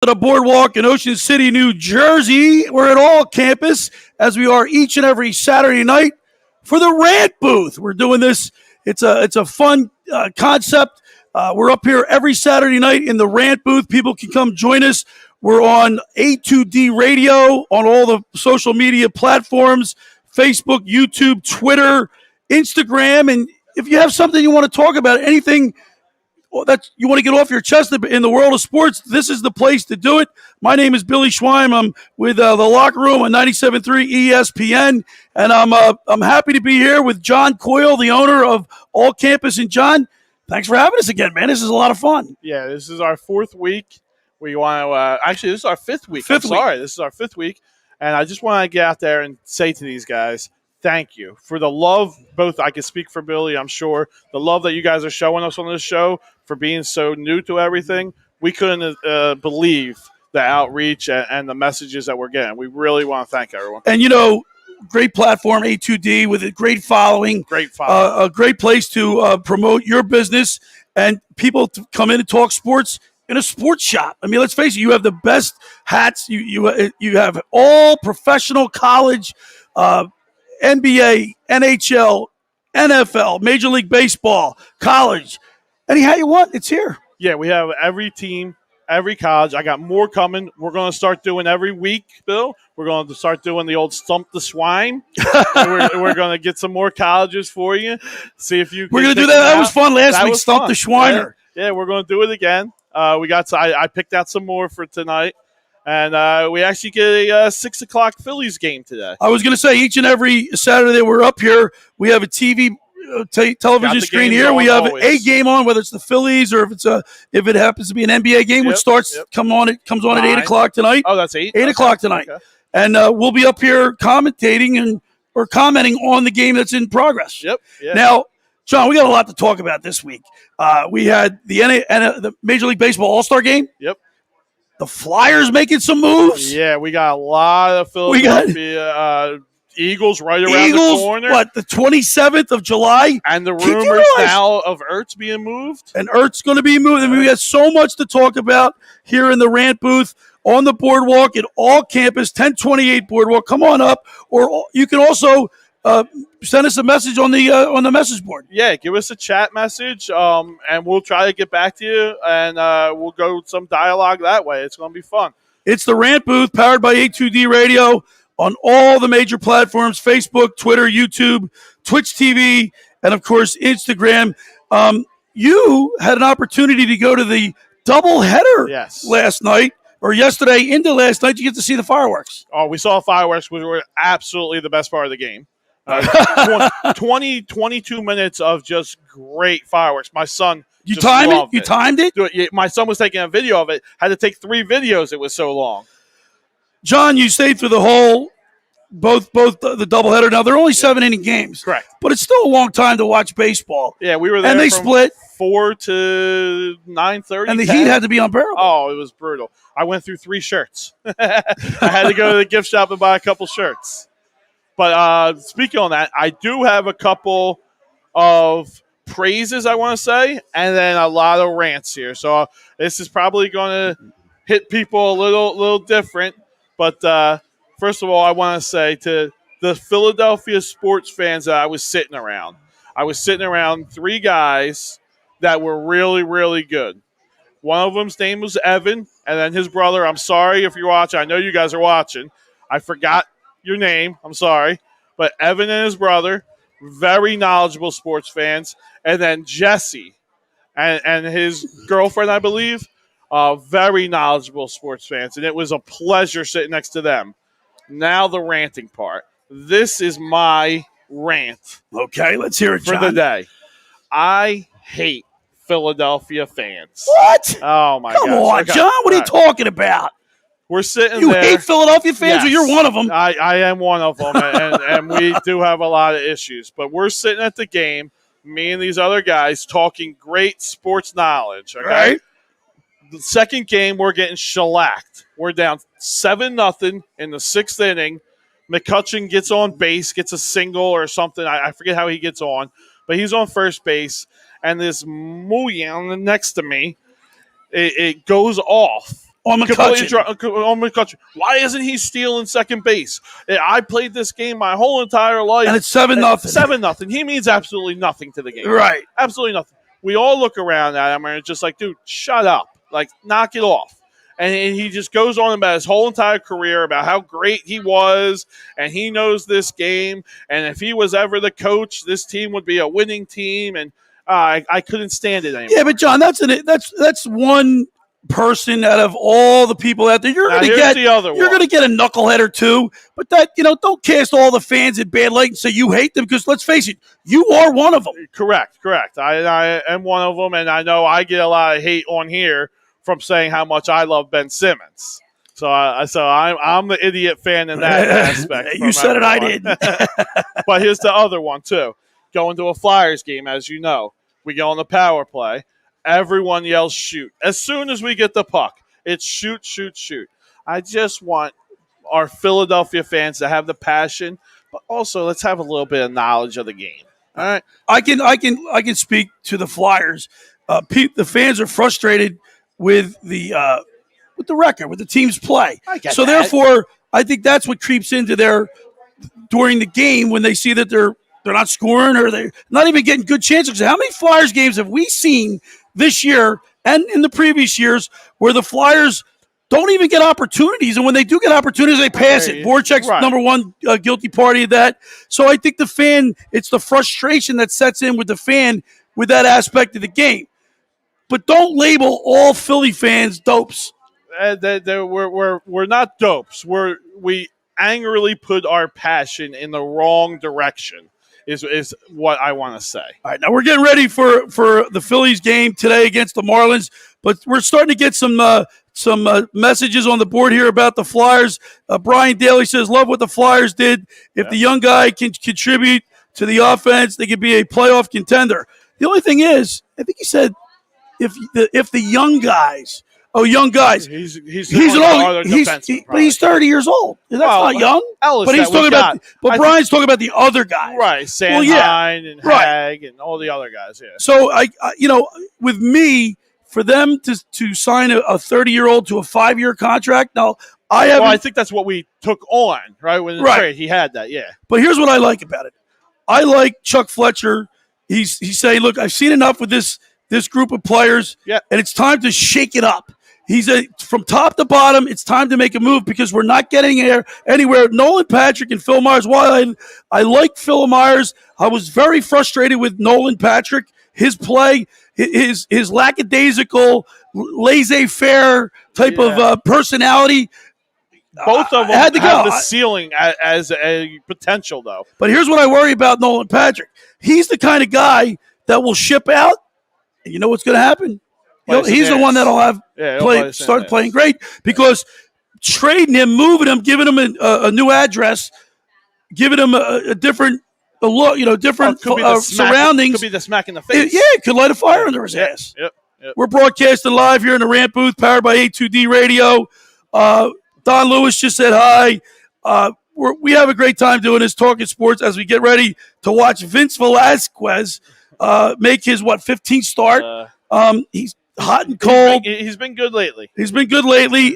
The boardwalk in Ocean City, New Jersey. We're at all campus, as we are each and every Saturday night, for the Rant booth. We're doing this. It's a fun concept. We're up here every Saturday night in the Rant booth. People can come join us. We're on A2D radio on all the social media platforms, Facebook, YouTube, Twitter, Instagram. And if you have something you want to talk about, anything that you want to get off your chest in the world of sports, this is the place to do it. My name is Billy Schweim. I'm with the Locker Room on 97.3 ESPN, and I'm happy to be here with John Coyle, the owner of All Campus. And John, thanks for having us again, man. This is a lot of fun. Yeah, this is our fourth week. We want to actually, this is our fifth week. This is our fifth week, and I just want to get out there and say to these guys, thank you for the love. Both I can speak for Billy, I'm sure, the love that you guys are showing us on this show, for being so new to everything. We couldn't believe the outreach and the messages that we're getting. We really want to thank everyone. And, great platform, A2D, with a great following. A great place to promote your business and people to come in and talk sports in a sports shop. I mean, let's face it, you have the best hats. You have all professional college, NBA, NHL, NFL, Major League Baseball, college. Any hat you want, it's here. Yeah, we have every team, every college. I got more coming. We're going to start doing every week, Bill. We're going to start doing the old Stump the Schweim. we're going to get some more colleges for you. See if you. We're going to do that. That was fun last week. Stump the Schweiner. Yeah, we're going to do it again. I picked out some more for tonight. And we actually get a 6 o'clock Phillies game today. I was going to say, each and every Saturday we're up here, we have a television screen here. We have a game on, whether it's the Phillies or if it happens to be an NBA game, which comes on at 8 o'clock tonight. Oh, that's 8? 8 o'clock tonight. Okay. And we'll be up here commentating or commenting on the game that's in progress. Yep. Yeah. Now, John, we got a lot to talk about this week. We had the Major League Baseball All-Star game. Yep. The Flyers making some moves. Yeah, we got a lot of Philadelphia Eagles right around the corner. What, the 27th of July? And the rumors now of Ertz being moved. And Ertz going to be moved. I mean, we got so much to talk about here in the Rant booth on the boardwalk at All Campus, 1028 Boardwalk. Come on up. Or you can also send us a message on the message board. Yeah, give us a chat message, and we'll try to get back to you, and we'll go some dialogue that way. It's going to be fun. It's the Rant booth, powered by A2D Radio, on all the major platforms: Facebook, Twitter, YouTube, Twitch TV, and, of course, Instagram. You had an opportunity to go to the doubleheader last night, or yesterday into last night. You get to see the fireworks. Oh, we saw fireworks, which were absolutely the best part of the game. 22 minutes of just great fireworks. My son You timed it? My son was taking a video of it. Had to take 3 videos. It was so long. John, you stayed through the whole both the doubleheader. Now, they're only 7-inning games. Correct. But it's still a long time to watch baseball. Yeah, we were there. And they split 4 to 9:30. And the heat had to be unbearable. Oh, it was brutal. I went through 3 shirts. I had to go to the gift shop and buy a couple shirts. But speaking on that, I do have a couple of praises I want to say, and then a lot of rants here. So this is probably going to hit people a little different. But first of all, I want to say to the Philadelphia sports fans that I was sitting around 3 guys that were really, really good. One of them's name was Evan, and then his brother. I'm sorry if you're watching. I know you guys are watching. I forgot your name. I'm sorry. But Evan and his brother, very knowledgeable sports fans. And then Jesse and his girlfriend, I believe, very knowledgeable sports fans. And it was a pleasure sitting next to them. Now the ranting part. This is my rant. Okay, let's hear it, John. For the day. I hate Philadelphia fans. What? Oh, my God. Come on, John. What are you talking about? We're sitting there. You hate Philadelphia fans, or you're one of them? I am one of them, and we do have a lot of issues. But we're sitting at the game, me and these other guys, talking great sports knowledge. Okay? Right. The second game, we're getting shellacked. We're down 7-0 in the 6th inning. McCutcheon gets on base, gets a single or something. I forget how he gets on, but he's on first base. And this Muyan next to me, it goes off. on McCutchen. Why isn't he stealing second base? I played this game my whole entire life. And it's 7-0. 7-0. He means absolutely nothing to the game. Right. Absolutely nothing. We all look around at him and it's just like, dude, shut up. Like, knock it off. And he just goes on about his whole entire career, about how great he was, and he knows this game. And if he was ever the coach, this team would be a winning team. And I couldn't stand it anymore. Yeah, but John, that's one person out of all the people out there. You're going to get a knucklehead or two, but that don't cast all the fans in bad light and say you hate them, because let's face it, you are one of them. Correct. I am one of them, and I know I get a lot of hate on here from saying how much I love Ben Simmons. So I'm the idiot fan in that aspect. You said it, I did. But here's the other one too. Going to a Flyers game, as you know, we go on the power play. Everyone yells shoot. As soon as we get the puck, it's shoot, shoot, shoot. I just want our Philadelphia fans to have the passion, but also let's have a little bit of knowledge of the game. All right. I can speak to the Flyers. The fans are frustrated with the record, with the team's play. So therefore, I think that's what creeps into during the game when they see that they're not scoring or they're not even getting good chances. How many Flyers games have we seen this year and in the previous years where the Flyers don't even get opportunities, and when they do get opportunities, they pass it? Voracek's number one guilty party of that. So I think it's the frustration that sets in with the fan with that aspect of the game. But don't label all Philly fans dopes. We're not dopes. We angrily put our passion in the wrong direction is what I want to say. All right, now we're getting ready for the Phillies game today against the Marlins, but we're starting to get some messages on the board here about the Flyers. Brian Daly says, love what the Flyers did. If the young guy can contribute to the offense, they could be a playoff contender. The only thing is, I think he said, if the young guys, he's an old, but he's 30 years old. That's not young. But he's talking about. But Brian's talking about the other guys, right? Sanheim and Hag and all the other guys. Yeah. So I with me, for them to sign a 30-year-old to a 5-year contract. Now I think that's what we took on, right? When the trade, he had that. Yeah. But here's what I like about it. I like Chuck Fletcher. He's saying, look, I've seen enough with this group of players, and it's time to shake it up. From top to bottom, it's time to make a move because we're not getting anywhere. Nolan Patrick and Phil Myers, while I like Phil Myers, I was very frustrated with Nolan Patrick, his play, his lackadaisical, laissez-faire type of personality. Both of them have the ceiling as a potential, though. But here's what I worry about Nolan Patrick. He's the kind of guy that will ship out, and you know what's going to happen? He's the one that'll start playing great because trading him, moving him, giving him a new address, giving him a different look, different surroundings. Could be the smack in the face. It could light a fire under his ass. Yep. We're broadcasting live here in the Rant booth, powered by A2D Radio. Don Lewis just said hi. We have a great time doing this, talking sports, as we get ready to watch Vince Velasquez make his 15th start. He's hot and cold. He's been good lately.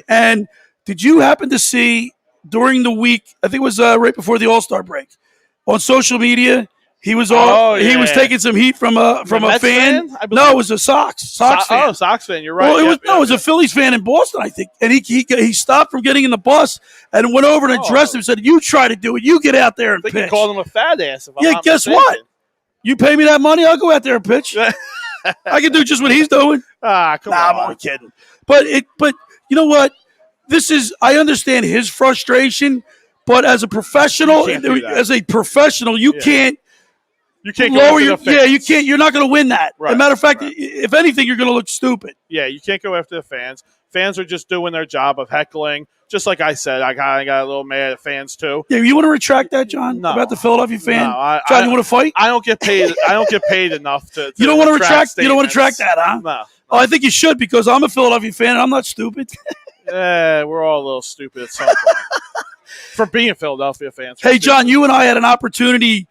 And did you happen to see during the week? I think it was right before the All-Star break on social media. He was he was taking some heat from a fan. No, it was a Sox fan. Oh, Sox fan. You're right. Well, it was a Phillies fan in Boston, I think. And he stopped from getting in the bus and went over and addressed him and said, "You try to do it. You get out there and pitch." He called him a fat ass. Guess what? You pay me that money, I'll go out there and pitch. I can do just what he's doing. Come on. I'm only kidding. But you know what? I understand his frustration, but as a professional, you can't. You can't lower your you can't. You're not going to win that. Right, as a matter of fact, if anything, you're going to look stupid. Yeah, you can't go after the fans. Fans are just doing their job of heckling. Just like I said, I got a little mad at fans too. Yeah, you want to retract that, John? No, about the Philadelphia fan. No, John, you want to fight? I don't get paid. I don't get paid enough to you don't want to retract. You don't want to retract that, huh? No. Oh, I think you should because I'm a Philadelphia fan and I'm not stupid. Yeah, we're all a little stupid at some point for being Philadelphia fans. Hey, John, you and I had an opportunity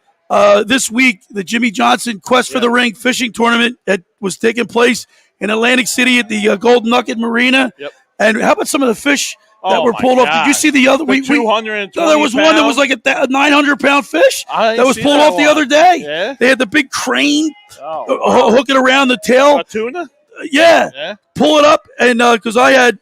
this week. The Jimmy Johnson Quest for the Ring fishing tournament that was taking place in Atlantic City at the Golden Nugget Marina. Yep. And how about some of the fish that were my pulled off? Did you gosh. see the other? The 220 No, there was one that was like a 900-pound fish I that was didn't see pulled that off the one. other day. Yeah? They had the big crane Wow. hooking around the tail. A tuna? Yeah. Pull it up, and because I had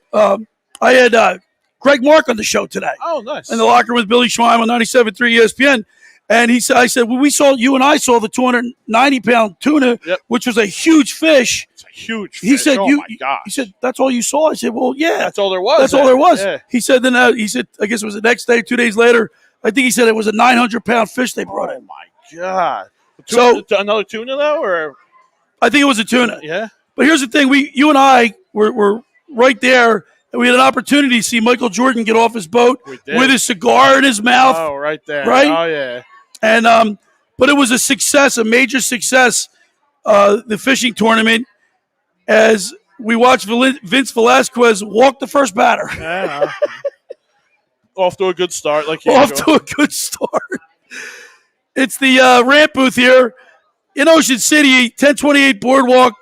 Greg Mark on the show today. Oh, nice. In the locker room with Billy Schweim on 97.3 ESPN. And I said, well, you and I saw the 290-pound tuna, which was a huge fish. It's a huge fish. He said, my gosh. He said, that's all you saw? I said, well, yeah. That's all there was. That's all there was. Yeah. He said, then I guess it was the next day, 2 days later. I think he said it was a 900-pound fish they brought in. Oh, my God. So another tuna, though? Or I think it was a tuna. Yeah. But here's the thing. You and I were right there, and we had an opportunity to see Michael Jordan get off his boat with his cigar in his mouth. Oh, right there. Right? Oh, yeah. And but it was a success, a major success, the fishing tournament, as we watched Vince Velasquez walk the first batter. Yeah. Off to a good start, like you Off to a good start. It's the Rant booth here in Ocean City, 1028 Boardwalk,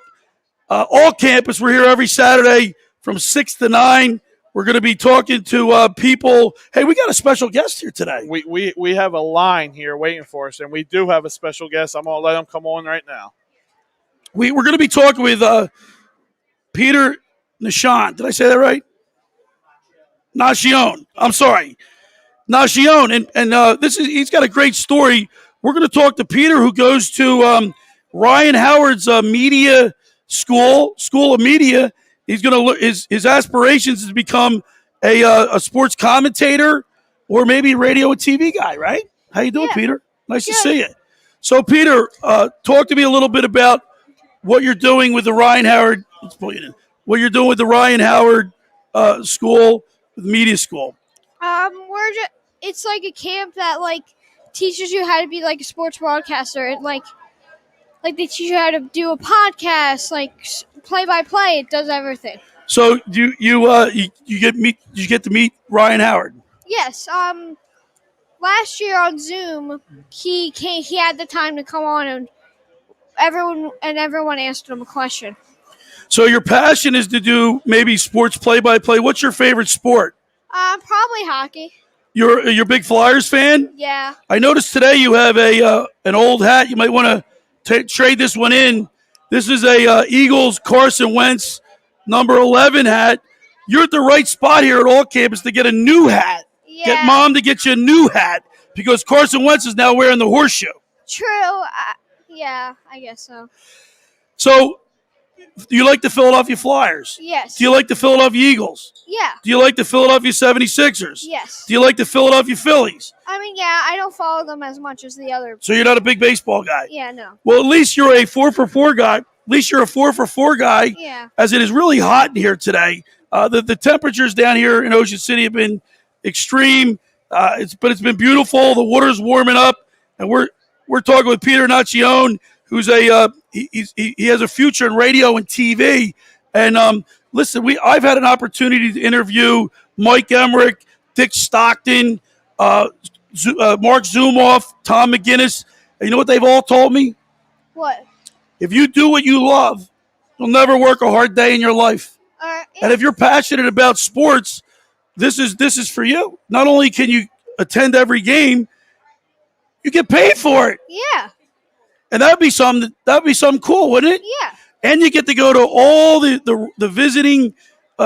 all campus. We're here every Saturday from 6 to 9. We're going to be talking to people. Hey, we got a special guest here today. We have a line here waiting for us, and we do have a special guest. I'm going to let him come on right now. We're going to be talking with Peter Nashon. Did I say that right? Nashion. I'm sorry. Nashion. And he's got a great story. We're going to talk to Peter, who goes to Ryan Howard's media school of media. He's going to look. His aspirations is to become a sports commentator or maybe radio and TV guy. Right? How you doing, Peter? Nice to see you. So, Peter, talk to me a little bit about what you're doing with the Ryan Howard. Let's pull you in. What you're doing with the Ryan Howard school, the media school. It's like a camp that teaches you how to be like a sports broadcaster. And like they teach you how to do a podcast, play by play. It does everything. So you get to meet Ryan Howard. Yes. Last year on Zoom, he had the time to come on, and everyone asked him a question. So your passion is to do maybe sports play by play. What's your favorite sport? Probably hockey. You're a big Flyers fan? Yeah. I noticed today you have an old hat. You might want to trade this one in. This is a Eagles Carson Wentz number 11 hat. You're at the right spot here at all campus to get a new hat. Yeah. Get mom to get you a new hat because Carson Wentz is now wearing the horseshoe. True. Yeah, I guess so. So, do you like the Philadelphia Flyers? Yes. Do you like the Philadelphia Eagles? Yeah. Do you like the Philadelphia 76ers? Yes. Do you like the Philadelphia Phillies? I mean, yeah, I don't follow them as much as the other. So you're not a big baseball guy? Yeah, no. Well, at least you're a 4-for-4 guy. At least you're a 4-for-4 guy. Yeah. As it is really hot in here today. The temperatures down here in Ocean City have been extreme. It's been beautiful. The water's warming up, and we're talking with Peter Naccione, who's he has a future in radio and TV. And listen, I've had an opportunity to interview Mike Emmerich, Dick Stockton, Mark Zumoff, Tom McGinnis. And you know what they've all told me? What? If you do what you love, you'll never work a hard day in your life. Yeah. And if you're passionate about sports, this is for you. Not only can you attend every game, you get paid for it. Yeah. And that'd be something cool, wouldn't it? Yeah. And you get to go to all the visiting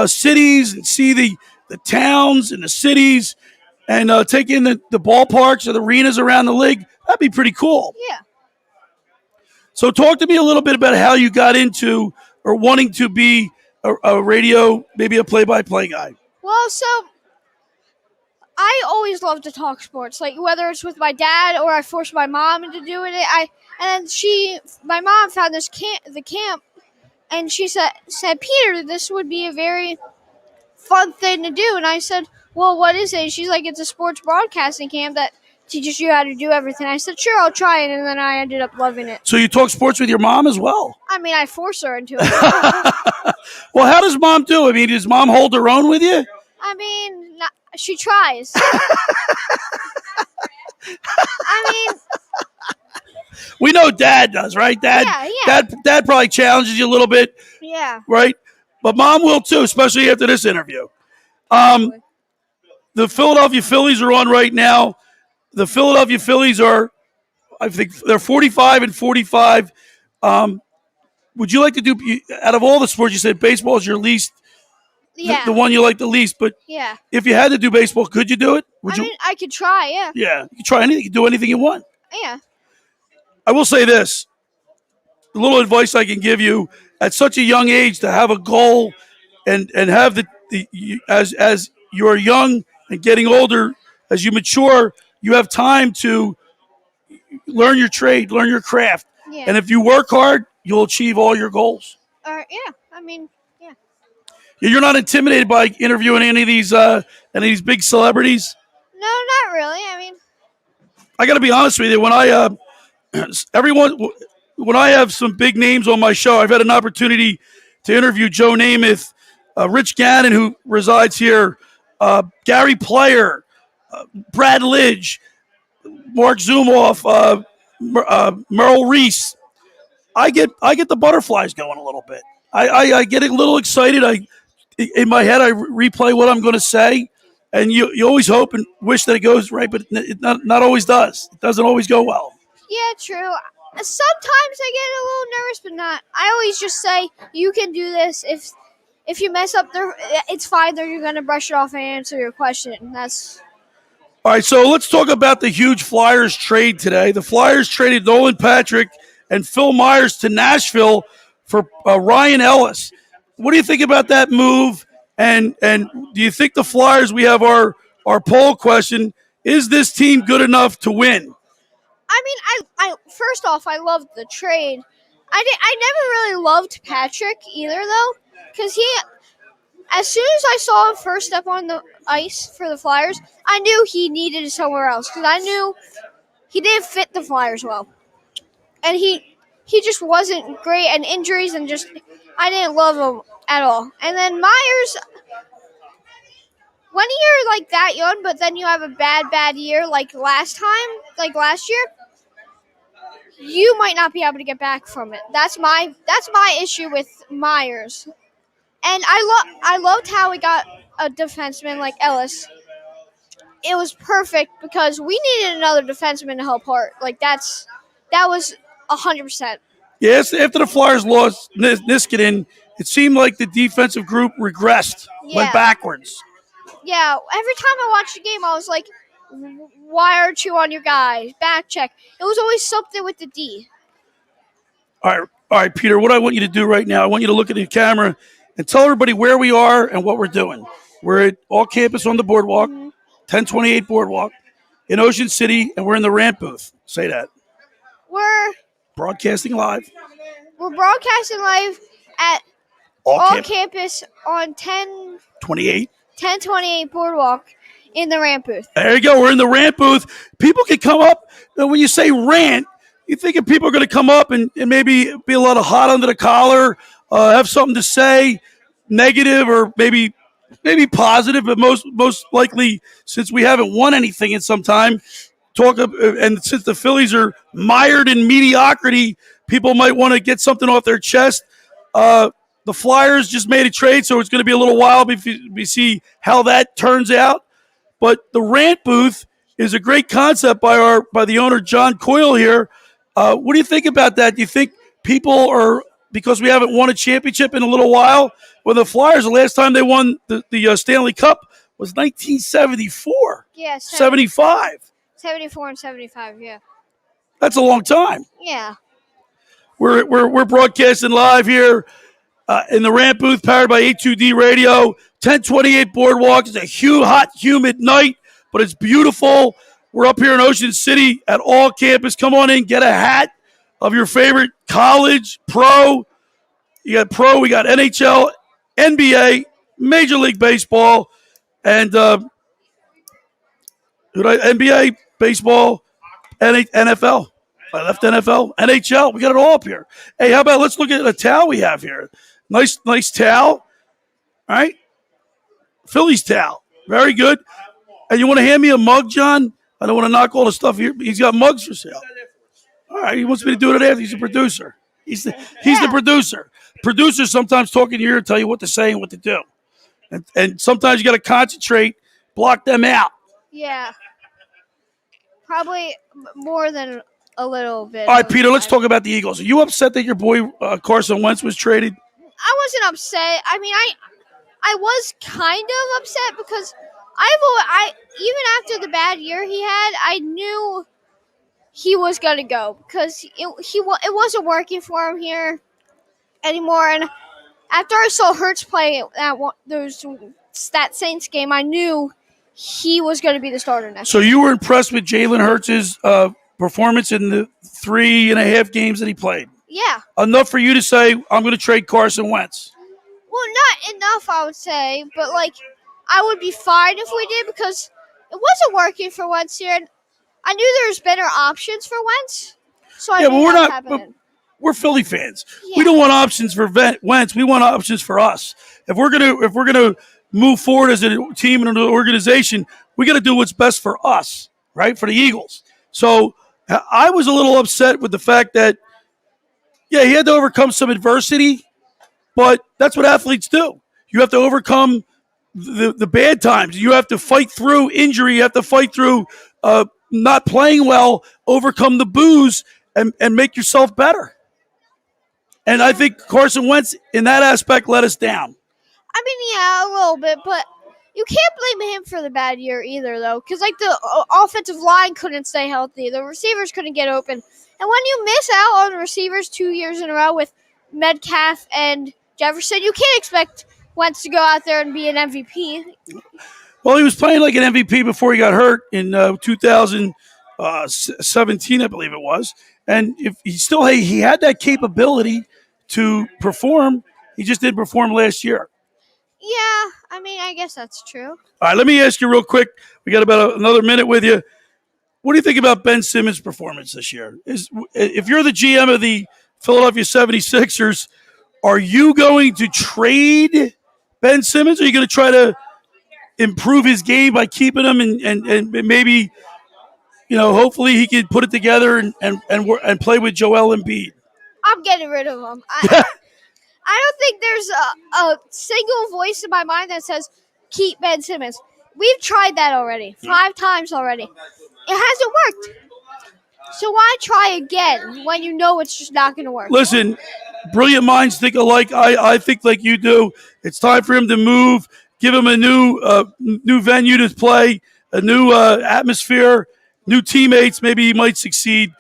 cities and see the towns and the cities and take in the ballparks or the arenas around the league. That'd be pretty cool. Yeah. So talk to me a little bit about how you got into or wanting to be a radio, maybe a play-by-play guy. Well, so I always love to talk sports, whether it's with my dad or I forced my mom into doing it. My mom found the camp, and she said, Peter, this would be a very fun thing to do. And I said, well, what is it? And she's like, it's a sports broadcasting camp that teaches you how to do everything. I said, sure, I'll try it. And then I ended up loving it. So you talk sports with your mom as well? I mean, I force her into it. Well, how does mom do? I mean, does mom hold her own with you? I mean, she tries. I mean, we know Dad does, right? Dad, yeah. Dad probably challenges you a little bit, yeah. right? but Mom will too, especially after this interview. The Philadelphia Phillies are on right now. The Philadelphia Phillies are, I think, they're 45-45. Would you like to do, out of all the sports, you said baseball is your least, Yeah. the one you like the least, but Yeah. if you had to do baseball, could you do it? Would I mean, I could try. Yeah. Yeah, you can try anything. You can do anything you want. Yeah. I will say this. A little advice I can give you at such a young age to have a goal and have as you're young and getting older, as you mature, you have time to learn your trade, learn your craft. Yeah. And if you work hard, you'll achieve all your goals. Yeah. I mean, yeah. You're not intimidated by interviewing any of these big celebrities? No, not really. I mean, I got to be honest with you. When I have some big names on my show, I've had an opportunity to interview Joe Namath, Rich Gannon, who resides here, Gary Player, Brad Lidge, Mark Zumoff, Merrill Reese. I get the butterflies going a little bit. I get a little excited. In my head, I replay what I'm going to say, and you always hope and wish that it goes right, but it not always does. It doesn't always go well. yeah, true. Sometimes I get a little nervous, but not. I always just say, "You can do this." If you mess up, it's fine. You're gonna brush it off and answer your question. That's All right, so let's talk about the huge Flyers trade today. The Flyers traded Nolan Patrick and Phil Myers to Nashville for Ryan Ellis. What do you think about that move? And do you think the Flyers? We have our poll question: is this team good enough to win? I mean, I first off, I loved the trade. I never really loved Patrick either, though, because as soon as I saw him first step on the ice for the Flyers, I knew he needed somewhere else, because I knew he didn't fit the Flyers well, and he just wasn't great, and injuries, and just I didn't love him at all. And then Myers, when you're like that young, but then you have a bad year like last year, you might not be able to get back from it. That's my issue with Myers. And I loved how we got a defenseman like Ellis. It was perfect because we needed another defenseman to help Hart. Like that was 100%. Yes, after the Flyers lost Niskanen, it seemed like the defensive group regressed, went backwards. Yeah, every time I watched the game, I was like, why aren't you on your guy? Back check. It was always something with the D. All right, Peter, what I want you to do right now, I want you to look at the camera and tell everybody where we are and what we're doing. We're at All Campus on the Boardwalk, 1028 Boardwalk, in Ocean City, and we're in the Rant booth. Say that. We're broadcasting live. We're broadcasting live at All Campus on 1028 Boardwalk in the Rant booth. There you go. We're in the Rant booth. People can come up. When you say rant, you think if people are going to come up and maybe be a lot of hot under the collar, have something to say, negative or maybe positive, but most likely, since we haven't won anything in some time, and since the Phillies are mired in mediocrity, people might want to get something off their chest. The Flyers just made a trade, so it's going to be a little while before we see how that turns out. But the Rant booth is a great concept by the owner, John Coyle here. What do you think about that? Do you think people are, because we haven't won a championship in a little while, well, the Flyers, the last time they won the Stanley Cup was 1974. Yeah, 75. 74 and 75, yeah. That's a long time. Yeah. We're broadcasting live here in the Rant booth, powered by A2D Radio, 1028 Boardwalk. It's a hot, humid night, but it's beautiful. We're up here in Ocean City at All Campus. Come on in, get a hat of your favorite college, pro. You got pro, we got NHL, NBA, Major League Baseball, and NBA, baseball, NFL. I left NFL, NHL. We got it all up here. Hey, how about let's look at the towel we have here. Nice towel. All right. Phillies towel. Very good. And you want to hand me a mug, John? I don't want to knock all the stuff here. He's got mugs for sale. All right. He wants me to do it after. He's a producer. He's the producer. producers sometimes talk in your ear and tell you what to say and what to do. And sometimes you got to concentrate, block them out. Yeah. Probably more than a little bit. All right, Peter, let's talk about the Eagles. Are you upset that your boy Carson Wentz was traded? I wasn't upset. I mean, I was kind of upset because even after the bad year he had, I knew he was going to go because it wasn't working for him here anymore. And after I saw Hurts play that Saints game, I knew he was going to be the starter next So year. you were impressed with Jalen Hurts' performance in the 3.5 games that he played? Yeah. Enough for you to say, I'm going to trade Carson Wentz? Well, not enough, I would say, but I would be fine if we did because it wasn't working for Wentz here. And I knew there was better options for Wentz, so I knew that was happening. We're Philly fans. Yeah. We don't want options for Wentz. We want options for us. If we're gonna move forward as a team and an organization, we got to do what's best for us, right? For the Eagles. So I was a little upset with the fact that, he had to overcome some adversity, but that's what athletes do. You have to overcome the bad times. You have to fight through injury. You have to fight through not playing well, overcome the boos, and make yourself better. And I think Carson Wentz, in that aspect, let us down. I mean, yeah, a little bit, but you can't blame him for the bad year either, though, because the offensive line couldn't stay healthy, the receivers couldn't get open, and when you miss out on receivers 2 years in a row with Metcalf and Jefferson, you can't expect Wentz to go out there and be an MVP. Well, he was playing like an MVP before he got hurt in 2017, I believe it was, and if he had that capability to perform. He just didn't perform last year. Yeah, I mean, I guess that's true. All right, let me ask you real quick. We got about another minute with you. What do you think about Ben Simmons' performance this year? If you're the GM of the Philadelphia 76ers, are you going to trade Ben Simmons? Or are you going to try to improve his game by keeping him and maybe, hopefully he can put it together and play with Joel Embiid? I'm getting rid of him. I don't think there's a single voice in my mind that says keep Ben Simmons. We've tried that already 5 times already. It hasn't worked. So why try again when you know it's just not going to work? Listen, brilliant minds think alike. I think like you do. It's time for him to move. Give him a new venue to play, a new atmosphere, new teammates. Maybe he might succeed.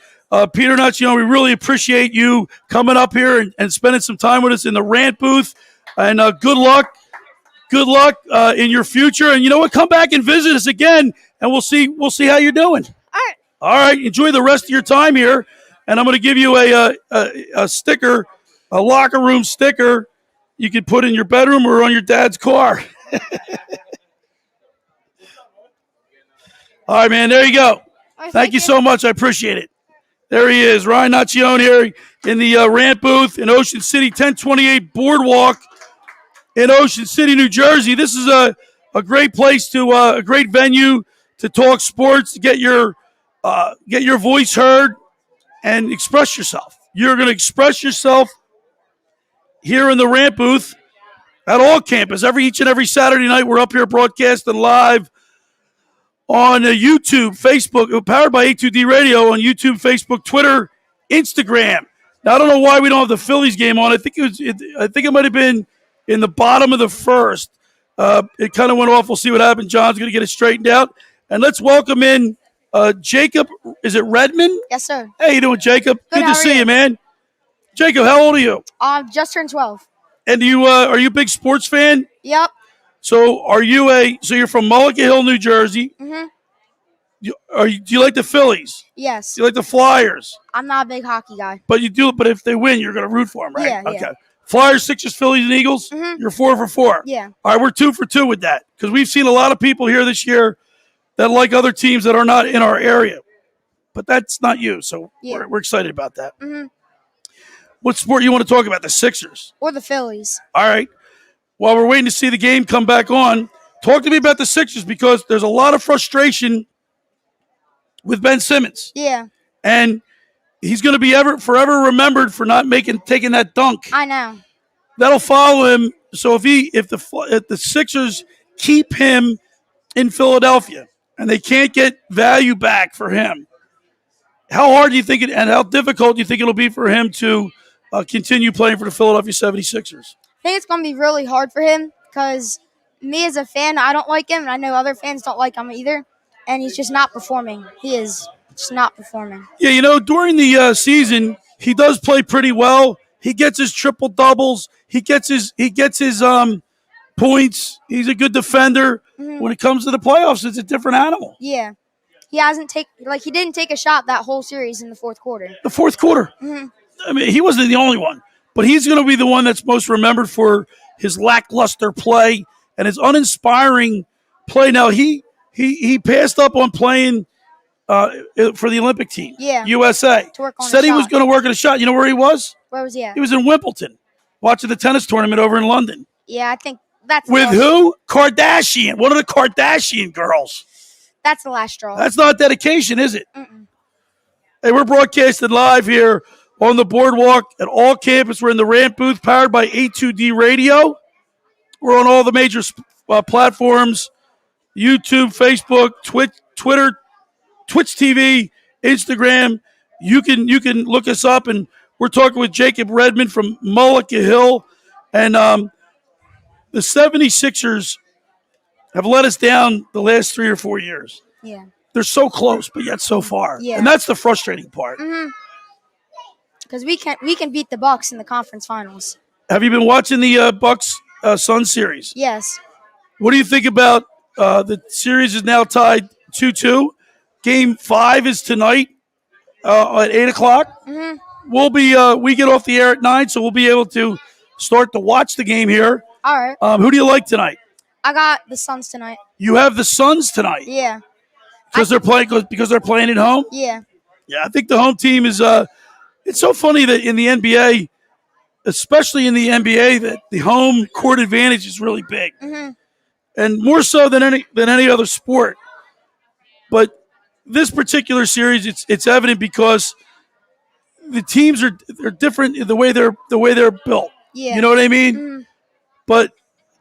Peter Naccione, we really appreciate you coming up here and spending some time with us in the Rant booth. And good luck. Good luck in your future. And you know what? Come back and visit us again, and we'll see how you're doing. All right. All right. Enjoy the rest of your time here. And I'm going to give you a sticker, a locker room sticker you can put in your bedroom or on your dad's car. All right, man. There you go. Right, Thank you so much. I appreciate it. There he is, Ryan Naccione here in the Rant booth in Ocean City, 1028 Boardwalk in Ocean City, New Jersey. This is a great place a great venue to talk sports, to get your voice heard and express yourself. You're going to express yourself here in the Rant booth at all campus. Each and every Saturday night, we're up here broadcasting live on YouTube, Facebook, powered by A2D Radio on YouTube, Facebook, Twitter, Instagram. Now, I don't know why we don't have the Phillies game on. I think it might have been in the bottom of the first. It kind of went off. We'll see what happens. John's going to get it straightened out. And let's welcome in Jacob. Is it Redmond? Yes, sir. Hey, how you doing, Jacob? Good to see you? you, man. Jacob, how old are you? Just turned 12. And are you a big sports fan? Yep. So you're from Mulligan Hill, New Jersey. Mm-hmm. Do you like the Phillies? Yes. Do you like the Flyers? I'm not a big hockey guy. But you do. But if they win, you're going to root for them, right? Yeah, Okay. yeah. Flyers, Sixers, Phillies, and Eagles. Mm-hmm. You're 4 for 4. Yeah. All right, we're 2 for 2 with that because we've seen a lot of people here this year that like other teams that are not in our area. But that's not you, so Yeah. we're excited about that. Mm-hmm. What sport you want to talk about? The Sixers. Or the Phillies. All right. While we're waiting to see the game come back on, talk to me about the Sixers because there's a lot of frustration with Ben Simmons. Yeah. And he's going to be forever remembered for not taking that dunk. I know. that'll follow him. So if the Sixers keep him in Philadelphia and they can't get value back for him, how hard do you think and how difficult do you think it'll be for him to continue playing for the Philadelphia 76ers? I think it's going to be really hard for him because me as a fan, I don't like him, and I know other fans don't like him either, and he's just not performing. He is just not performing. Yeah, during the season, he does play pretty well. He gets his triple doubles. He gets his points. He's a good defender. Mm-hmm. When it comes to the playoffs, it's a different animal. Yeah. He didn't take a shot that whole series in the fourth quarter. The fourth quarter. Mm-hmm. I mean, he wasn't the only one, but he's going to be the one that's most remembered for his lackluster play and his uninspiring play. Now he passed up on playing for the Olympic team, USA. To work on Said he was going to work on a shot. You know where he was? Where was he at? He was in Wimbledon, watching the tennis tournament over in London. Yeah, I think that's with who? Kardashian, one of the Kardashian girls. That's the last straw. That's not dedication, is it? Mm-mm. Hey, we're broadcasting live here on the boardwalk at all campus. We're in the Rant booth powered by A2D Radio. We're on all the major platforms: YouTube, Facebook, Twitter, Twitch TV, Instagram. You can look us up, and we're talking with Jacob Redmond from Mullica Hill. And the 76ers have let us down the last 3 or 4 years. Yeah. They're so close, but yet so far. Yeah. And that's the frustrating part. Mm-hmm. Because we can beat the Bucks in the conference finals. Have you been watching the Bucks Suns series? Yes. What do you think about the series is now tied 2-2? Game 5 is tonight at 8 o'clock. Mm-hmm. We get off the air at 9, so we'll be able to start to watch the game here. All right. Who do you like tonight? I got the Suns tonight. You have the Suns tonight. Yeah. Because they're playing at home? Yeah. Yeah, I think the home team is it's so funny that in the NBA, especially in the NBA, that the home court advantage is really big. Mm-hmm. And more so than any other sport. But this particular series, it's evident because the teams are different in the way they're built. Yeah. You know what I mean? Mm-hmm. But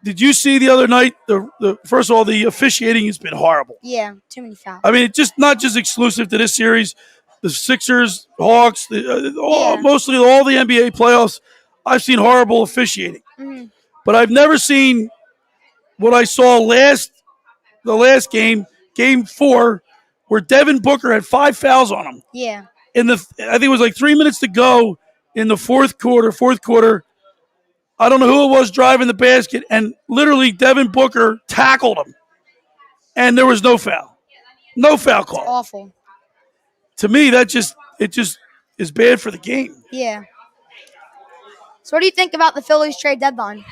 did you see the other night? The first of all, the officiating has been horrible. Yeah, too many fouls. I mean, it's just not just exclusive to this series. The Sixers, Hawks, mostly all the NBA playoffs, I've seen horrible officiating. Mm-hmm. But I've never seen what I saw the last game, Game 4, where Devin Booker had 5 fouls on him. Yeah. I think it was like 3 minutes to go in the fourth quarter. I don't know who it was driving the basket, and literally Devin Booker tackled him, and there was no foul. No foul call. It's awful. To me, it just is bad for the game. Yeah. So what do you think about the Phillies trade deadline?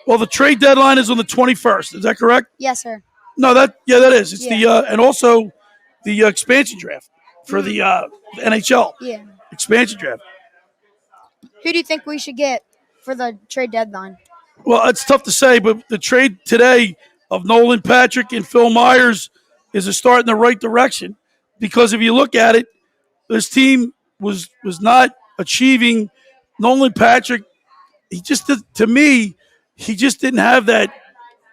Well, the trade deadline is on the 21st. Is that correct? Yes, sir. No, that is. It's the and also the expansion draft for the NHL. Yeah. Expansion draft. Who do you think we should get for the trade deadline? Well, it's tough to say, but the trade today of Nolan Patrick and Phil Myers is a start in the right direction. Because if you look at it, this team was not achieving. Nolan Patrick, he just didn't have that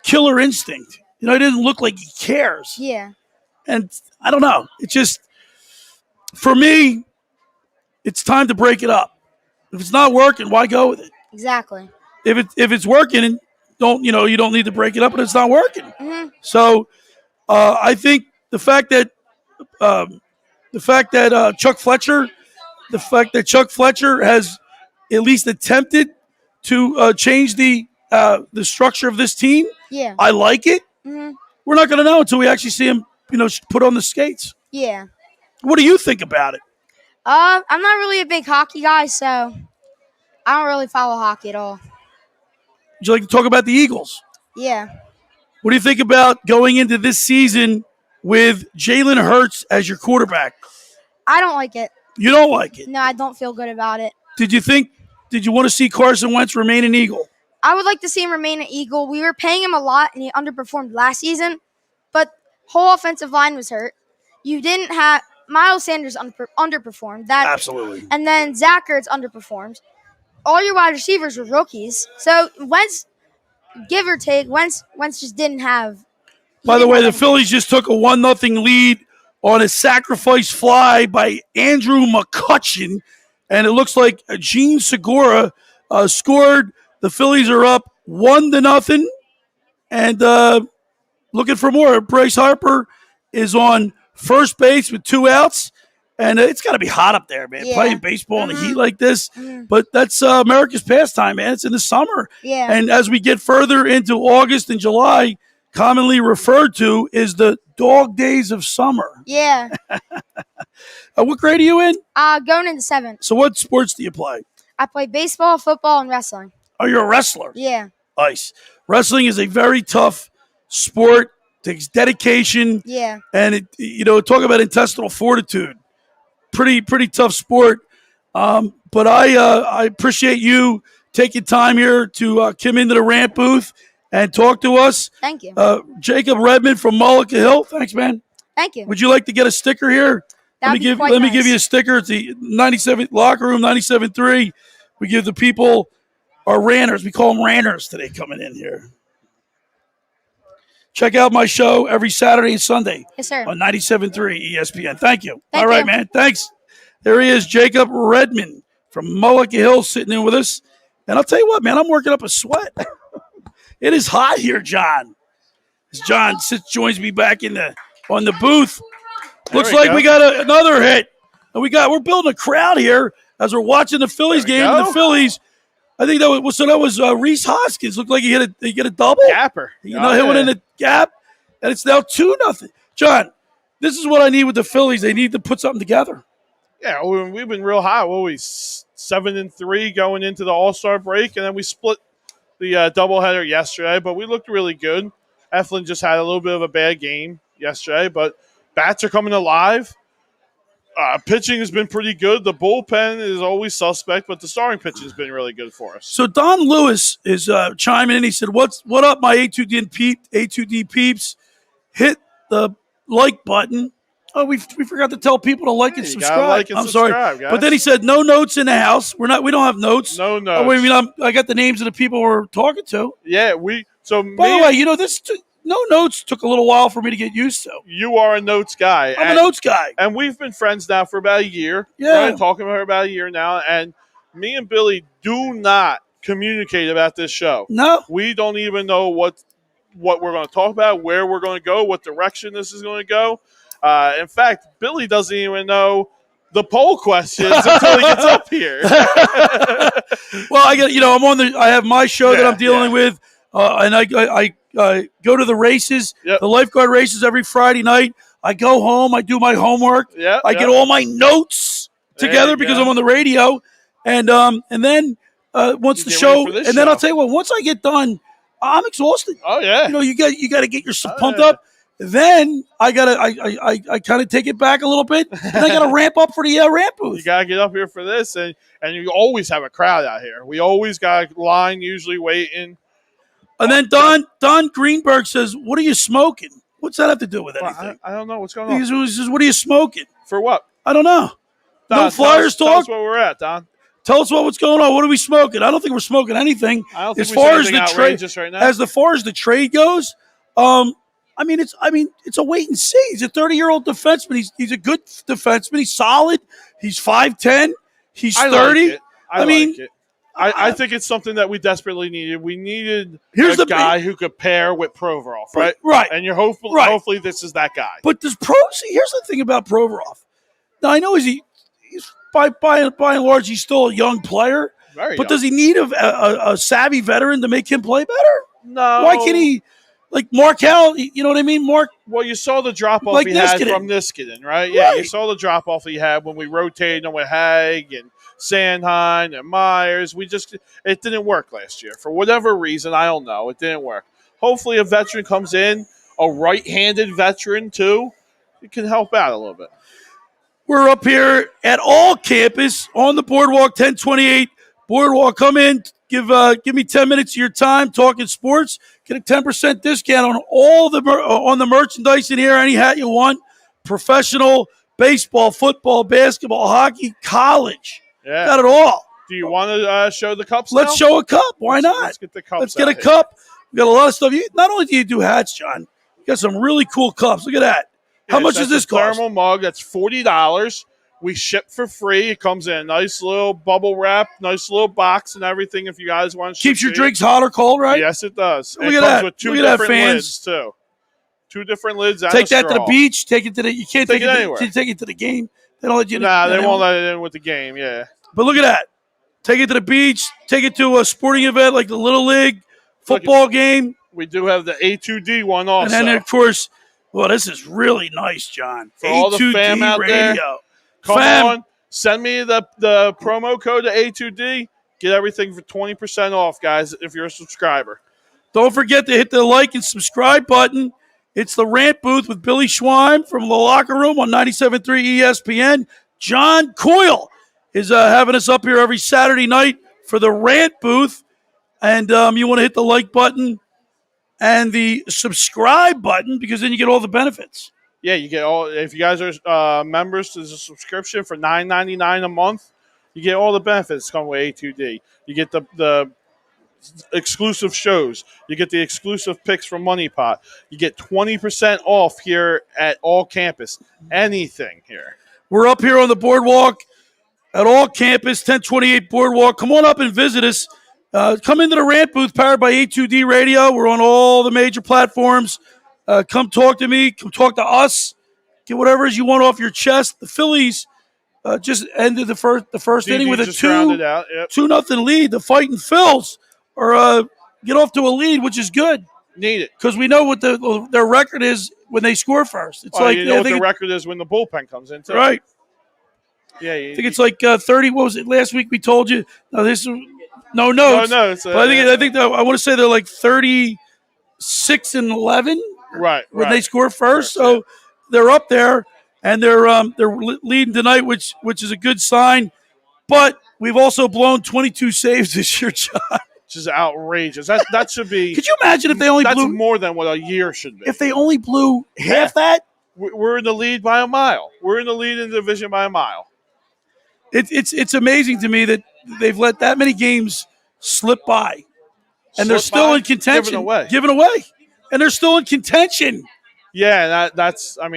killer instinct. He didn't look like he cares. Yeah. And I don't know. It just, for me, it's time to break it up. If it's not working, why go with it? Exactly. If it's working, you don't need to break it up, but it's not working. Mm-hmm. So I think the fact that Chuck Fletcher has at least attempted to change the structure of this team. Yeah. I like it. Mm-hmm. We're not going to know until we actually see him, put on the skates. Yeah. What do you think about it? I'm not really a big hockey guy, so I don't really follow hockey at all. Would you like to talk about the Eagles? Yeah. What do you think about going into this season with Jalen Hurts as your quarterback? I don't like it. You don't like it? No, I don't feel good about it. Did you want to see Carson Wentz remain an Eagle? I would like to see him remain an Eagle. We were paying him a lot, and he underperformed last season, but whole offensive line was hurt. You didn't have Miles Sanders underperformed. Absolutely. And then Zach Ertz underperformed. all your wide receivers were rookies. So Wentz, give or take, Wentz just didn't have. By the way, the Phillies just took a 1-0 lead on a sacrifice fly by Andrew McCutchen, and it looks like Gene Segura scored. The Phillies are up 1-0, and looking for more. Bryce Harper is on first base with 2 outs, and it's got to be hot up there, man, playing baseball in the heat like this. But that's America's pastime, man. It's in the summer. Yeah. And as we get further into August and July, commonly referred to is the dog days of summer. Yeah. What grade are you in? Going into 7th. So what sports do you play? I play baseball, football, and wrestling. Oh, you're a wrestler. Yeah. Nice. Wrestling is a very tough sport. Takes dedication. Yeah. And talk about intestinal fortitude. Pretty tough sport. But I appreciate you taking time here to come into the Rant booth and talk to us. Thank you. Jacob Redmond from Mullica Hill. Thanks, man. Thank you. Would you like to get a sticker here? Let me give you a sticker. It's the 97 locker room 97.3. We give the people our ranters. We call them ranters today coming in here. Check out my show every Saturday and Sunday. Yes, sir. On 97.3 ESPN. Thank you. Thank All right, you. man. Thanks. There he is, Jacob Redmond from Mullica Hill sitting in with us. And I'll tell you what, man, I'm working up a sweat. It is hot here, John. As John joins me back on the booth. Looks like we got another hit. And we're building a crowd here as we're watching the Phillies game. And the Phillies, I think that was Reese Hoskins. Looked like he hit a double. Gapper. Hit one in the gap. And it's now 2-0. John, this is what I need with the Phillies. They need to put something together. Yeah, we've been real hot. What were we, 7-3 going into the All-Star break, and then we split the doubleheader yesterday, but we looked really good. Eflin just had a little bit of a bad game yesterday, but bats are coming alive. Pitching has been pretty good. The bullpen is always suspect, but the starting pitching has been really good for us. So Don Lewis is chiming in. He said, "What up, my A2D peeps? Hit the like button." Oh, we forgot to tell people to like and subscribe. I'm sorry, guys. But then he said, "No notes in the house. We don't have notes. No notes. Oh, I mean, I got the names of the people we're talking to. Yeah, By the way, this no notes took a little while for me to get used to. You are a notes guy. I'm a notes guy, and we've been friends now for about a year. Yeah, right? Talking about her about a year now, and me and Billy do not communicate about this show. No, we don't even know what we're going to talk about, where we're going to go, what direction this is going to go. In fact, Billy doesn't even know the poll questions until he gets up here. Well, I have my show that I'm dealing with, and I go to the races, the lifeguard races every Friday night. I go home, I do my homework, I get all my notes together because I'm on the radio, and then once the show, and then I'll tell you what, once I get done, I'm exhausted. Oh yeah, you got to get yourself pumped up. Then I kind of take it back a little bit, and I got to ramp up for the Rant booth. You got to get up here for this, and you always have a crowd out here. We always got a line usually waiting. And then Don Greenberg says, "What are you smoking? What's that have to do with anything?" I don't know what's going on. He says, "What are you smoking? For what? I don't know." Don, no Flyers talk. Tell us where we're at, Don. Tell us what's going on. What are we smoking? I don't think we're smoking anything. I don't think as far as the trade right now. As far as the trade goes, it's a wait and see. He's a 30-year-old defenseman. He's a good defenseman. He's solid. He's 5'10". He's 30. I think it's something that we desperately needed. We needed a guy who could pair with Provorov, right? Right. And hopefully this is that guy. But here's the thing about Provorov. Now I know he's by and large he's still a young player. Very but young. Does he need a savvy veteran to make him play better? No. Why can't he? Like Markel, you know what I mean? Well, you saw the drop-off he had from Niskanen, right? Yeah, you saw the drop-off he had when we rotated him with Haig and Sandheim and Myers. It didn't work last year. For whatever reason, I don't know. It didn't work. Hopefully a veteran comes in, a right-handed veteran too. It can help out a little bit. We're up here at All Campus on the Boardwalk, 1028 Boardwalk. Come in. Give me 10 minutes of your time talking sports. Get a 10% discount on all the merchandise in here. Any hat you want. Professional, baseball, football, basketball, hockey, college. Yeah. Got it all. Do you want to show the cups Let's now? show a cup. Why not? Let's get the cups Let's get a out here. cup. We got a lot of stuff. Not only do you do hats, John, you got some really cool cups. Look at that. How Yes, much that's does this a cost? thermal mug. That's $40. We ship for free. It comes in a nice little bubble wrap, nice little box and everything if you guys want to Keeps your drinks hot or cold, right? Yes, it does. Look And at it comes that. with two Look at that, different fans. lids, too. Two different lids and Take a that to the straw. beach. Take it to the. You can't Take take it it. anywhere. You take it to the game. They don't let you. Nah, they won't let it in with the game, yeah. But look at that. Take it to the beach. Take it to a sporting event like the Little League football game. We do have the A2D one also. And then, of course, well, this is really nice, John. For all the A2D fam out radio. there, Come Fam. on. Send me the promo code to A2D. Get everything for 20% off, guys, if you're a subscriber. Don't forget to hit the like and subscribe button. It's the Rant Booth with Billy Schweim from the locker room on 97.3 ESPN. John Coyle is having us up here every Saturday night for the Rant Booth. And you want to hit the like button and the subscribe button because then you get all the benefits. Yeah, you get all. If you guys are members to the subscription for $9.99 a month, you get all the benefits come with A2D. You get the exclusive shows. You get the exclusive picks from Money Pot. You get 20% off here at all campus. Anything here. We're up here on the boardwalk at all campus, 1028 Boardwalk. Come on up and visit us. Come into the Rant Booth powered by A2D Radio. We're on all the major platforms. Come talk to me. Come talk to us. Get whatever it is you want off your chest. The Phillies just ended the first inning with a just rounded 2 out. Yep. 2-0 lead. The Fighting Phils are get off to a lead, which is good Need it. because we know what their record is when they score first. It's You know what the record is when the bullpen comes in, too. right. Yeah, I think it's like 30. What was it last week? We told you. No, this is no notes. No, it's But I think I want to say they're like 36 and 11 right when they score first. Right, So they're up there and they're leading tonight, which is a good sign. But we've also blown 22 saves this year, John. which is outrageous. That should be. Could you imagine if they only That's blew more than what a year should be. if they only blew half that? We're in the lead by a mile. We're in the lead in the division by a mile. It's amazing to me that they've let that many games slip by, and they're Slip still by, in contention. given away. And they're still in contention. Yeah, that's a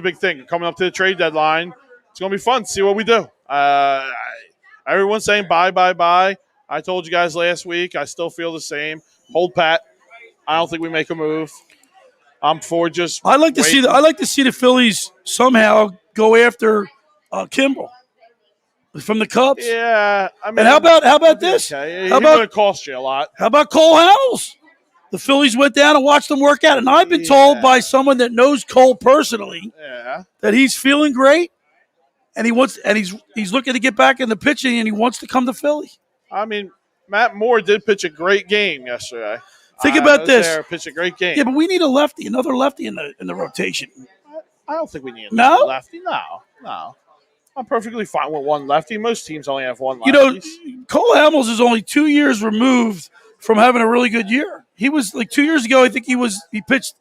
big thing. Coming up to the trade deadline, it's gonna be fun to see what we do. Everyone's saying bye. I told you guys last week. I still feel the same. Hold pat. I don't think we make a move. I'm for just. I like to see the Phillies somehow go after Kimbrel from the Cubs. Yeah, I mean, And how about this? Okay. How He's about going to cost you a lot. How about Cole Hamels? The Phillies went down and watched them work out, and I've been told by someone that knows Cole personally Yeah. that he's feeling great, and he's looking to get back in the pitching, and he wants to come to Philly. I mean, Matt Moore did pitch a great game yesterday. Think about this. Pitch a great game. Yeah, but we need another lefty in the rotation. I don't think we need No? a lefty. No. I'm perfectly fine with one lefty. Most teams only have one lefty. You know, Cole Hamels is only 2 years removed from having a really good year. He was like 2 years ago. I think he pitched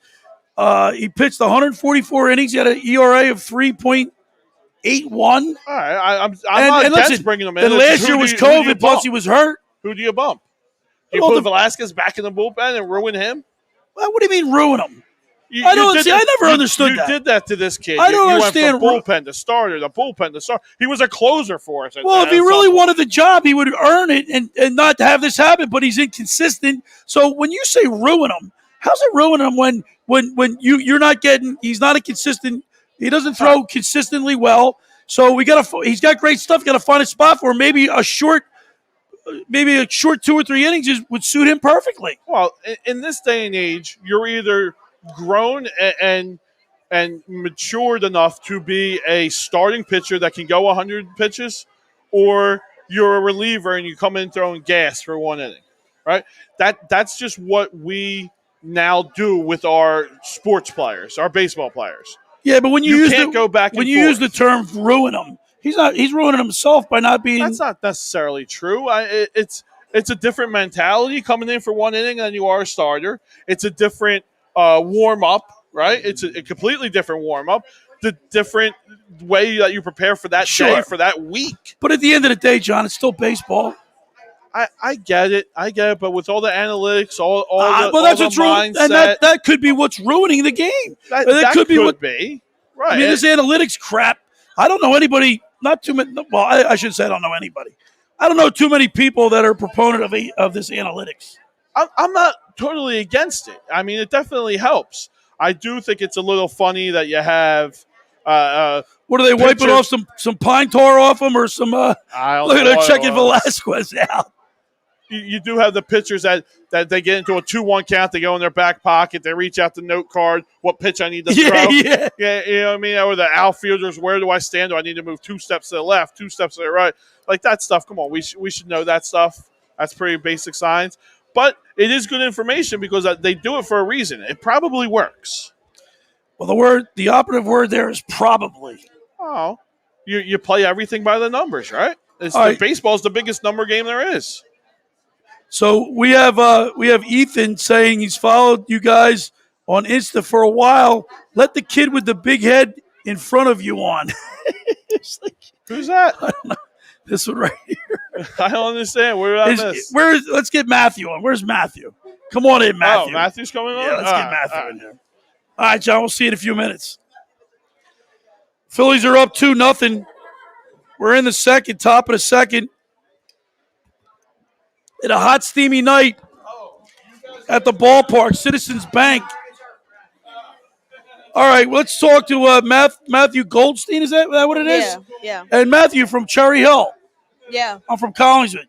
144 innings. He had an ERA of 3.81. All right, I'm not against bringing him in. And last year was COVID, plus he was hurt. Who do you bump? Do you put Velasquez back in the bullpen and ruin him? What do you mean ruin him? I never understood that. You did that to this kid. I don't understand. You went from bullpen to starter. He was a closer for us. Well, if he really wanted the job, he would earn it and not have this happen. But he's inconsistent. So when you say ruin him, how's it ruin him when you're not getting? He's not a consistent. He doesn't throw consistently well. So he's got great stuff. Got to find a spot for him. Maybe a short 2 or 3 innings would suit him perfectly. Well, in this day and age, you're either grown and matured enough to be a starting pitcher that can go 100 pitches, or you're a reliever and you come in throwing gas for 1 inning, right? That's just what we now do with our sports players, our baseball players. Yeah, but when you use the term ruin him, he's ruining himself by not being. That's not necessarily true. It's a different mentality coming in for 1 inning than you are a starter. It's a different warm up, right? It's a completely different warm up. the different way that you prepare for that Sure. day, for that week. But at the end of the day, John, it's still baseball. I get it, but with all the analytics, all the, well, that's all what's the ruining, mindset, and that could be what's ruining the game. that could be right. I mean, this analytics crap. I don't know anybody. Not too many. Well, I should say I don't know anybody. I don't know too many people that are proponent of this analytics. I'm not totally against it. I mean, it definitely helps. I do think it's a little funny that you have. What are they wiping off some pine tar off them or some? I don't Look at know they're what checking it was. Velasquez out. You do have the pitchers that they get into a 2-1 count. They go in their back pocket. They reach out the note card. What pitch I need to throw? Yeah. You know what I mean? Or the outfielders, where do I stand? Do I need to move 2 steps to the left, 2 steps to the right? Like that stuff. Come on, we should know that stuff. That's pretty basic science. But it is good information because they do it for a reason. It probably works. Well, the operative word there is probably. Oh, you play everything by the numbers, right? Baseball is the biggest number game there is. So we have Ethan saying he's followed you guys on Insta for a while. Let the kid with the big head in front of you on. Who's that? I don't know. This one right here. I don't understand. Where did I miss? Let's get Matthew on. Where's Matthew? Come on in, Matthew. Oh, Matthew's coming on? Yeah, let's get Matthew in there. All right, John, we'll see you in a few minutes. Phillies are up 2-0. We're in the second, top of the second. In a hot, steamy night at the ballpark, Citizens Bank. All right, let's talk to Matthew Goldstein. Is that what it is? Yeah. And Matthew from Cherry Hill. Yeah. I'm from Collingswood.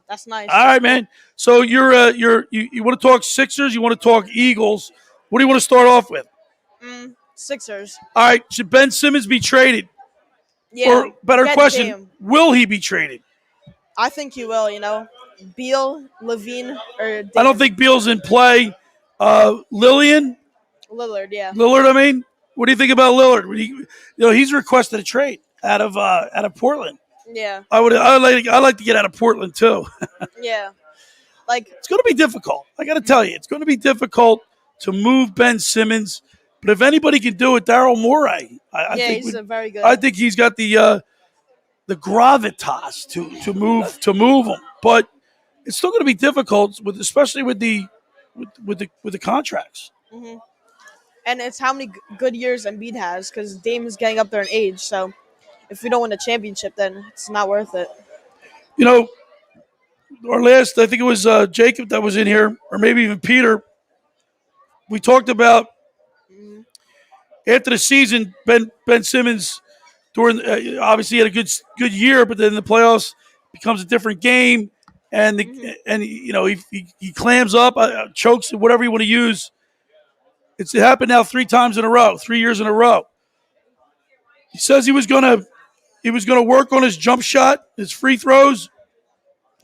That's nice. All right, man. So you want to talk Sixers? You want to talk Eagles? What do you want to start off with? Sixers. All right, should Ben Simmons be traded? Yeah. Or better Get question, Dame. will he be traded? I think he will, Beal, Levine, or Dame. I don't think Beal's in play. Lillard, I mean. What do you think about Lillard? He's requested a trade out of Portland. Yeah. I like to get out of Portland too. Yeah. It's going to be difficult. I got to tell you, it's going to be difficult to move Ben Simmons. But if anybody can do it, Daryl Morey. I think he's a very good. I think he's got the gravitas to move him. But it's still going to be difficult, especially with the contracts. Mm-hmm. And it's how many good years Embiid has, because Dame is getting up there in age. So if we don't win a championship, then it's not worth it. Our last, I think it was Jacob that was in here, or maybe even Peter. We talked about after the season, Ben Simmons obviously had a good year, but then the playoffs becomes a different game, and he clams up, chokes, whatever you want to use. It happened now 3 years in a row. He says he was gonna work on his jump shot, his free throws.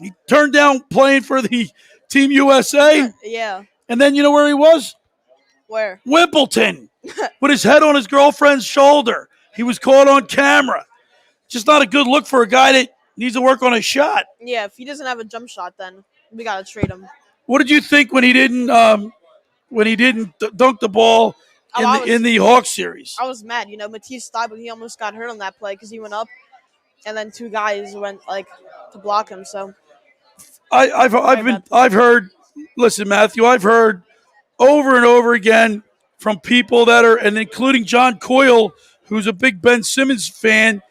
He turned down playing for the Team USA. Yeah. And then you know where he was? Where? Wimbledon, with his head on his girlfriend's shoulder. He was caught on camera. Just not a good look for a guy that needs to work on his shot. Yeah, if he doesn't have a jump shot, then we gotta trade him. What did you think when he didn't dunk the ball in the Hawks series? I was mad. Matisse Thybulle, he almost got hurt on that play because he went up, and then 2 guys went to block him. So I've heard. Listen, Matthew, I've heard over and over again from people that are, and including John Coyle, who's a big Ben Simmons fan,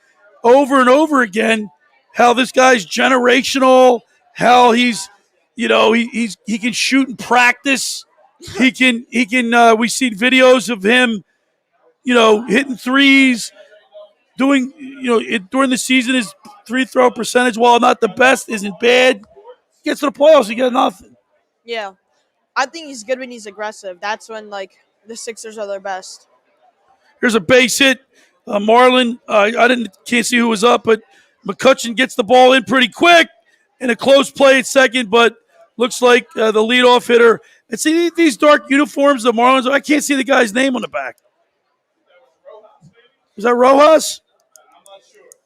over and over again, how this guy's generational, how he's, he can shoot in practice. He can. We've seen videos of him, hitting threes, doing, during the season, his free throw percentage, while not the best, isn't bad. Gets to the playoffs, he got nothing. Yeah, I think he's good when he's aggressive. That's when the Sixers are their best. Here's a base hit. Marlin, can't see who was up, but McCutcheon gets the ball in pretty quick in a close play at second, but looks like the leadoff hitter. And see these dark uniforms, the Marlins, I can't see the guy's name on the back. Is that Rojas?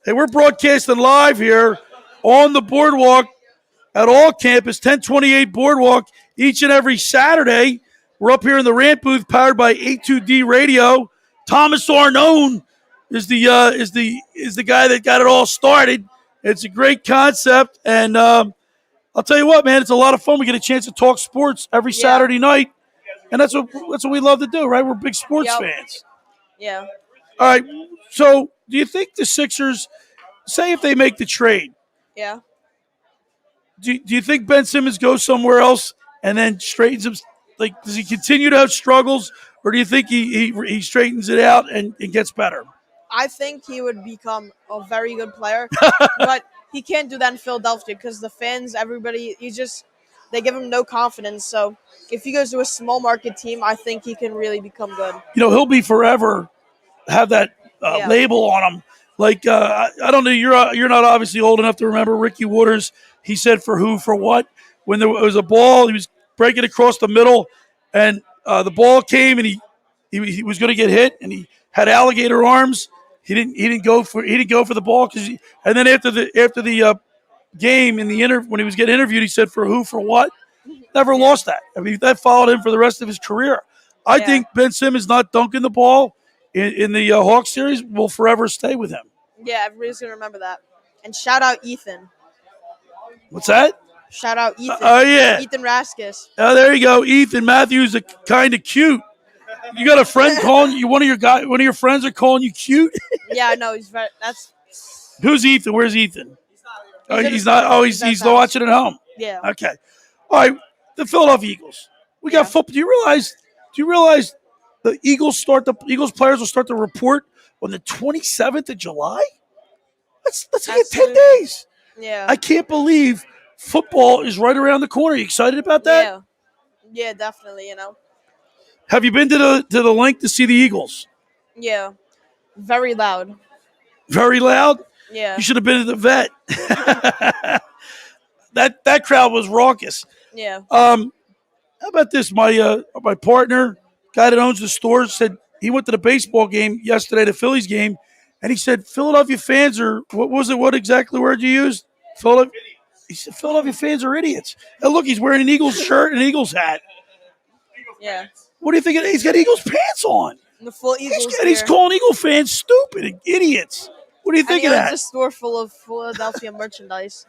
Hey, we're broadcasting live here on the boardwalk at All Campus, 1028 Boardwalk, each and every Saturday. We're up here in the Rant booth powered by A2D Radio. Thomas Arnone is the guy that got it all started. It's a great concept, and I'll tell you what, man, it's a lot of fun. We get a chance to talk sports every Saturday night, and that's what we love to do, right? We're big sports fans. Yeah. All right, so do you think the Sixers, say if they make the trade, Yeah. do you think Ben Simmons goes somewhere else and then straightens him? Like, does he continue to have struggles, or do you think he straightens it out and gets better? I think he would become a very good player, but he can't do that in Philadelphia because the fans, everybody, they give him no confidence. So if he goes to a small market team, I think he can really become good. He'll be forever have that label on him. Like I don't know, you're not obviously old enough to remember Ricky Waters. He said for who, for what. When there was a ball, he was breaking across the middle, and the ball came, and he was going to get hit, and he had alligator arms. He didn't go for the ball and then after the game when he was getting interviewed, he said for who, for what. Never lost that. I mean, that followed him for the rest of his career. I think Ben Simmons not dunking the ball in the Hawks series will forever stay with him. Yeah, everybody's gonna remember that. And shout out Ethan. What's that? Shout out Ethan. Oh yeah, Ethan Raskus. Oh, there you go. Ethan Matthews, a kind of cute. You got a friend calling you? One of your friends are calling you cute? Yeah, I know. That's. Who's Ethan? Where's Ethan? He's not. Oh, he's watching at home. Yeah. Okay. All right. The Philadelphia Eagles. We got football. Do you realize the Eagles players will start to report on the 27th of July? That's like 10 days. Yeah. I can't believe football is right around the corner. Are you excited about that? Yeah. Yeah, definitely. Have you been to the link to see the Eagles? Yeah. Very loud. Very loud? Yeah. You should have been at the vet. That crowd was raucous. Yeah. How about this? My partner, guy that owns the store, said he went to the baseball game yesterday, the Phillies game, and he said Philadelphia fans are, what was it? What exactly word you used? He said Philadelphia fans are idiots. And look, he's wearing an Eagles shirt and an Eagles hat. Yeah. What do you think? He's got Eagles pants on. The full Eagles. He's calling Eagle fans stupid and idiots. What do you think of that? It's a store full of Philadelphia merchandise.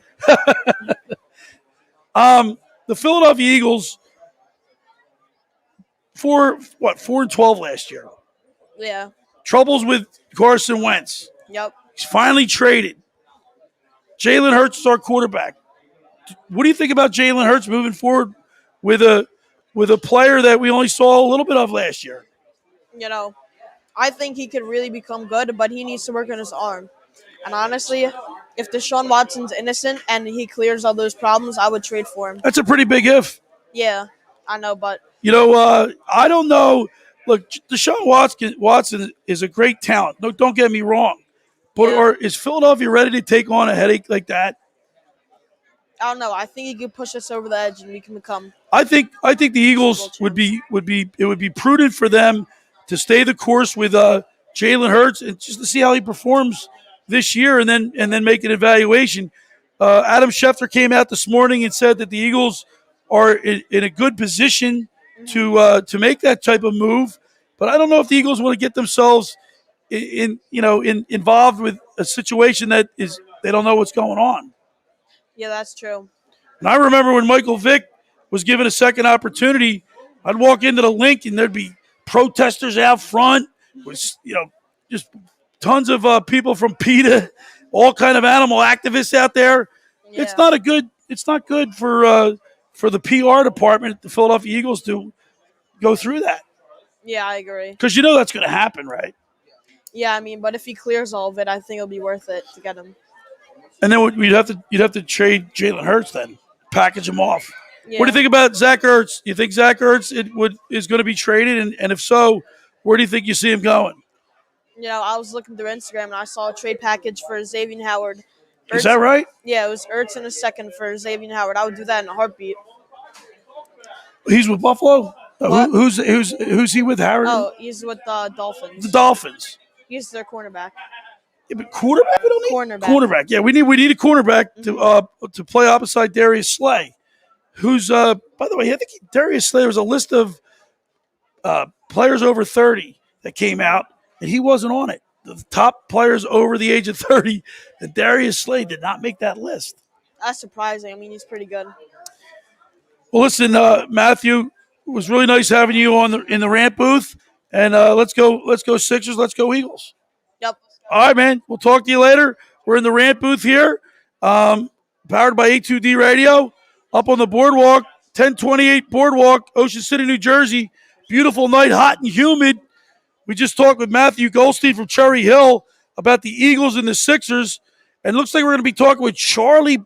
The Philadelphia Eagles, 4-12 last year. Yeah. Troubles with Carson Wentz. Yep. He's finally traded. Jalen Hurts is our quarterback. What do you think about Jalen Hurts moving forward with a player that we only saw a little bit of last year? I think he could really become good, but he needs to work on his arm. And honestly, if Deshaun Watson's innocent and he clears all those problems, I would trade for him. That's a pretty big if. Yeah, I know, but I don't know. Look, Deshaun Watson is a great talent. No, don't get me wrong. But is Philadelphia ready to take on a headache like that? I don't know. I think he could push us over the edge, and we can become. I think the Eagles would be prudent for them to stay the course with Jalen Hurts and just to see how he performs this year, and then make an evaluation. Adam Schefter came out this morning and said that the Eagles are in a good position to make that type of move, but I don't know if the Eagles want to get themselves involved with a situation that is they don't know what's going on. Yeah, that's true. And I remember when Michael Vick was given a second opportunity, I'd walk into the link and there'd be protesters out front, with just tons of people from PETA, all kind of animal activists out there. Yeah. It's not good for the PR department at the Philadelphia Eagles to go through that. Yeah, I agree. Because that's going to happen, right? Yeah, but if he clears all of it, I think it'll be worth it to get him. And then you'd have to trade Jalen Hurts then, package him off. Yeah. What do you think about Zach Ertz? You think Zach Ertz is going to be traded, and if so, where do you think you see him going? I was looking through Instagram and I saw a trade package for Xavier Howard. Is that right? Yeah, it was Ertz in a second for Xavier Howard. I would do that in a heartbeat. He's with Buffalo. Who's he with, Howard? Oh, he's with the Dolphins. The Dolphins. He's their cornerback. Yeah, but quarterback? We don't need cornerback. Yeah, we need a cornerback to play opposite Darius Slay, who's by the way, I think Darius Slay was a list of players over 30 that came out, and he wasn't on it. the top players over the age of 30, and Darius Slade did not make that list. That's surprising. I mean, he's pretty good. Well, listen, Matthew, it was really nice having you in the rant booth, and let's go Sixers, let's go Eagles. Yep. All right, man. We'll talk to you later. We're in the rant booth here, powered by A2D Radio, up on the boardwalk, 1028 Boardwalk, Ocean City, New Jersey. Beautiful night, hot and humid. We just talked with Matthew Goldstein from Cherry Hill about the Eagles and the Sixers, and it looks like we're going to be talking with Charlie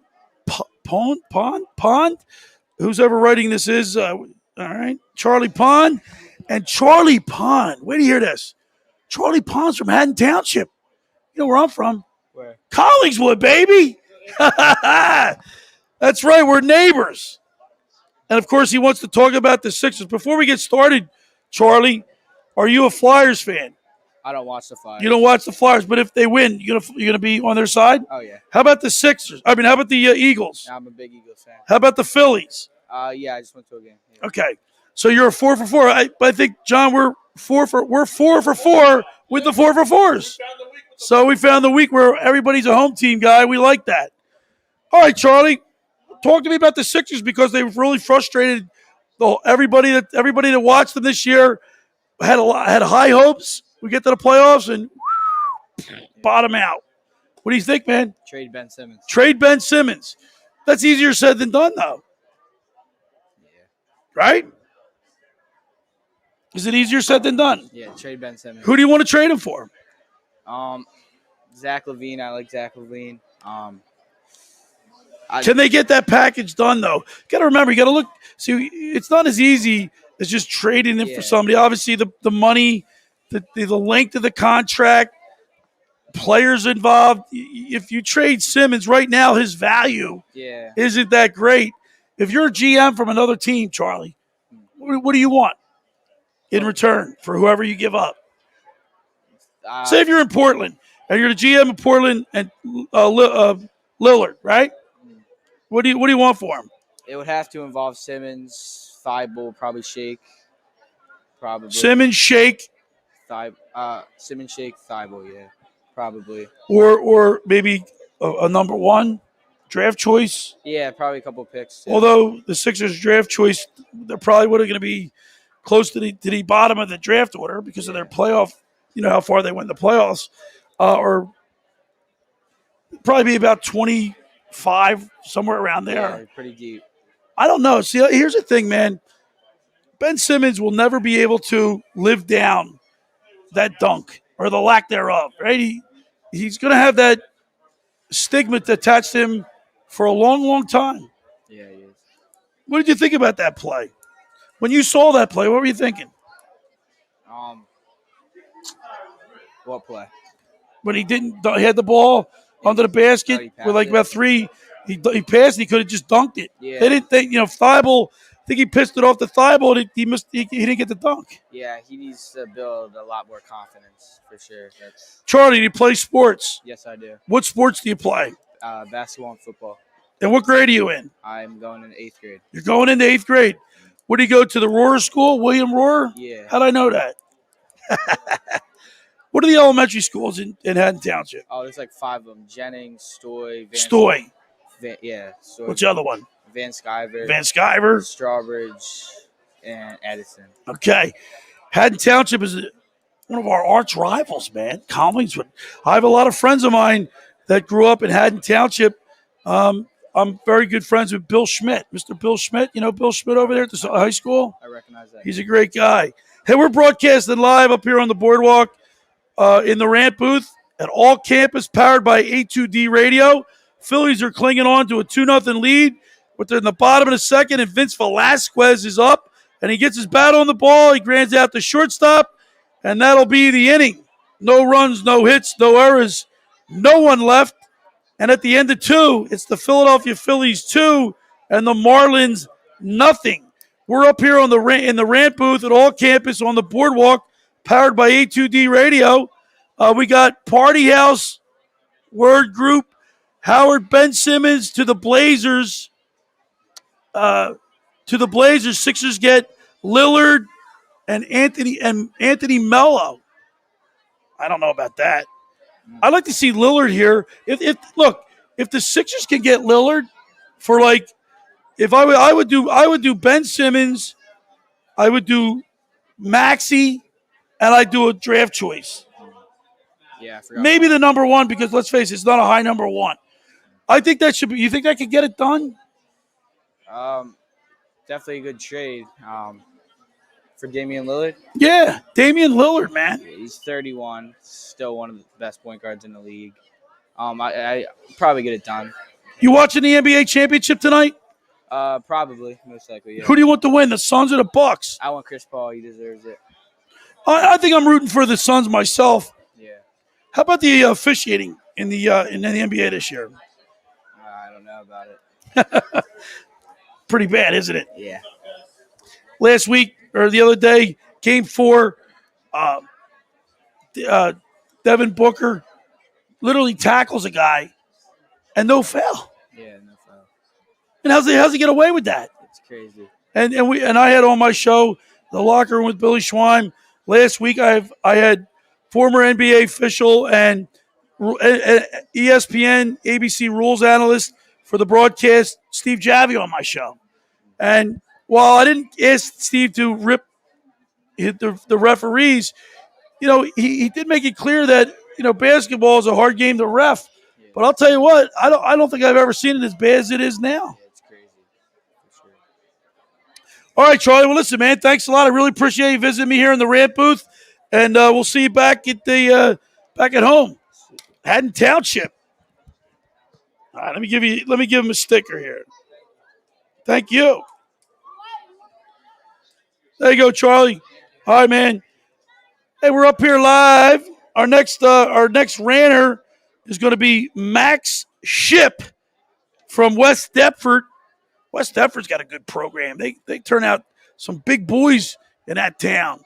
Pond. Who's ever writing this is. All right, Charlie Pond. And Charlie Pond, wait to hear this. Charlie Pond's from Haddon Township. You know where I'm from? Where? Collingswood, baby. That's right, we're neighbors. And, of course, he wants to talk about the Sixers. Before we get started, Charlie, are you a Flyers fan? I don't watch the Flyers. You don't watch the Flyers, but if they win, you're gonna be on their side? Oh, yeah. How about the Sixers? I mean, how about the Eagles? I'm a big Eagles fan. How about the Phillies? Yeah, I just went to a game. Yeah. Okay, so you're a 4 for 4. I think, John, we're 4 for 4 with the 4 for 4s. So we found the week where everybody's a home team guy. We like that. All right, Charlie, talk to me about the Sixers because they've really frustrated everybody that watched them this year. Had high hopes. We get to the playoffs and bottom out. What do you think, man? Trade Ben Simmons. Trade Ben Simmons. That's easier said than done, though. Yeah. Right? Is it easier said than done? Yeah, trade Ben Simmons. Who do you want to trade him for? Zach LaVine. I like Zach LaVine. Can they get that package done, though? Got to remember, you got to look. See, it's not as easy as just trading him for somebody. Obviously, the money, the length of the contract, players involved. If you trade Simmons right now, his value isn't that great. If you're a GM from another team, Charlie, what do you want in return for whoever you give up? Say if you're in Portland and you're the GM of Portland and Lillard, right? What do you want for him? It would have to involve Simmons, Thibault, probably Shake. Probably. Simmons, Shake. Simmons, Shake, Thibault, yeah. Probably. Or maybe a number 1 draft choice. Yeah, probably a couple picks. Yeah. Although the Sixers draft choice, they're probably going to be close to the bottom of the draft order because of their playoff, how far they went in the playoffs. Or probably be about 25, somewhere around there. Yeah, pretty deep. I don't know. See, here's the thing, man. Ben Simmons will never be able to live down that dunk or the lack thereof, right? He's going to have that stigma attached to him for a long, long time. Yeah, he is. What did you think about that play? When you saw that play, what were you thinking? What play? When he had the ball under the basket with like about 3, he passed. He could have just dunked it. Yeah. They didn't think, Thibault. I think he pissed it off to Thibault. He didn't get the dunk. Yeah, he needs to build a lot more confidence for sure. Charlie, do you play sports? Yes, I do. What sports do you play? Basketball and football. And what grade are you in? I'm going in 8th grade. You're going into 8th grade. Where do you go to, the Rohrer School, William Rohrer? Yeah. How'd I know that? What are the elementary schools in Haddon Township? Oh, there's like 5 of them. Jennings, Stoy. Stoy. Stoy. What's the other one? Van Skyver. Strawbridge, and Edison. Okay. Haddon Township is one of our arch rivals, man. Collingswood. I have a lot of friends of mine that grew up in Haddon Township. I'm very good friends with Bill Schmidt. Mr. Bill Schmidt. You know Bill Schmidt over there at the high school? I recognize that. He's a great guy. Hey, we're broadcasting live up here on the boardwalk in the Rant booth at all campus, powered by A2D Radio. Phillies are clinging on to a 2-0 lead. But they're in the bottom of the second, and Vince Velasquez is up, and he gets his bat on the ball. He grinds out the shortstop, and that'll be the inning. No runs, no hits, no errors, no one left. And at the end of 2, it's the Philadelphia Phillies 2 and the Marlins nothing. We're up here in the Rant booth at all campus on the boardwalk, powered by A2D Radio. We got Party House, Word Group, Howard, Ben Simmons to the Blazers. Sixers get Lillard and Anthony Mello. I don't know about that. I'd like to see Lillard here. If the Sixers can get Lillard for like, if I would do Ben Simmons, I would do Maxey, and I'd do a draft choice. Yeah, I forgot. Maybe the number one, because let's face it, it's not a high number one. I think that should be. You think that could get it done? Definitely a good trade. For Damian Lillard. Yeah, Damian Lillard, man. Yeah, he's 31, still one of the best point guards in the league. I probably get it done. You watching the NBA championship tonight? Probably, most likely. Yeah. Who do you want to win, the Suns or the Bucks? I want Chris Paul. He deserves it. I think I'm rooting for the Suns myself. Yeah. How about the officiating in the NBA this year? I don't know about it. Pretty bad, isn't it? Yeah. Last week or the other day, Game 4, Devin Booker literally tackles a guy and no foul. Yeah, no foul. And how's he get away with that? It's crazy. And I had on my show the locker room with Billy Schweim last week. I had former NBA official and ESPN ABC rules analyst for the broadcast Steve Javi on my show. And while I didn't ask Steve to rip the referees, he did make it clear that basketball is a hard game to ref. Yeah. But I'll tell you what, I don't think I've ever seen it as bad as it is now. Yeah, it's crazy. For sure. All right, Charlie. Well, listen, man, thanks a lot. I really appreciate you visiting me here in the Rant booth, and we'll see you back at back at home, Haddon Township. All right, let me give him a sticker here. Thank you. There you go, Charlie. All right, man. Hey, we're up here live. Our next ranter is going to be Max Ship from West Deptford. West Deptford's got a good program. They turn out some big boys in that town.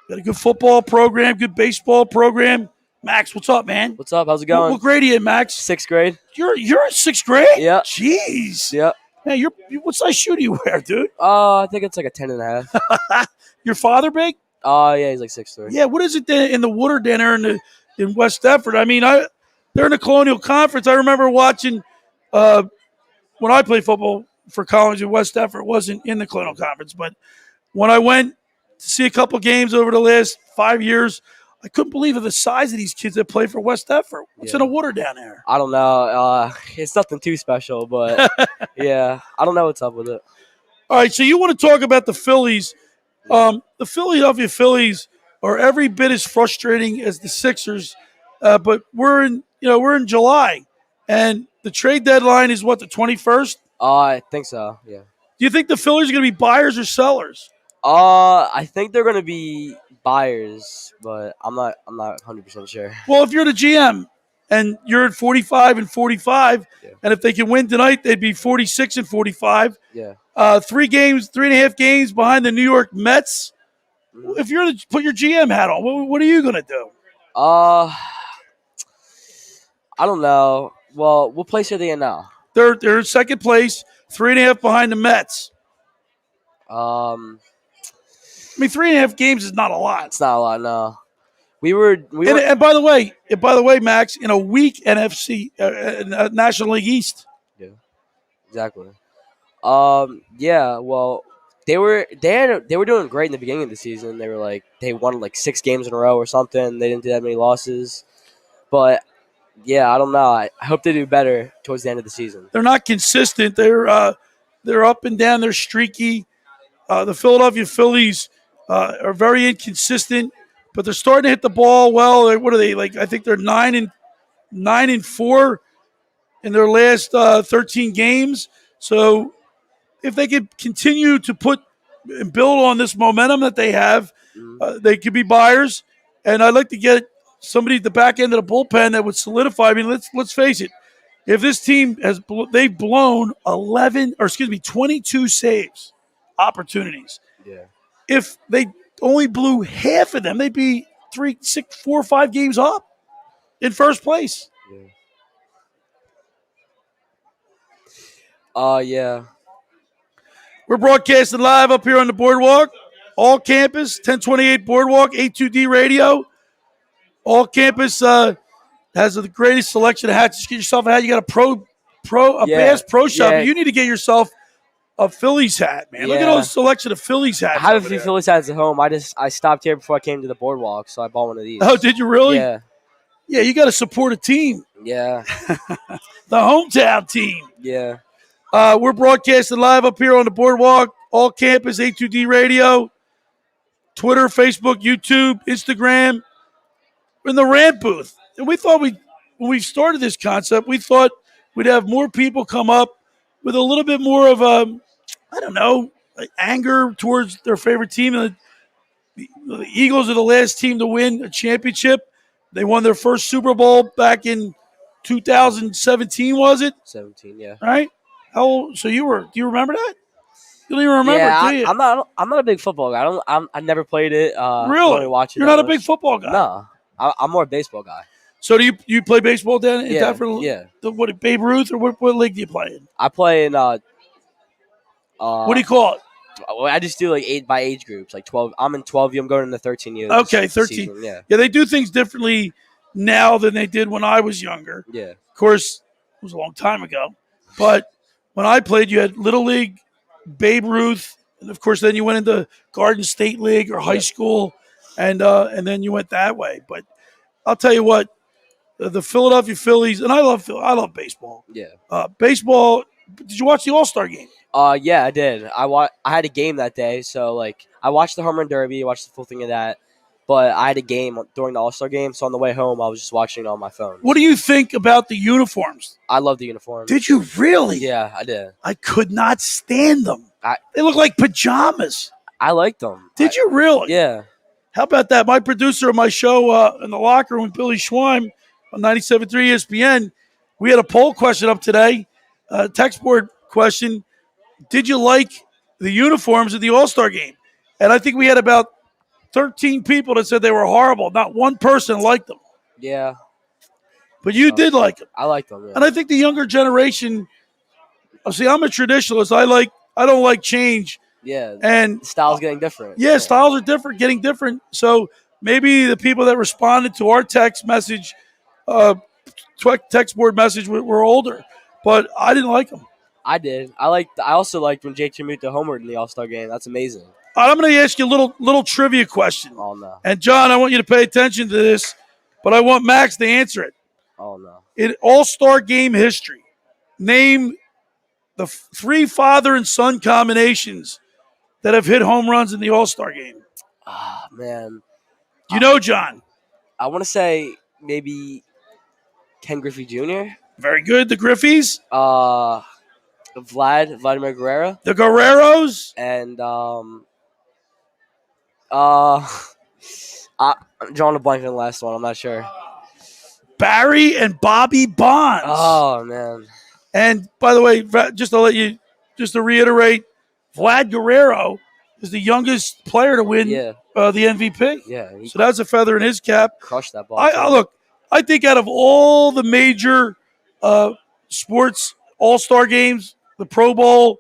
Got a good football program, good baseball program. Max, what's up, man? What's up? How's it going? What grade are you in, Max? 6th grade. You're in 6th grade? Yeah. Jeez. Yeah. Man, what size shoe do you wear, dude? I think it's like a 10.5. Your father big? Yeah, he's like 6'3". Yeah. What is it in the water down there in West Deptford? I mean, they're in the Colonial Conference. I remember watching when I played football for college in West Deptford. It wasn't in the Colonial Conference, but when I went to see a couple games over the last 5 years, I couldn't believe the size of these kids that play for West Deptford. What's in the water down there? I don't know. It's nothing too special, but yeah, I don't know what's up with it. All right, so you want to talk about the Phillies. The Philadelphia Phillies are every bit as frustrating as the Sixers, but we're in July, and the trade deadline is what, the 21st? I think so. Yeah. Do you think the Phillies are going to be buyers or sellers? I think they're gonna be buyers, but I'm not 100% sure. Well, if you're the GM and you're at 45 and 45, Yeah. and if they can win tonight, they'd be 46 and 45. Yeah. 3.5 games behind the New York Mets. If you're to put your GM hat on, what are you going to do? I don't know. Well, what place are they in now? They're in second place, 3.5 behind the Mets. I mean, 3.5 games is not a lot. It's not a lot. No. We were. And by the way, Max, in a weak NFC National League East. Yeah. Exactly. Yeah. Well, they were doing great in the beginning of the season. They won like 6 games in a row or something. They didn't do that many losses, but yeah, I don't know. I hope they do better towards the end of the season. They're not consistent. They're up and down. They're streaky. The Philadelphia Phillies are very inconsistent, but they're starting to hit the ball well. What are they like? I think they're 9-4 in their last 13 games. So if they could continue to put and build on this momentum that they have, they could be buyers. And I'd like to get somebody at the back end of the bullpen that would solidify. I mean, let's face it. If this team they've blown 22 saves opportunities. Yeah. If they only blew half of them, they'd be 4 or 5 games up in first place. Yeah. Yeah. We're broadcasting live up here on the boardwalk, all campus, 1028 Boardwalk, A2D radio. All campus has the greatest selection of hats. Just get yourself a hat. You got a Yeah, Bass Pro Shop. yeah. You need to get yourself a Phillies hat, man. Look at Yeah. all the selection of Phillies hats. I have a over few there. Phillies hats at home. I stopped here before I came to the boardwalk, so I bought one of these. Oh, did you really? Yeah. Yeah, you got to support a team, Yeah. the hometown team. Yeah. We're broadcasting live up here on the boardwalk, all campus, A2D radio, Twitter, Facebook, YouTube, Instagram. We're in the Rant booth. And we thought when we started this concept, we thought we'd have more people come up with a little bit more of I don't know, like anger towards their favorite team. And the Eagles are the last team to win a championship. They won their first Super Bowl back in 2017, was it? 17. Yeah. Right? How old? So you were? Do you remember that? You don't even remember, Yeah, do you? I'm not a big football guy. I never played it. Really? Only watch it You're that not a much. big football guy. No, I'm more a baseball guy. So do you play baseball then? Is Yeah, that for yeah. what, Babe Ruth, or what league do you play in? I play in What do you call it? I just do like 8 by age groups, like 12. I'm in 12. I'm going into 13 years. Okay, this 13. season, yeah, Yeah, they do things differently now than they did when I was younger. yeah, Of course, it was a long time ago. But when I played, you had Little League, Babe Ruth, and of course then you went into Garden State League or high Yep. school, and then you went that way. But I'll tell you what, the Philadelphia Phillies, and I love baseball. yeah. Baseball. Did you watch the All-Star game? Yeah, I did. I had a game that day, so like I watched the home run derby, watched the full thing of that. But I had a game during the All-Star game, so on the way home, I was just watching it on my phone. What do you think about the uniforms? I love the uniform. Did you really? Yeah, I did. I could not stand them. I- They look like pajamas. I liked them. Did you really? Yeah. How about that? My producer of my show in the locker room, Billy Schweim, on 97.3 ESPN, we had a poll question up today, text board question. Did you like the uniforms at the All-Star game? And I think we had about 13 people that said they were horrible. Not one person liked them. Yeah. But you did like them. I liked them. Yeah. And I think the younger generation, see, I'm a traditionalist. I don't like change. Yeah. And The style's getting different. yeah, styles are different, getting different. So maybe the people that responded to our text message, text board message were older. But I didn't like them. I did. I also liked when Jake Tramuta homered in the All-Star game. That's amazing. I'm going to ask you a little trivia question. Oh no. And John, I want you to pay attention to this, but I want Max to answer it. Oh no. In All-Star game history, name the 3 father and son combinations that have hit home runs in the All-Star game. Ah, man. Do you know, John? I want to say maybe Ken Griffey Jr. Very good. The Griffies, Vladimir Guerrero, the Guerreros, and I'm drawing a blank on the last one. I'm not sure. Barry and Bobby Bonds. Oh man. And by the way, just to reiterate, Vlad Guerrero is the youngest player to win Yeah. the MVP. Yeah. He So that's a feather in his cap. crushed that ball. Look, I think out of all the major sports All-Star games, the Pro Bowl,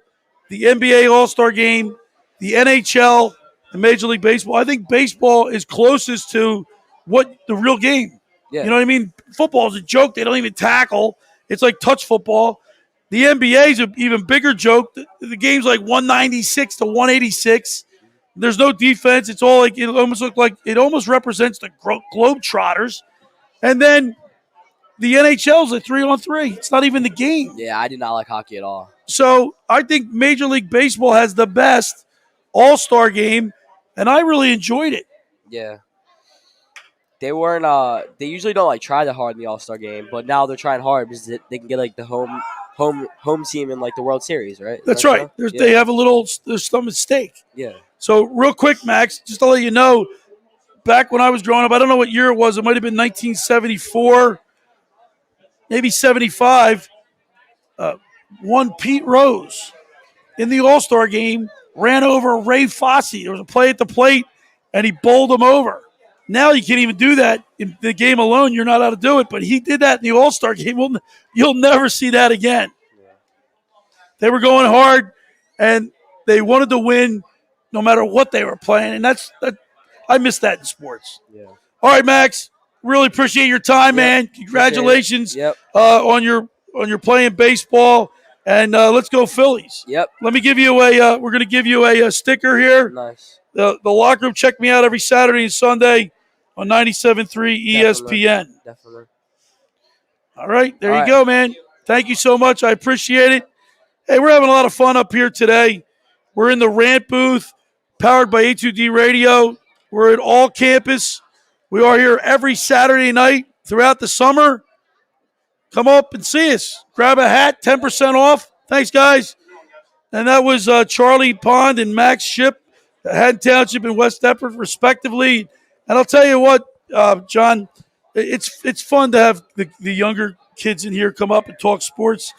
the NBA All-Star game, the NHL, the Major League Baseball, I think baseball is closest to what the real game. Yeah. You know what I mean? Football is a joke. They don't even tackle. It's like touch football. The NBA is an even bigger joke. The game's like 196 to 186. There's no defense. It's all like it almost represents the Globetrotters. And then the NHL is a 3-on-3. It's not even the game. Yeah, I did not like hockey at all. So I think Major League Baseball has the best All-Star game, and I really enjoyed it. Yeah. They weren't. They usually don't like try that hard in the All-Star game, but now they're trying hard because they can get like the home team in like the World Series, right? Is That's that right. so? They have there's some at stake. Yeah. So real quick, Max, just to let you know, back when I was growing up, I don't know what year it was. It might have been 1974, maybe 75. One Pete Rose in the All-Star game ran over Ray Fosse. There was a play at the plate, and he bowled him over. Now you can't even do that in the game alone. You're not allowed to do it, but he did that in the All-Star game. You'll never see that again. Yeah. They were going hard, and they wanted to win no matter what they were playing, and I miss that in sports. Yeah. All right, Max, Really appreciate your time, man. Congratulations Yep. on your playing baseball, and let's go Phillies. Yep. Let me give you a. We're going to give you a sticker here. Nice. The locker room. Check me out every Saturday and Sunday on 97.3 ESPN. Definitely. All right, there All you right. go, man. Thank you so much. I appreciate it. Hey, we're having a lot of fun up here today. We're in the Rant booth, powered by A2D Radio. We're at all campus. We are here every Saturday night throughout the summer. Come up and see us. Grab a hat, 10% off. Thanks, guys. And that was Charlie Pond and Max Ship, Haddon Township and West Deptford, respectively. And I'll tell you what, John, it's fun to have the younger kids in here come up and talk sports.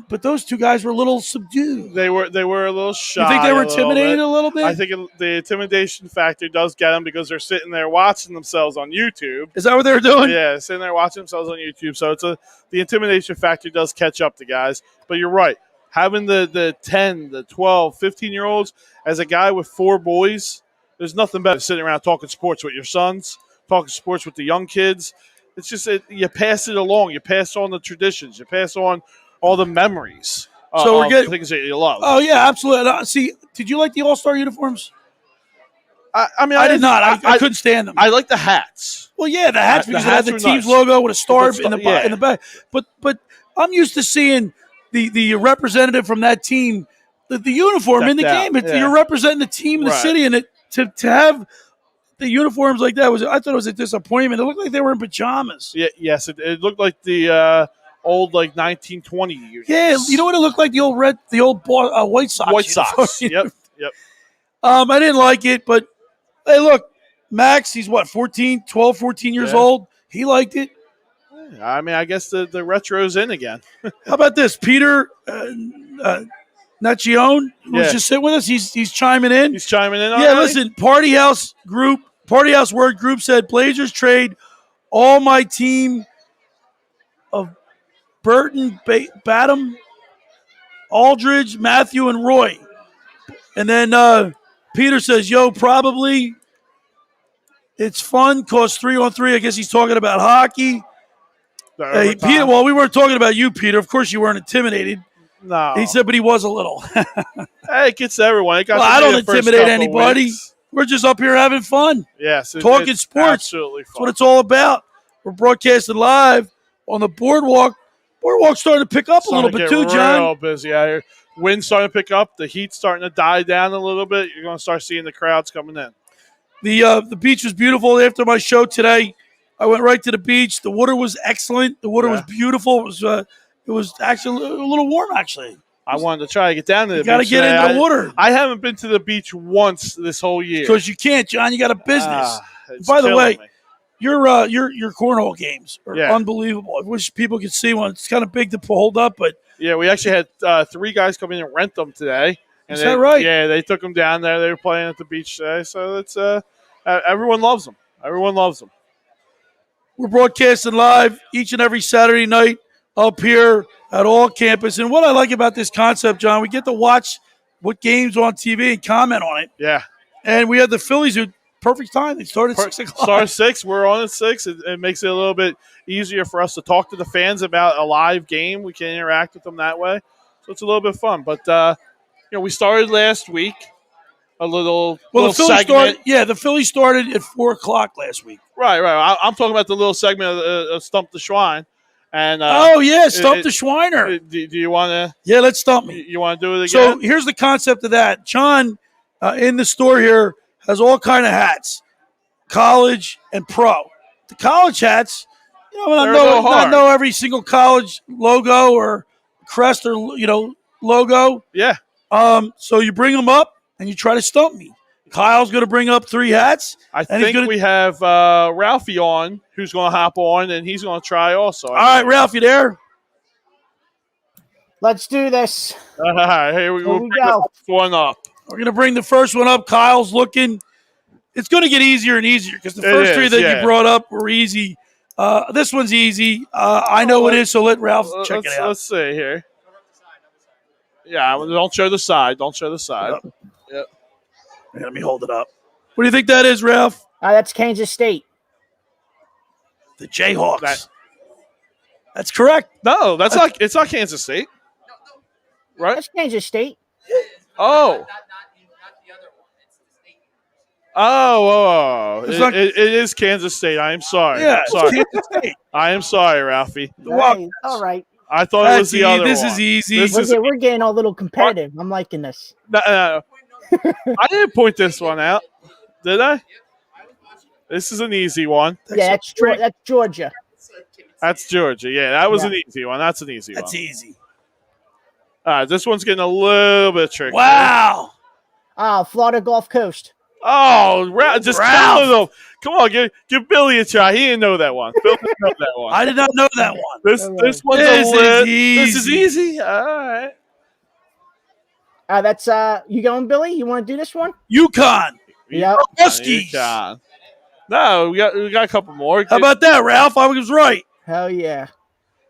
But those two guys were a little subdued. They were a little shy. You think they were intimidated a a little bit? I think the intimidation factor does get them because they're sitting there watching themselves on YouTube. Is that what they were doing? Yeah, sitting there watching themselves on YouTube. So the intimidation factor does catch up to guys. But you're right. Having the 10, the 12, 15-year-olds as a guy with 4 boys, there's nothing better than sitting around talking sports with your sons, talking sports with the young kids. It's just you pass it along. You pass on the traditions. You pass on all the memories. So we're getting things that you love. Oh yeah, absolutely. See, did you like the All-Star uniforms? I mean, I did not. I couldn't stand them. I like the hats. Well, yeah, the hats The because hats it were had the team's nice. logo with a star With in the the yeah. in the back. But I'm used to seeing the representative from that team, the uniform in the Decked game. out, yeah. You're representing the team in the Right. city, and to have the uniforms like that I thought it was a disappointment. It looked like they were in pajamas. Yeah, yes, it looked like the old 1920 uniforms. Yeah, you know what it looked like? The old White Sox. White uniform. Sox. Yep. I didn't like it, but hey, look, Max, he's 14 years Yeah. old. He liked it. I mean, I guess the retro's in again. How about this? Peter Nachione, who's Yeah. just sitting with us, he's chiming in. He's chiming in. Yeah, already? listen, Party House Word Group said Blazers trade all my team of Burton, Batum, Aldridge, Matthew, and Roy. And then Peter says, yo, probably it's fun, costs 3-on-3. I guess he's talking about hockey. The Hey, overtime. Peter, well, we weren't talking about you, Peter. Of course you weren't intimidated. No. He said, but he was a little. Hey, it gets to everyone. It got Well, to I me don't the first intimidate couple anybody. weeks. We're just up here having fun, Yes. talking it's sports. Absolutely fun. That's what it's all about. We're broadcasting live on the boardwalk. Boardwalk's starting to pick up a little Starting bit to too, get John. real busy out here. Wind's starting to pick up. The heat's starting to die down a little bit. You're going to start seeing the crowds coming in. The beach was beautiful after my show today. I went right to the beach. The water was excellent. The water was beautiful. It was actually a little warm, actually. I wanted to try to get down to the You got to beach get today. into the water I haven't been to the beach once this whole year. because you can't, John. You got a business. It's By the killing way, me. your cornhole games are Yeah. unbelievable. I wish people could see one. It's kind of big to hold up, but Yeah, we actually had 3 guys come in and rent them today. And Is that right? Yeah, they took them down there. They were playing at the beach today. So it's everyone loves them. Everyone loves them. we're broadcasting live each and every Saturday night up here at all campus. And what I like about this concept, John, we get to watch what games on TV and comment on it. Yeah. And we had the Phillies who perfect time. They started at 6 o'clock. Star 6. We're on at 6. It makes it a little bit easier for us to talk to the fans about a live game. We can interact with them that way. So it's a little bit fun. But, we started last week. A little The Phillies segment. the Phillies started at 4 o'clock last week. Right. I'm talking about the little segment of Stump the Schwein. And Stump the Schweiner. Do you want to? Yeah, let's stump me. You want to do it again? So here's the concept of that. John, in the store here, has all kind of hats, college and pro. The college hats, I know every single college logo or crest or logo. Yeah. So you bring them up and you try to stump me. Kyle's going to bring up 3 hats. I think we have Ralphie on, who's going to hop on, and he's going to try also. All right, Ralph, you there? Let's do this. All right, here we go. One up. We're going to bring the first one up. Kyle's looking. It's going to get easier and easier because the first 3 that you brought up were easy. This one's easy. I know it is, so let Ralph check it out. Let's see here. Yeah, don't show the side. Don't show the side. Yep. Let me hold it up. What do you think that is, Ralph? That's Kansas State. The Jayhawks. That- That's correct. No, that's not. It's not Kansas State, right? That's Kansas State. Oh. Oh, It's not- it is Kansas State. I am sorry. Yeah, I'm sorry. Kansas State. I am sorry, Ralphie. Right. All right. I thought it was the other This one. is easy. We're getting a little competitive. I'm liking this. No. I didn't point this one out, did I? This is an easy one. Yeah, that's Georgia. That's Georgia. Yeah, that was an easy one. That's an easy That's one. easy. All right, this one's getting a little bit tricky. Wow. Oh, Florida Gulf Coast. Oh, just Ralph. killing them. Come on, give Billy a try. He didn't know that one. Bill didn't know that one. I did not know that one. This one's This a is lit. easy. This is easy. All right. That's you going, Billy? You want to do this one? UConn. Yeah. Huskies. UConn. No, we got a couple more. How about that, Ralph? I was right. Hell yeah.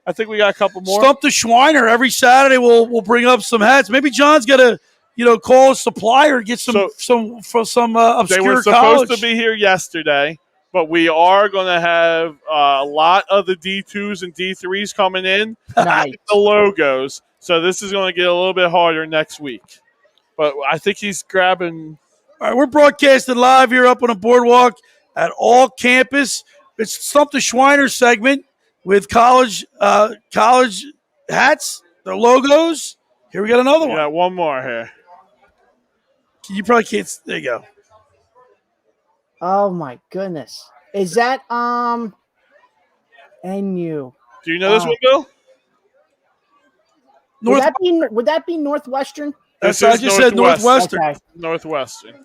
I think we got a couple more. Stump the Schweiner. Every Saturday we'll bring up some hats. Maybe John's got to call a supplier and get some obscure They were supposed college. to be here yesterday, but we are going to have a lot of the D2s and D3s coming in. Nice. The logos. So this is going to get a little bit harder next week. But I think he's grabbing. All right, we're broadcasting live here up on the boardwalk at all campus. It's Stump the Schweiner segment with college hats, their logos. Here we got another We one. got one more here. You probably can't. There you go. Oh my goodness. Is that NU? Do you know this one, Bill? Would that be Northwestern? That's I just said Northwestern. Okay. Northwestern.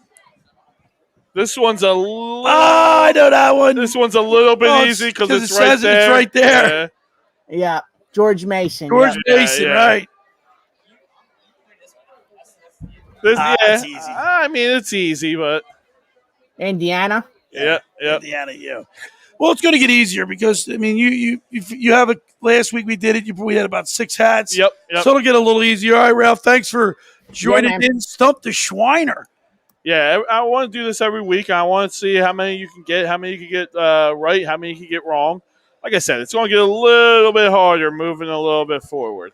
This one's a I know that one. This one's a little bit Oh, easy because it it's right says there. it's right there. Yeah. Yeah. George Mason. George yeah. Mason, yeah. right? It's easy. I mean, it's easy, but Indiana. yeah. Indiana, yeah. Well, it's going to get easier because I mean, you have a last week we did it. We had about 6 hats. Yep. So it'll get a little easier. All right, Ralph. Thanks for joining man. in. Stump the Schweiner. Yeah, I want to do this every week. I want to see how many you can get, how many you can get right, how many you can get wrong. Like I said, it's going to get a little bit harder moving a little bit forward.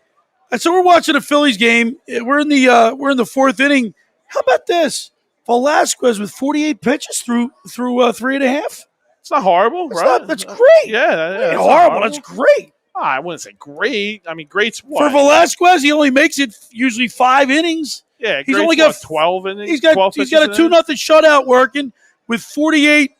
And so we're watching a Phillies game. We're in the 4th inning. How about this? Velasquez with 48 pitches through 3.5. It's not horrible, right? That's great. Yeah, Ain't it's not horrible. That's great. I wouldn't say great. I mean, great's For what? Velasquez, he only makes it usually 5 innings. Yeah, he's great's only got what, 12 innings. He's got 12 a pitches in 2-0 shutout working with 48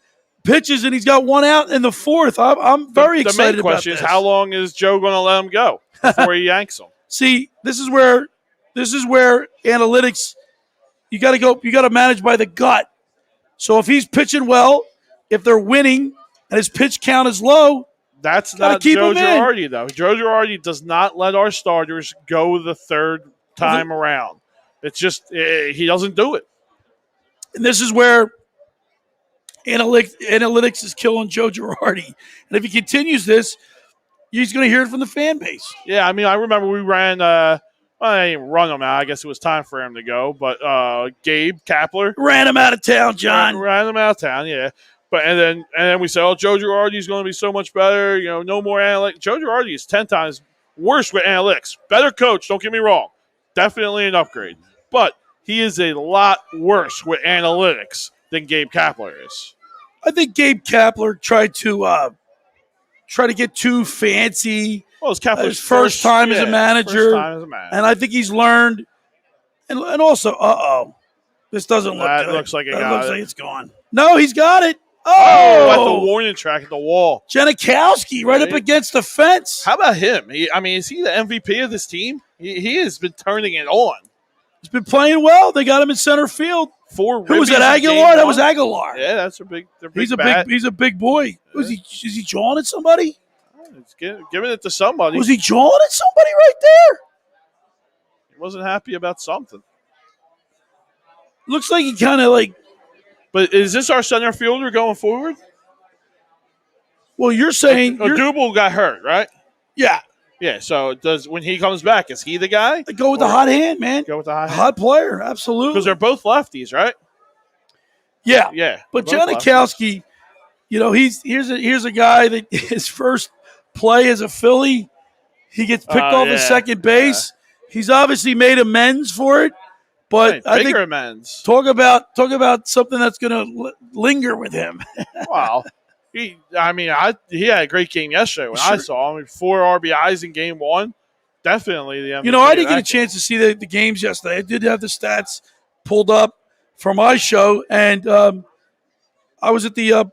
pitches, and he's got 1 out in the 4th. I'm very excited The main question about is, how long is Joe going to let him go before he yanks him? See, this is where analytics. You got to manage by the gut. So if he's pitching well, if they're winning, and his pitch count is low, That's gotta not keep Joe him in. Girardi, though. Joe Girardi does not let our starters go the third time around. It's just he doesn't do it. and this is where analytics is killing Joe Girardi. And if he continues this, he's going to hear it from the fan base. Yeah, I mean, I remember we ran. Well, I didn't run him out. I guess it was time for him to go. But Gabe Kapler Ran him out of town, John. ran him out of town. Yeah, but and then we said, oh, Joe Girardi is going to be so much better. You know, no more analytics. Joe Girardi is 10 times worse with analytics. Better coach. Don't get me wrong. Definitely an upgrade. But he is a lot worse with analytics than Gabe Kapler is. I think Gabe Kapler tried to get too fancy. Well, it's Kapler's His first time as a manager. First time as a manager. And I think he's learned. And also, this doesn't look That good. looks like it That got looks it. like it's gone. No, he's got it. At the warning track at the wall. Janikowski right up against the fence. How about him? Is he the MVP of this team? He has been turning it on. He's been playing well. They got him in center field. Who was that? Aguilar? That was Aguilar. Yeah, that's a big. He's a big boy. Is he jawing at somebody? He's giving it to somebody. Was he jawing at somebody right there? He wasn't happy about something. Looks like he kind of like. But is this our center fielder going forward? Well, you're saying Double got hurt, right? Yeah. Yeah. So when he comes back, is he the guy? Go with the hot hand, man. Go with the hot hand. Hot player, absolutely. Because they're both lefties, right? Yeah. Yeah. But they're both Janikowski, here's a guy that his first play as a Philly, he gets picked off at second base. He's obviously made amends for it, but I think amends. Talk about something that's going to linger with him. Wow. He had a great game yesterday when I saw him. 4 RBIs in game 1. Definitely the MVP. I didn't get a chance to see the games yesterday. I did have the stats pulled up for my show, and I was at the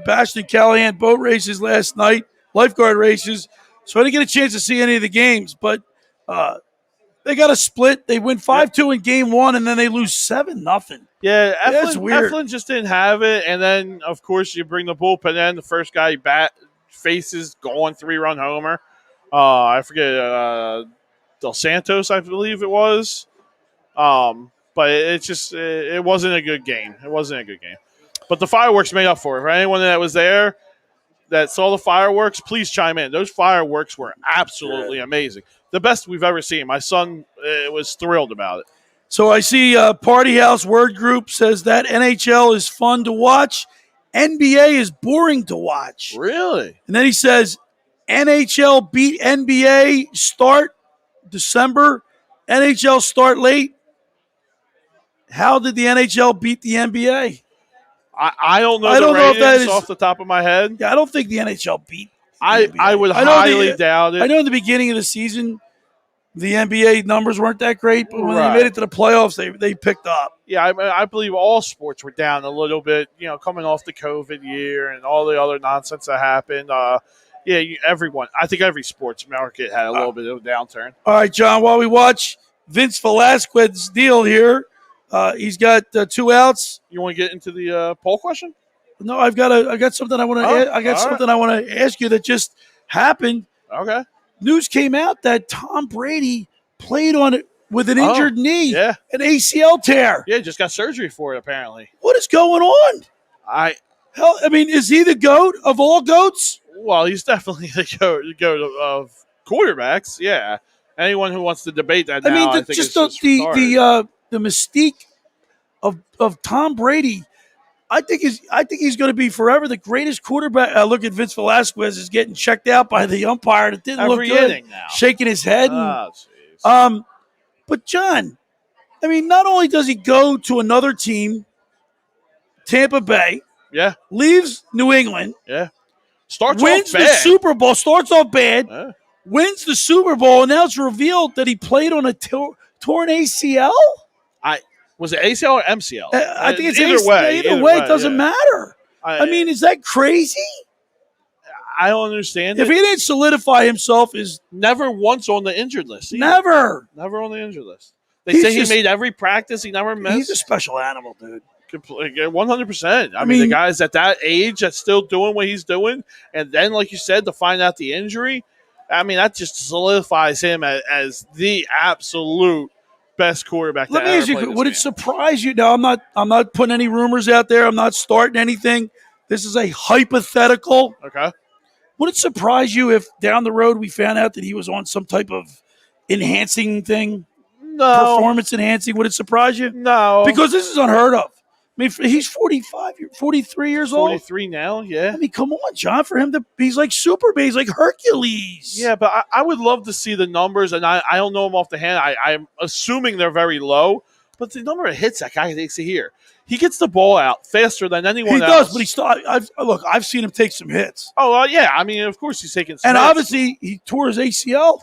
Bastion Callahan boat races last night, lifeguard races, so I didn't get a chance to see any of the games. But they got a split. They win 5-2 in game 1, and then they lose 7-0. Yeah, that's weird. Eflin just didn't have it, and then of course you bring the bullpen in. The first guy faces going 3-run homer. I forget Del Santos, I believe it was. But it wasn't a good game. It wasn't a good game. But the fireworks made up for it. For anyone that was there that saw the fireworks, please chime in. Those fireworks were absolutely amazing. The best we've ever seen. My son was thrilled about it. So I see Party House Word Group says that NHL is fun to watch. NBA is boring to watch. Really? And then he says NHL beat NBA start December. NHL start late. How did the NHL beat the NBA? I don't know the ratings off the top of my head. Yeah, I don't think the NHL beat the NBA. I would highly doubt it. I know in the beginning of the season, the NBA numbers weren't that great, but when they made it to the playoffs, they picked up. Yeah, I believe all sports were down a little bit, coming off the COVID year and all the other nonsense that happened. Everyone. I think every sports market had a little bit of a downturn. All right, John, while we watch Vince Velasquez's deal here, he's got 2 outs. You want to get into the poll question? No, I got something I want to. I want to ask you that just happened. Okay. News came out that Tom Brady played on it with an injured knee. Yeah. An ACL tear. Yeah, just got surgery for it apparently. What is going on? Is he the GOAT of all GOATs? Well, he's definitely the GOAT of quarterbacks. Yeah. Anyone who wants to debate that now, I think just the mystique of Tom Brady. I think he's going to be forever the greatest quarterback. Look at Vince Velasquez is getting checked out by the umpire. It didn't look good. Shaking his head. But John, not only does he go to another team, Tampa Bay. Yeah. Leaves New England. Yeah. Wins the Super Bowl. Starts off bad. Yeah. Wins the Super Bowl, and now it's revealed that he played on a torn ACL. Was it ACL or MCL? I think it's either way. Either way, it doesn't matter. Is that crazy? I don't understand. If he didn't solidify himself as never once on the injured list. Never on the injured list. They say he made every practice. He never missed. He's a special animal, dude. 100%. I mean, the guy's at that age that's still doing what he's doing, and then, like you said, to find out the injury, that just solidifies him as the absolute best quarterback. Let me ask you: would it surprise you? Now, I'm not putting any rumors out there. I'm not starting anything. This is a hypothetical. Okay. Would it surprise you if down the road we found out that he was on some type of enhancing thing? No. Performance enhancing? Would it surprise you? No. Because this is unheard of. He's 43 years old. 43 now, yeah. Come on, John. For him he's like Superman. He's like Hercules. Yeah, but I would love to see the numbers, and I don't know them off the hand. I'm assuming they're very low, but the number of hits that guy takes a year. He gets the ball out faster than anyone else. He does, but he still. I've seen him take some hits. Oh, yeah. Of course he's taking some hits. And obviously, obviously he tore his ACL.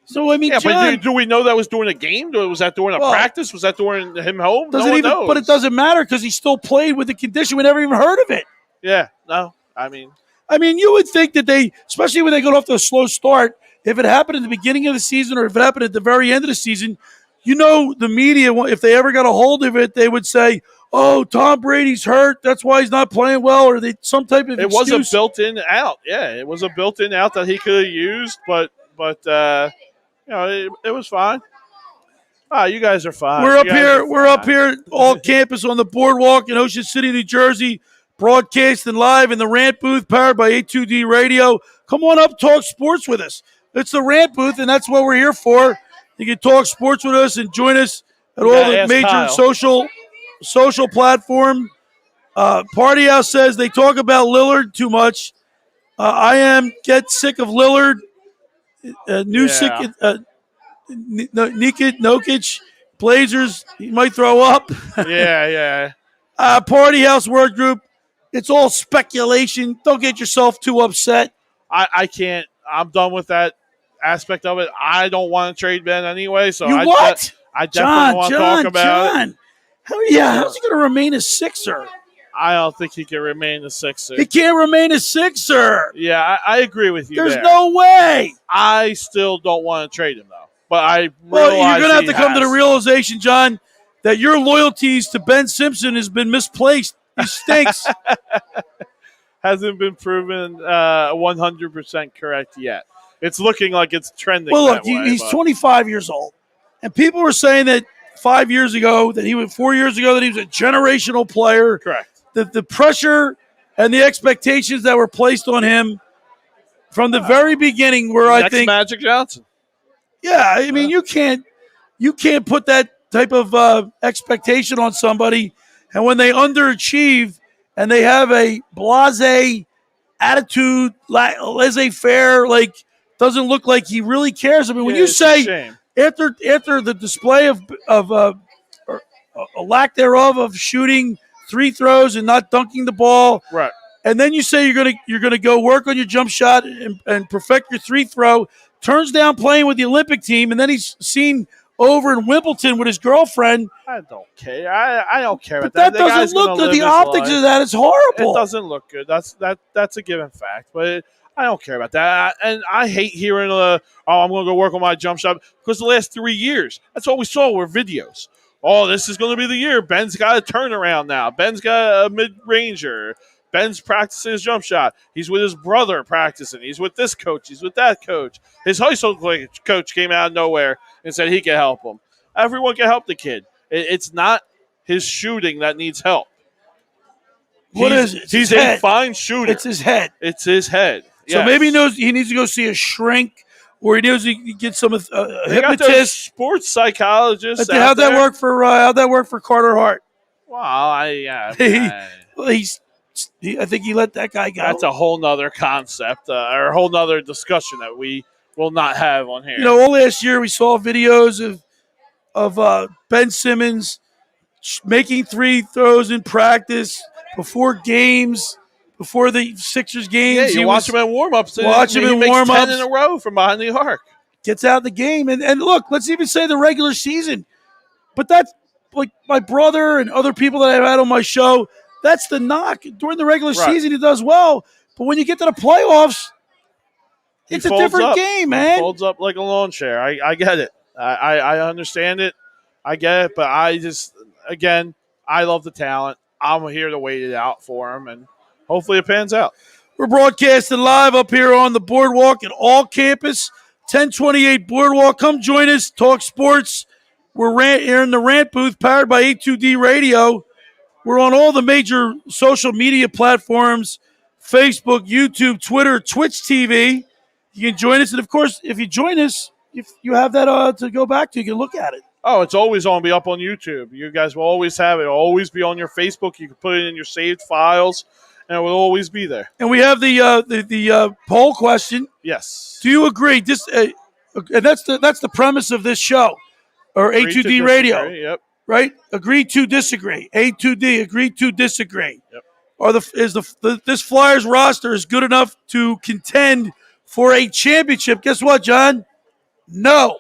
So, yeah, John, but do we know that was during a game? Was that during a practice? Was that during him home? No one knows. But it doesn't matter because he still played with the condition. We never even heard of it. Yeah, no. You would think that they, especially when they got off to a slow start, if it happened at the beginning of the season or if it happened at the very end of the season, the media, if they ever got a hold of it, they would say, "Oh, Tom Brady's hurt. That's why he's not playing well," or some type of excuse. It was a built-in out. Yeah, it was a built-in out that he could have used, but it was fine. You guys are fine. We're up here, all campus on the boardwalk in Ocean City, New Jersey, broadcasting live in the Rant booth, powered by A2D Radio. Come on up, talk sports with us. It's the Rant booth, and that's what we're here for. You can talk sports with us and join us at all the major social platform. Party House says they talk about Lillard too much. Get sick of Lillard. Nokic, Blazers. He might throw up. Yeah. Party House Word Group. It's all speculation. Don't get yourself too upset. I can't. I'm done with that aspect of it. I don't want to trade Ben anyway. So You what? I definitely want to talk about it. How's he going to remain a Sixer? I don't think he can remain a Sixer. He can't remain a Sixer. Yeah, I agree with you. There's there. no way. I still don't want to trade him though. But I Well, you're going to have to come to the realization, John, that your loyalties to Ben Simpson has been misplaced. He stinks. Hasn't been proven 100% correct yet. It's looking like it's trending. Well, look, that way, he's but 25 years old, and people were saying that 4 years ago that he was a generational player. Correct. The pressure and the expectations that were placed on him from the very beginning were, I think, Magic Johnson. Yeah, I mean, you can't put that type of expectation on somebody, and when they underachieve and they have a blasé attitude, laissez-faire, like doesn't look like he really cares. I mean, when you say after the display of or a lack thereof of shooting free throws and not dunking the ball, right? And then you say you're gonna go work on your jump shot and perfect your free throw. Turns down playing with the Olympic team, and then he's seen over in Wimbledon with his girlfriend. I don't care. I don't care But about that doesn't look good. The optics of that is horrible. It doesn't look good. That's a given fact. But I don't care about that. And I hate hearing, I'm going to go work on my jump shot. Because the last 3 years, that's all we saw were videos. Oh, this is going to be the year. Ben's got a turnaround now. Ben's got a mid-ranger. Ben's practicing his jump shot. He's with his brother practicing. He's with this coach. He's with that coach. His high school coach came out of nowhere and said he can help him. Everyone can help the kid. It's not his shooting that needs help. What is it? He's a fine shooter. It's his head. It's his head. So yes. maybe he knows he needs to go see a shrink, or he knows he get some hypnotist, sports psychologist. How'd that work for Carter Hart? Well, I think he let that guy go. That's a whole nother concept or a whole nother discussion that we will not have on here. You know, all last year we saw videos of Ben Simmons making free throws in practice before games, before the Sixers games. Yeah, you watch him in warm-ups. Watch him in warm-ups. 10 in a row from behind the arc. Gets out of the game. And look, let's even say the regular season. But that's like my brother and other people that I've had on my show. That's the knock. During the regular season, he does well. But when you get to the playoffs, it's a different game, man. He folds up like a lawn chair. I get it. I understand it. I get it. But I just, again, I love the talent. I'm here to wait it out for him, and hopefully it pans out. We're broadcasting live up here on the Boardwalk at All Campus, 1028 Boardwalk. Come join us, talk sports. We're here in the Rant booth, powered by A2D Radio. We're on all the major social media platforms, Facebook, YouTube, Twitter, Twitch TV. You can join us. And, of course, if you join us, if you have that to go back to, you can look at it. Oh, it's always on. Be up on YouTube. You guys will always have it. It'll always be on your Facebook. You can put it in your saved files, and it will always be there. And we have the poll question. Yes. Do you agree? And that's the premise of this show, or A2D Radio. Yep. Right? Agree to disagree. A2D, agree to disagree. Yep. This Flyers roster is good enough to contend for a championship? Guess what, John? No.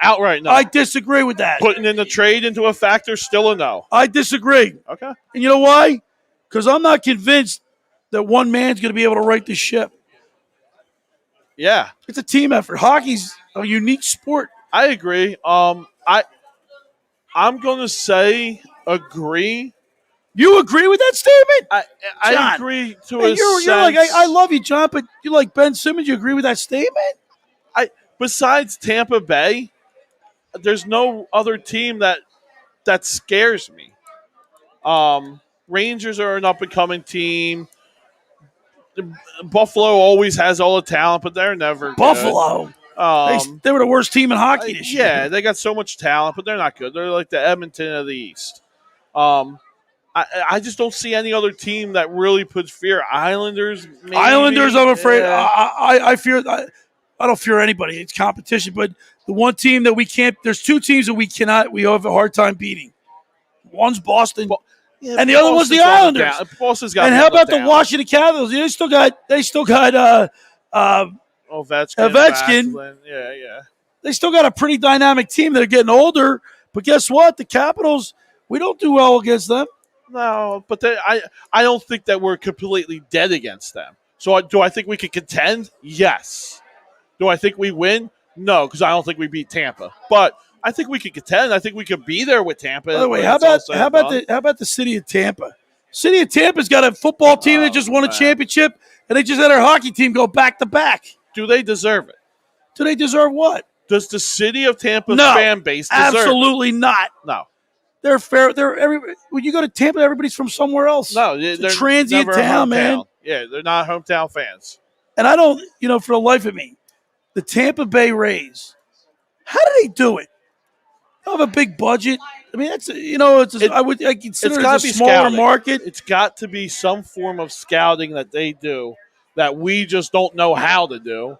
Outright no. I disagree with that. Putting in the trade into a factor, still a no. I disagree. Okay. And you know why? Because I'm not convinced that one man's going to be able to right the ship. Yeah. It's a team effort. Hockey's a unique sport. I agree. I'm going to say agree. You agree with that statement? I agree to a sense. You're like, I love you, John, but you like Ben Simmons. You agree with that statement? Besides Tampa Bay, there's no other team that scares me. Rangers are an up-and-coming team. Buffalo always has all the talent, but they're never Buffalo. Good. They were the worst team in hockey this year. Yeah, they got so much talent, but they're not good. They're like the Edmonton of the East. I I just don't see any other team that really puts fear. Islanders, maybe. Islanders, I'm afraid. Yeah. I fear. I don't fear anybody. It's competition, but the one team that we can't. There's two teams that we cannot. We have a hard time beating. One's Boston, Yeah, and the other one's the Islanders. Boston's got. And how about the Washington Capitals? They still got. Ovechkin? Backland. Yeah. They still got a pretty dynamic team. They're getting older, but guess what? The Capitals. We don't do well against them. No, but I don't think that we're completely dead against them. So do I think we can contend? Yes. Do I think we win? No, because I don't think we beat Tampa. But I think we could contend. I think we could be there with Tampa. By the way, how about the city of Tampa? City of Tampa's got a football team that just won a championship, and they just had their hockey team go back to back. Do they deserve it? Do they deserve what? Does the city of Tampa's fan base deserve absolutely not. No. They're fair. When you go to Tampa, everybody's from somewhere else. No, it's they're a transient town, man. Yeah, they're not hometown fans. And I don't, for the life of me, the Tampa Bay Rays, how do they do it? They have a big budget. I mean, that's I consider it a smaller market. It's got to be some form of scouting that they do that we just don't know how to do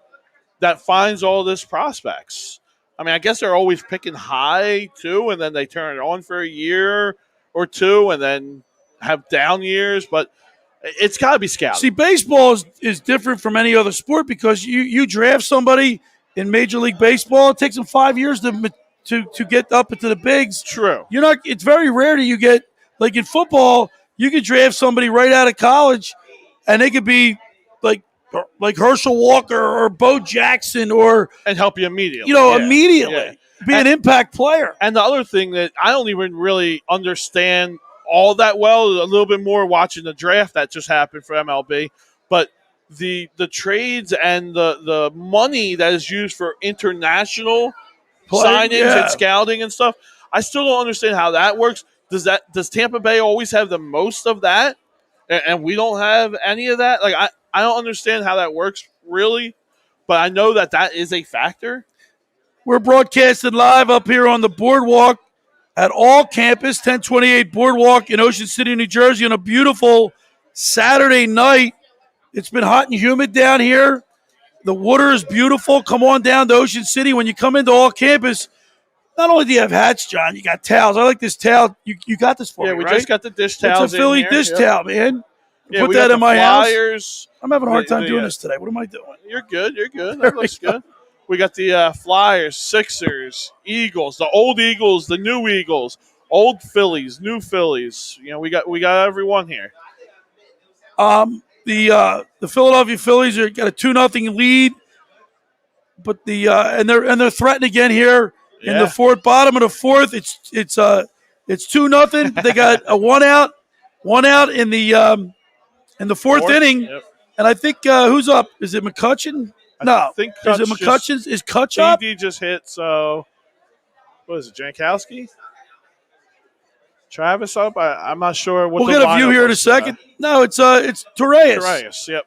that finds all this prospects. I mean, I guess they're always picking high too, and then they turn it on for a year or two, and then have down years. But it's got to be scouting. See, baseball is different from any other sport because you draft somebody in Major League Baseball. It takes them 5 years to get up into the bigs. True. It's very rare that you get, like in football, you could draft somebody right out of college, and they could be like Herschel Walker or Bo Jackson and help you immediately. Immediately be an impact player. And the other thing that I don't even really understand all that well, a little bit more watching the draft that just happened for MLB, but the trades and the money that is used for international signings and scouting and stuff, I still don't understand how that works. Does Tampa Bay always have the most of that, and we don't have any of that? Like I don't understand how that works really, but I know that is a factor. We're broadcasting live up here on the boardwalk at All Campus, 1028 Boardwalk in Ocean City, New Jersey, on a beautiful Saturday night. It's been hot and humid down here. The water is beautiful. Come on down to Ocean City. When you come into All Campus, not only do you have hats, John, you got towels. I like this towel. You got this for me, Yeah, we right? just got the dish towels. It's a Philly dish towel, man. Yeah, put that in my Flyers. house. I'm having a hard time doing this today. What am I doing? You're good. That looks good. We got the Flyers, Sixers, Eagles, the old Eagles, the new Eagles, old Phillies, new Phillies. We got everyone here. The Philadelphia Phillies got a 2-0 lead, but and they're threatening again here in the bottom of the fourth. It's 2-0. They got a one out in the fourth inning. Yep. And I think who's up? Is it McCutcheon? No. Is it McCutcheon? Is Kutch up? TD just hit, so what is it, Jankowski? Travis up? I'm not sure what we'll get a view here in a second. No, it's Torreyes. Torreyes, yep.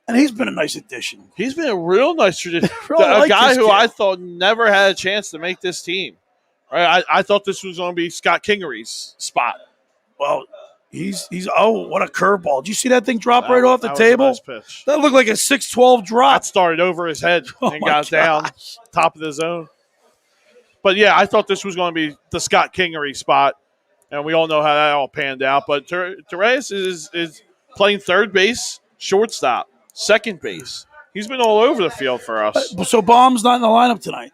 And he's been a nice addition. He's been a real nice tradition. A guy who I thought never had a chance to make this team. Right? I thought this was going to be Scott Kingery's spot. Well, he's what a curveball. Did you see that thing drop right off the table? Was a nice pitch. That looked like a 6-12 drop. That started over his head and got down top of the zone. But, yeah, I thought this was going to be the Scott Kingery spot, and we all know how that all panned out. But Torreyes is playing third base, shortstop, second base. He's been all over the field for us. So Baum's not in the lineup tonight?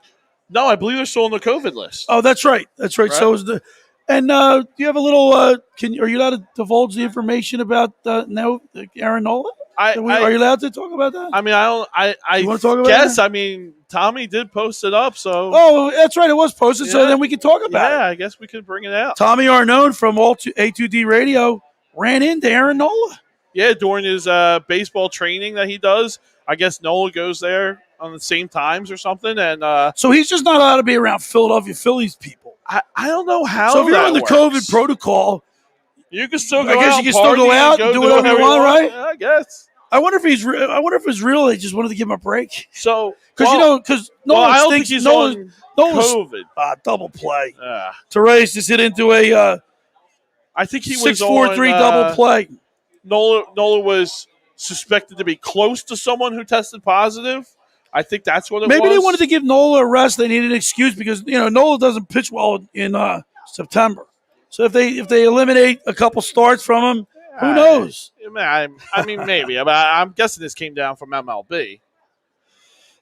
No, I believe they're still on the COVID list. Oh, that's right. That's right. So is the – and do you have a little are you allowed to divulge the information about Aaron Nola? Are you allowed to talk about that? I mean, I you want to talk about guess. that? I mean, Tommy did post it up, so. Oh, that's right. It was posted, so then we can talk about it. Yeah, I guess we could bring it out. Tommy Arnone from A2D Radio ran into Aaron Nola. Yeah, during his baseball training that he does. I guess Nola goes there on the same times or something. And so he's just not allowed to be around Philadelphia Phillies people. I don't know how. So if you're on the works. COVID protocol, you can still go I guess out. You can still go out and do whatever you want, right? Yeah, I guess. I wonder if it's real. They just wanted to give him a break. So because I don't think he's on COVID. Double play. Torreyes just hit into a I think he was 6'4", on, 3 double play. Nola was suspected to be close to someone who tested positive. I think that's what it was. Maybe they wanted to give Nola a rest. They needed an excuse because Nola doesn't pitch well in September. So if they eliminate a couple starts from him, who knows? I mean, maybe. But I'm guessing this came down from MLB.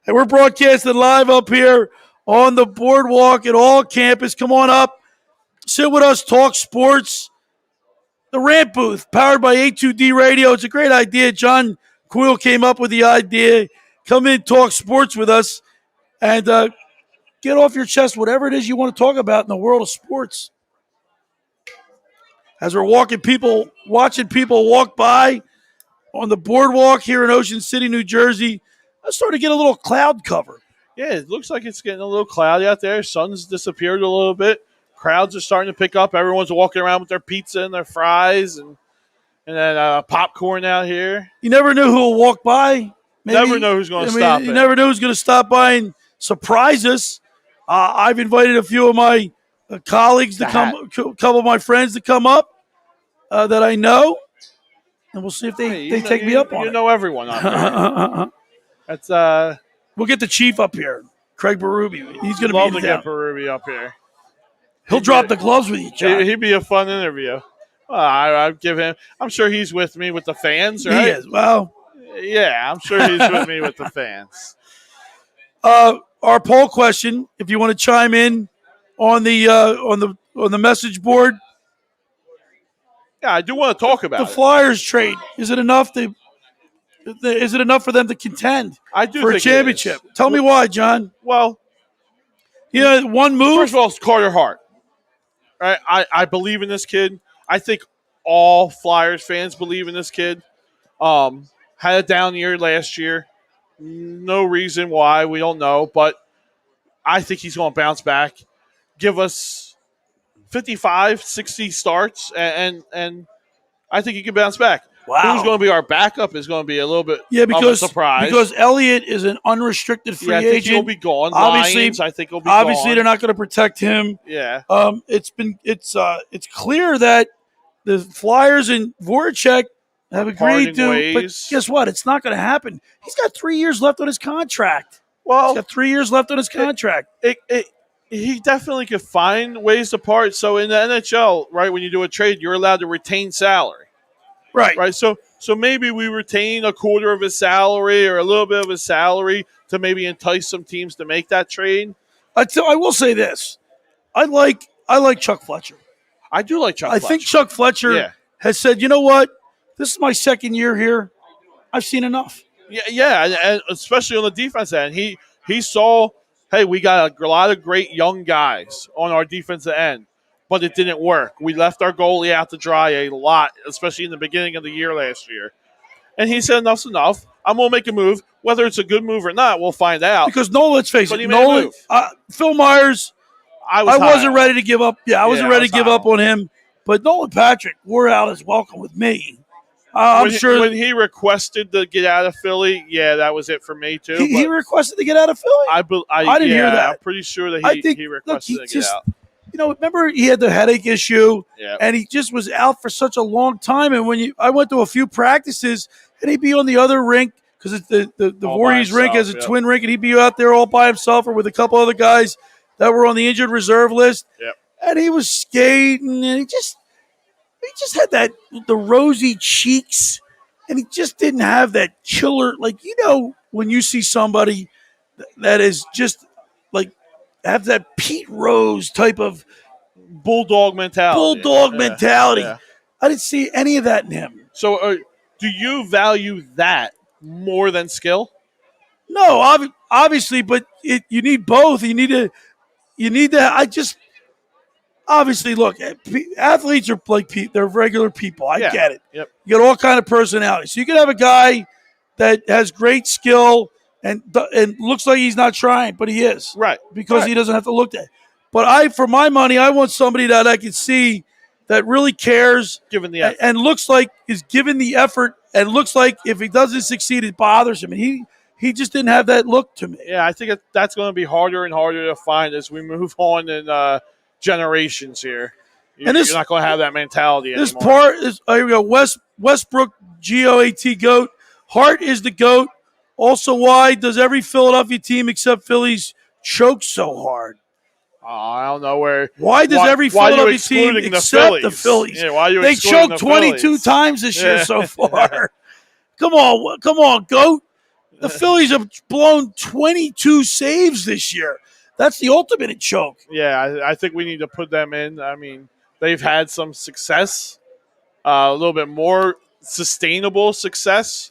Hey, we're broadcasting live up here on the boardwalk at all campus. Come on up, sit with us, talk sports. The Rant booth, powered by A2D Radio. It's a great idea. John Quill came up with the idea. Come in, talk sports with us, and get off your chest whatever it is you want to talk about in the world of sports. As we're watching people walk by on the boardwalk here in Ocean City, New Jersey, I started to get a little cloud cover. Yeah, it looks like it's getting a little cloudy out there. Sun's disappeared a little bit. Crowds are starting to pick up. Everyone's walking around with their pizza and their fries and then popcorn out here. You never knew who will walk by. Never know who's going to stop You in. never know who's going to stop by and surprise us. I've invited a few of my colleagues to come, a couple of my friends to come up that I know, and we'll see if they take me up on it. You know everyone out there. That's We'll get the chief up here, Craig Berube. He's going to love be to in get town. Berube up here. He'll drop the gloves with you, John. He'd be a fun interview. I'd give him. I'm sure he's with me with the fans, right? He is. Well, yeah, I'm sure he's with me with the fans. our poll question, if you want to chime in on the message board, Yeah, I do want to talk about the it. Flyers trade, is it enough for them to contend I do for a think it championship? is. Tell me why, John. Well, One move. first of all, it's Carter Hart. Right? I believe in this kid. I think all Flyers fans believe in this kid. Had a down year last year. No reason why, we don't know, but I think he's going to bounce back. Give us 55, 60 starts, and I think he can bounce back. Wow. Who's going to be our backup is going to be a little bit Yeah, of a surprise. because Elliott is an unrestricted free I think agent. he'll be gone. Obviously- Lions, I think he'll be Obviously, gone. they're not going to protect him. Yeah. It's clear that the Flyers and Voracek have agreed Parting to. ways. But guess what? It's not going to happen. He's got 3 years left on his contract. Well, He's got 3 years left on his contract. he definitely could find ways to part. So in the NHL, right, when you do a trade, you're allowed to retain salary, Right. right? So maybe we retain a quarter of his salary or a little bit of his salary to maybe entice some teams to make that trade. I will say this. I like Chuck Fletcher. I do like Chuck I Fletcher. think Chuck Fletcher has said, you know what? This is my second year here. I've seen enough. Yeah, and especially on the defense end. He saw, hey, we got a lot of great young guys on our defensive end, but it didn't work. We left our goalie out to dry a lot, especially in the beginning of the year last year. And he said, enough's enough. I'm going to make a move. Whether it's a good move or not, we'll find out. Because Nolan, let's face But it, he made a Nolan, move. Phil Myers, I high wasn't on ready to give up. Yeah, I wasn't ready to give up on him. But Nolan Patrick wore out his welcome with me. I'm sure when he requested to get out of Philly, yeah, that was it for me too. he requested to get out of Philly. I didn't hear that. I'm pretty sure that I think he requested to get out. Remember he had the headache issue, Yeah. and he just was out for such a long time. And I went to a few practices, and he'd be on the other rink because it's the All Warriors by rink himself, as a yep. twin rink, and he'd be out there all by himself or with a couple other guys that were on the injured reserve list. Yep. And he was skating, and he just had the rosy cheeks, and he just didn't have that killer, when you see somebody that is just like have that Pete Rose type of bulldog mentality. Yeah. I didn't see any of that in him. So, do you value that more than skill? No, obviously, but you need both. You need to. Obviously, look, athletes are like they're regular people. I get it. Yep. You got all kind of personality. So you can have a guy that has great skill and looks like he's not trying, but he is. Right. Because he doesn't have to look at it. But for my money, I want somebody that I can see that really cares, given the effort. and looks like is given the effort, and looks like if he doesn't succeed, it bothers him. And he just didn't have that look to me. Yeah, I think that's going to be harder and harder to find as we move on in generations here. And You're not going to have that mentality this anymore. part is here we go. Westbrook, GOAT GOAT. Hart is the GOAT. Also, why does every Philadelphia team except Phillies choke so hard? I don't know where. Why does every why you Philadelphia team excluding except the Phillies? Yeah, why are you They excluding choked the 22 Phillies? times this year Yeah. so far. Come on, GOAT. The Phillies have blown 22 saves this year. That's the ultimate in choke. Yeah, I think we need to put them in. I mean, they've had some success, a little bit more sustainable success.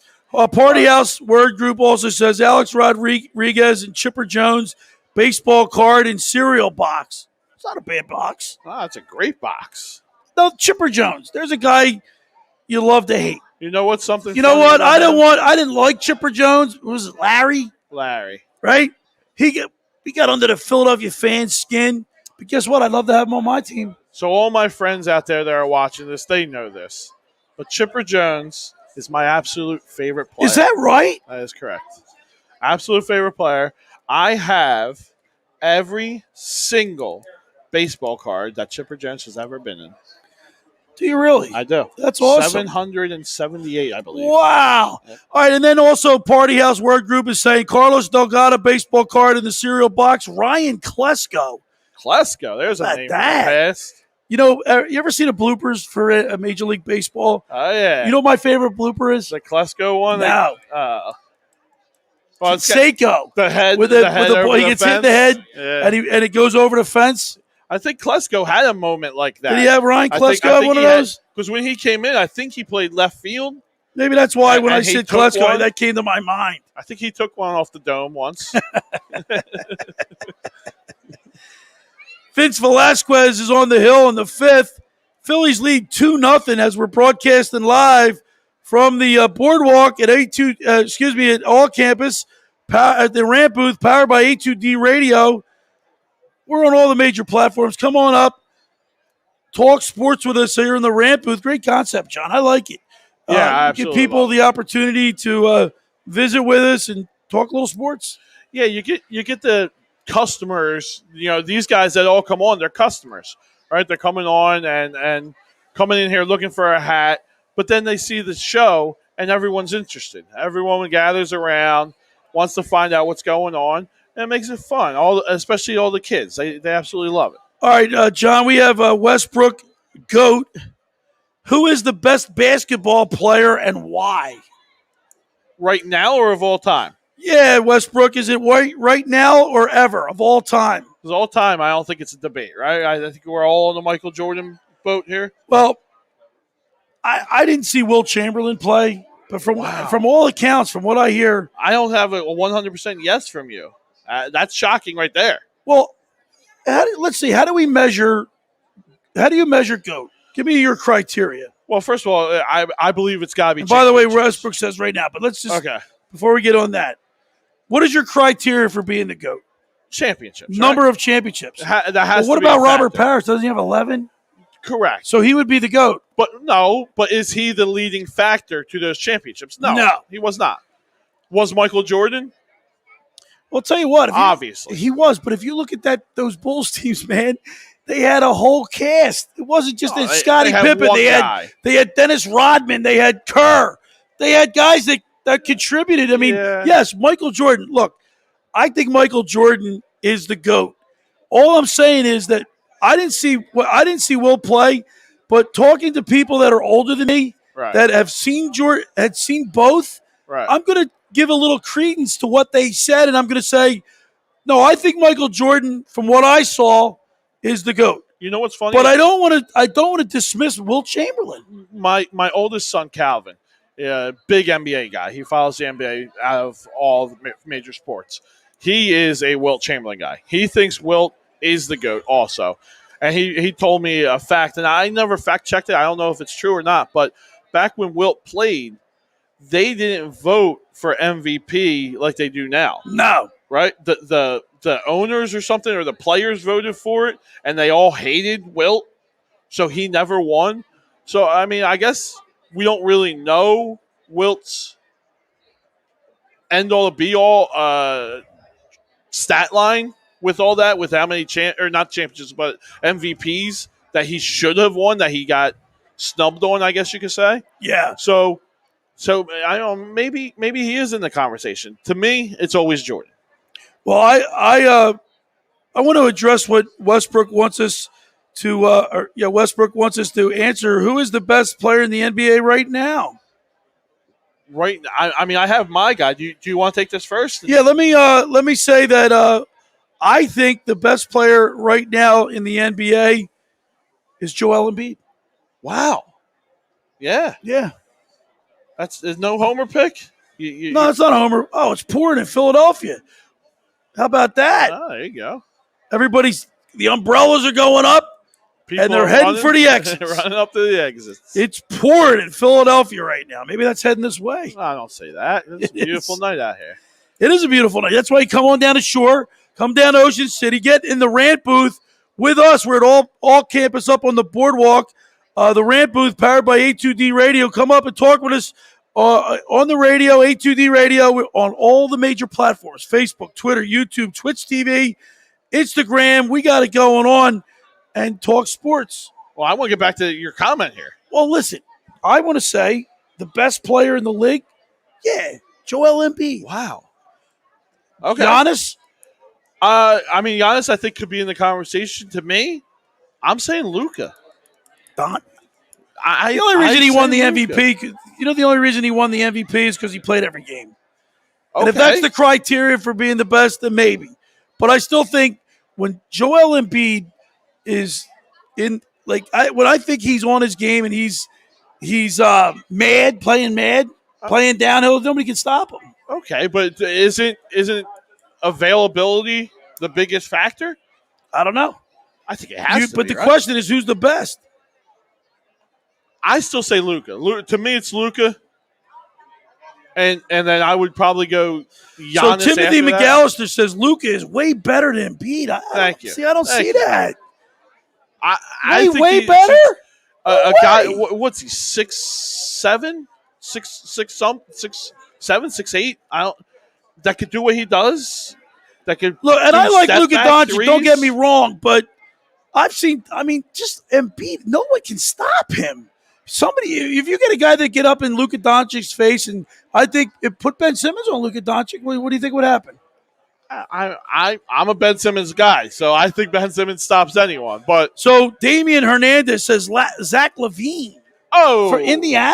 Party House Word Group also says Alex Rodriguez and Chipper Jones, baseball card and cereal box. It's not a bad box. Oh, that's a great box. No, Chipper Jones. There's a guy you love to hate. You know what's something? You know funny what? about him? I didn't like Chipper Jones. Was it Larry? Larry. Right? He got under the Philadelphia fans' skin. But guess what? I'd love to have him on my team. So all my friends out there that are watching this, they know this. But Chipper Jones is my absolute favorite player. Is that right? That is correct. Absolute favorite player. I have every single baseball card that Chipper Jones has ever been in. Do you really? I do. That's awesome. 778, I believe. Wow. Yep. All right, and then also Party House Word Group is saying Carlos Delgado baseball card in the cereal box. Ryan Klesko. Klesko, there's a About name that. from the past. You know, you ever seen the bloopers for a Major League Baseball? Oh, yeah. You know what my favorite blooper is? the Klesko one? No. Well, it's got Seiko. the head. With the head the over boy, he the gets hit in the fence. head, Yeah. and it goes over the fence. I think Klesko had a moment like that. Did he have Ryan Klesko have one of those? Because when he came in, I think he played left field. Maybe that's why when I And he said took Klesko, one. that came to my mind. I think he took one off the dome once. Vince Velasquez is on the hill in the fifth. Phillies lead 2-0 as we're broadcasting live from the boardwalk at at All Campus at the Rant booth, powered by A2D Radio. We're on all the major platforms. Come on up, talk sports with us here in the Rant booth. Great concept, John. I like it. Yeah, I give absolutely people love it. the opportunity to visit with us and talk a little sports. Yeah, you get the customers. You know, these guys that all come on, they're customers, right? They're coming on and coming in here looking for a hat, but then they see the show and everyone's interested. Everyone gathers around, wants to find out what's going on, and it makes it fun. Especially all the kids, they absolutely love it. All right, John, we have Westbrook GOAT. Who is the best basketball player and why? Right now or of all time? Yeah, Westbrook, is it right now or ever of all time? Because all time, I don't think it's a debate, right? I think we're all on the Michael Jordan boat here. Well, I didn't see Wilt Chamberlain play, but from all accounts, from what I hear, I don't have a 100% yes from you. That's shocking right there. well, let's see. How do you measure GOAT? Give me your criteria. Well, first of all, I believe it's got to be. And by the way, championships. Westbrook says right now, but let's just, Okay. before we get on that, what is your criteria for being the GOAT? Championships. Number right? of championships. That has Well, what to be about a Robert factor. Parrish? Doesn't he have 11? Correct. So he would be the GOAT. But is he the leading factor to those championships? No. He was not. Was Michael Jordan? Well, I'll tell you what. Obviously. He was. But if you look at those Bulls teams, man, they had a whole cast. It wasn't just No, Scottie they had Pippen. one guy. They had Dennis Rodman. They had Kerr. They had guys that contributed. I mean, Yeah. yes, Michael Jordan. Look, I think Michael Jordan is the GOAT. All I'm saying is that I didn't see Will play, but talking to people that are older than me Right. that have seen Jordan, had seen both, Right. I'm going to give a little credence to what they said, and I'm going to say, no, I think Michael Jordan, from what I saw, is the GOAT. You know what's funny? But I don't want to dismiss Wilt Chamberlain. My oldest son, Calvin, big NBA guy. He follows the NBA out of all the major sports. He is a Wilt Chamberlain guy. He thinks Wilt is the GOAT also. And he told me a fact, and I never fact-checked it. I don't know if it's true or not, but back when Wilt played, they didn't vote for MVP like they do now. No. Right? The owners or something, or the players voted for it, and they all hated Wilt, so he never won. So, I mean, I guess we don't really know Wilt's end-all, be-all stat line with all that, with how many not championships, but MVPs that he should have won, that he got snubbed on, I guess you could say. Yeah. So I don't know, maybe he is in the conversation. To me, it's always Jordan. Well, I want to address what Westbrook wants us to. Westbrook wants us to answer. Who is the best player in the NBA right now? Right. I mean, I have my guy. Do you want to take this first? Yeah. Let me say that I think the best player right now in the NBA is Joel Embiid. Wow. Yeah. Yeah. There's no homer pick. No, it's not a homer. Oh, it's pouring in Philadelphia. How about that? Oh, there you go. The umbrellas are going up. People And they're are heading running, for the exits. running up to the exits. It's pouring in Philadelphia right now. Maybe that's heading this way. I don't say that. It's a beautiful night out here. It is a beautiful night. That's why you come on down the shore, come down to Ocean City, get in the Rant booth with us. We're at all campus up on the boardwalk. The Rant booth powered by A2D Radio. Come up and talk with us on the radio, A2D Radio. We're on all the major platforms: Facebook, Twitter, YouTube, Twitch TV, Instagram. We got it going on. And talk sports. Well, I want to get back to your comment here. Well, listen, I want to say the best player in the league, Joel Embiid. Wow. Okay. Giannis? Giannis, I think, could be in the conversation. To me, I'm saying Luka. The only reason he won the MVP, the only reason he won the MVP is because he played every game. Okay. And if that's the criteria for being the best, then maybe. But I still think when Joel Embiid is in, when I think he's on his game and he's mad, playing downhill, nobody can stop him. Okay, but isn't availability the biggest factor? I don't know. I think it has to But be, the right? question is, who's the best? I still say Luka. To me, it's Luka. And then I would probably go Giannis. So Timothy after that. McAllister says Luka is way better than Embiid. Thank you. See, I don't Thank see you. that. I think way better? A guy, what's he, 6'7", 6'8"? That could do what he does. That could look, and I like Luka step-back Doncic. Don't threes. get me wrong, but just Embiid. No one can stop him. If you get a guy that get up in Luka Doncic's face, and I think put Ben Simmons on Luka Doncic, what do you think would happen? I'm a Ben Simmons guy, so I think Ben Simmons stops anyone. But so Damian Hernandez says Zach LaVine. For Indiana?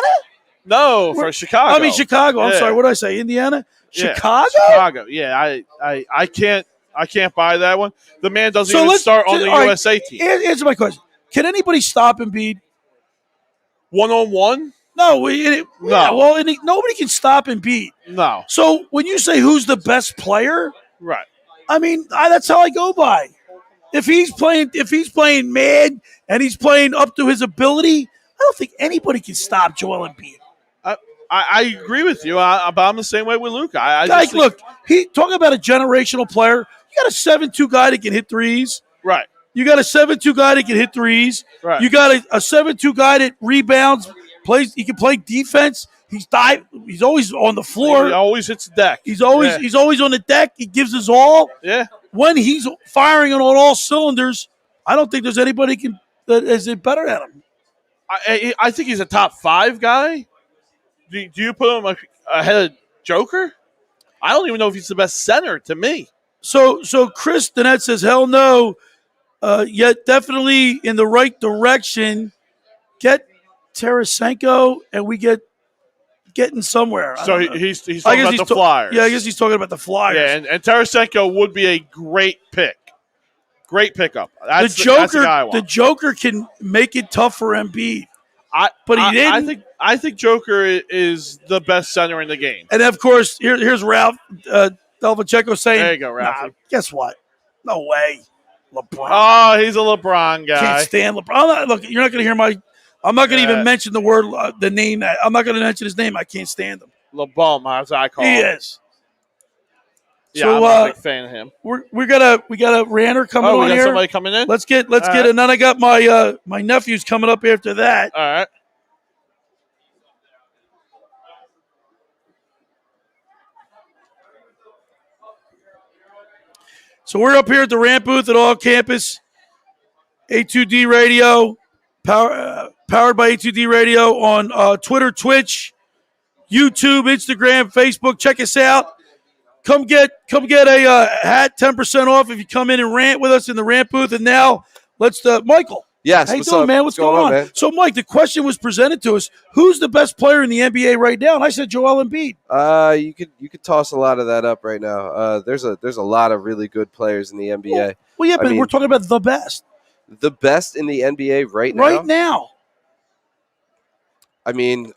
No, for Chicago. I mean Chicago. I'm Yeah. sorry. What did I say? Indiana? Yeah, Chicago? Chicago. Yeah, I can't buy that one. The man doesn't even start on the USA team. Answer my question. Can anybody stop Embiid? 1-on-1? No. Nobody can stop Embiid. No. So when you say who's the best player, Right. I mean that's how I go by. If he's playing mad and he's playing up to his ability, I don't think anybody can stop Joel Embiid. I agree with you, but I'm the same way with Luka. Look, talking about a generational player. You got a 7'2" guy that can hit threes. Right. You got a 7'2" guy that can hit threes. Right. You got a 7'2" guy that rebounds, plays. He can play defense. He's always on the floor. He always hits the deck. He's always on the deck. He gives his all. Yeah. When he's firing on all cylinders, I don't think there's anybody that is better than him. I think he's a top 5 guy. Do you put him ahead of Joker? I don't even know if he's the best center to me. So Chris Donette says, hell no, yet definitely in the right direction. Get Tarasenko, and we getting somewhere. So he's talking about the Flyers. Yeah, I guess he's talking about the Flyers. Yeah, and Tarasenko would be a great pick. Great pickup. That's the Joker, that's the guy I want. The Joker can make it tough for Embiid. But he didn't. I think Joker is the best center in the game. And of course, here's Ralph Delvachenko saying, There you go, Ralph. Nah, guess what? No way. LeBron. Oh, he's a LeBron guy. Can't stand LeBron. Look, you're not going to hear I'm not going to even mention the word, the name. I'm not going to mention his name. I can't stand him. LeBron, as I call him. He is. Yeah, So, I'm a big fan of him. We got a ranter coming on we got here. somebody coming in? Let's get and then I got my nephews coming up after that. All right. So we're up here at the Rant booth at all campus. A2D Radio, powered by A2D Radio on Twitter, Twitch, YouTube, Instagram, Facebook. Check us out. Come get a hat, 10% off if you come in and rant with us in the rant booth. And now let's Michael. Yes, How you what's doing, up? man? What's going on? man? So, Mike, the question was presented to us: who's the best player in the NBA right now? And I said Joel Embiid. You could toss a lot of that up right now. There's a lot of really good players in the NBA. Well, yeah, but I mean, we're talking about the best the best in the NBA right now. right now. I mean,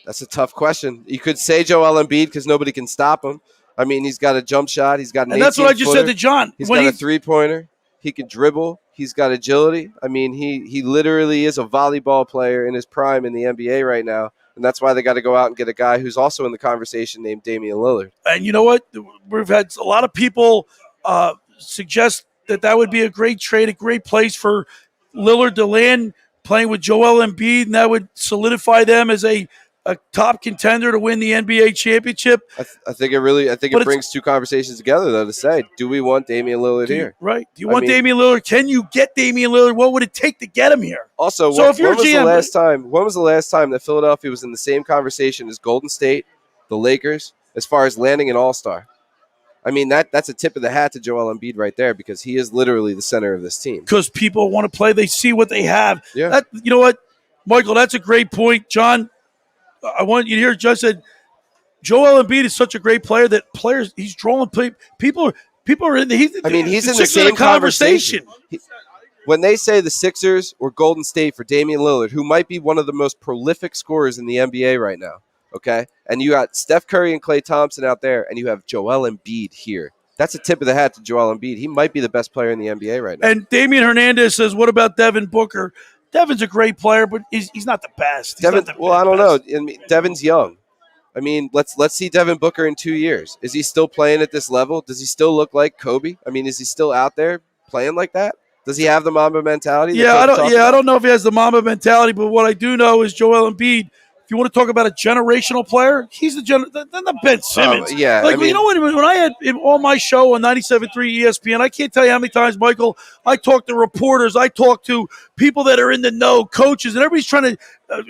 that's a tough question. You could say Joel Embiid because nobody can stop him. I mean, he's got a jump shot. He's got an And that's what I just said to 18-footer. John. He's When got a three-pointer. He can dribble. He's got agility. I mean, he literally is a volleyball player in his prime in the NBA right now. And that's why they got to go out and get a guy who's also in the conversation named Damian Lillard. And you know what? We've had a lot of people suggest that would be a great trade, a great place for Lillard to land playing with Joel Embiid, and that would solidify them as a top contender to win the NBA championship. I think it brings two conversations together, though, to say, do we want Damian Lillard here? Right. Do you want Damian Lillard? Can you get Damian Lillard? What would it take to get him here? Also, So if you're when was GM, when was the last time that Philadelphia was in the same conversation as Golden State, the Lakers, as far as landing an all-star? I mean, that's a tip of the hat to Joel Embiid right there, because he is literally the center of this team. Because people want to play. They see what they have. Yeah. You know what, Michael, that's a great point. John, I want you to hear just said Joel Embiid is such a great player that he's drawing people are in the he's in the same conversation. When they say the Sixers or Golden State for Damian Lillard, who might be one of the most prolific scorers in the NBA right now, okay? And you got Steph Curry and Klay Thompson out there, and you have Joel Embiid here. That's a tip of the hat to Joel Embiid. He might be the best player in the NBA right now. And Damian Hernandez says, what about Devin Booker? Devin's a great player, but he's not the best. I don't know. I mean, Devin's young. I mean, let's see Devin Booker in 2 years. Is he still playing at this level? Does he still look like Kobe? I mean, is he still out there playing like that? Does he have the Mamba mentality? I don't know if he has the Mamba mentality, but what I do know is Joel Embiid. If you want to talk about a generational player, he's the Ben Simmons. You know what? When I had on my show on 97.3 ESPN, I can't tell you how many times, Michael, I talked to reporters, I talked to people that are in the know, coaches, and everybody's trying to,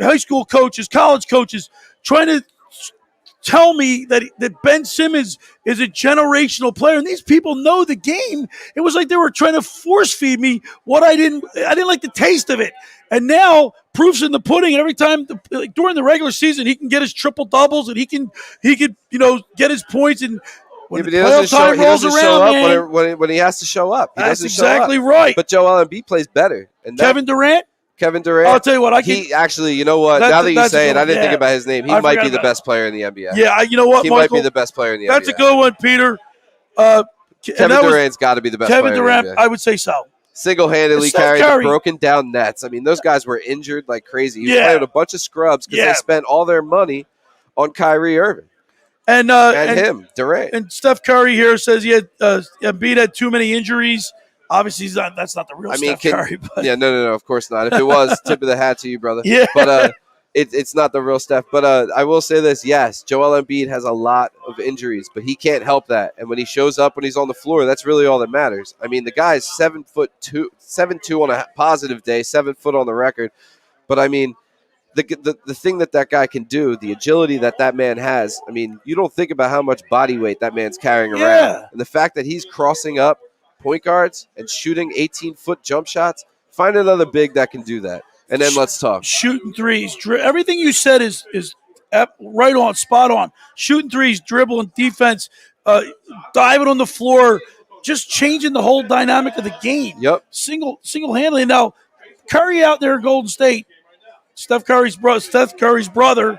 high school coaches, college coaches, trying to tell me that Ben Simmons is a generational player, and these people know the game. It was like they were trying to force feed me what I didn't like the taste of it. And now proof's in the pudding. Every time during the regular season, he can get his triple doubles, and he can get his points. And when but the he playoff time rolls around, when he has to show up. That's exactly right. But Joel Embiid plays better. And Kevin Durant. I'll tell you what. You know what? Now that you say it, I didn't think about his name. He might be the best player in the NBA. Yeah, you know what, he Michael? might be the best player in the NBA. That's a good one, Peter. Kevin Durant's got to be the best player Kevin Durant, in the NBA. I would say so. Single-handedly carried the broken down Nets. I mean, those guys were injured like crazy. He was playing with a bunch of scrubs because they spent all their money on Kyrie Irving. And Durant. And Steph Curry here says Embiid had too many injuries. Obviously, that's not the real Steph Curry. But. Yeah, no, of course not. If it was, tip of the hat to you, brother. Yeah. But it's not the real Steph. But I will say this, yes, Joel Embiid has a lot of injuries, but he can't help that. And when he shows up, when he's on the floor, that's really all that matters. I mean, the guy is 7'2" on a positive day, 7 foot on the record. But, I mean, the thing that guy can do, the agility that man has, I mean, you don't think about how much body weight that man's carrying around. Yeah. And the fact that he's crossing up point guards and shooting 18-foot jump shots, find another big that can do that. And then let's talk. Shooting threes. Everything you said is right on, spot on. Shooting threes, dribbling, defense, diving on the floor, just changing the whole dynamic of the game. Yep. Single-handedly. Now, Curry out there at Golden State, Steph Curry's brother. Seth Curry's brother.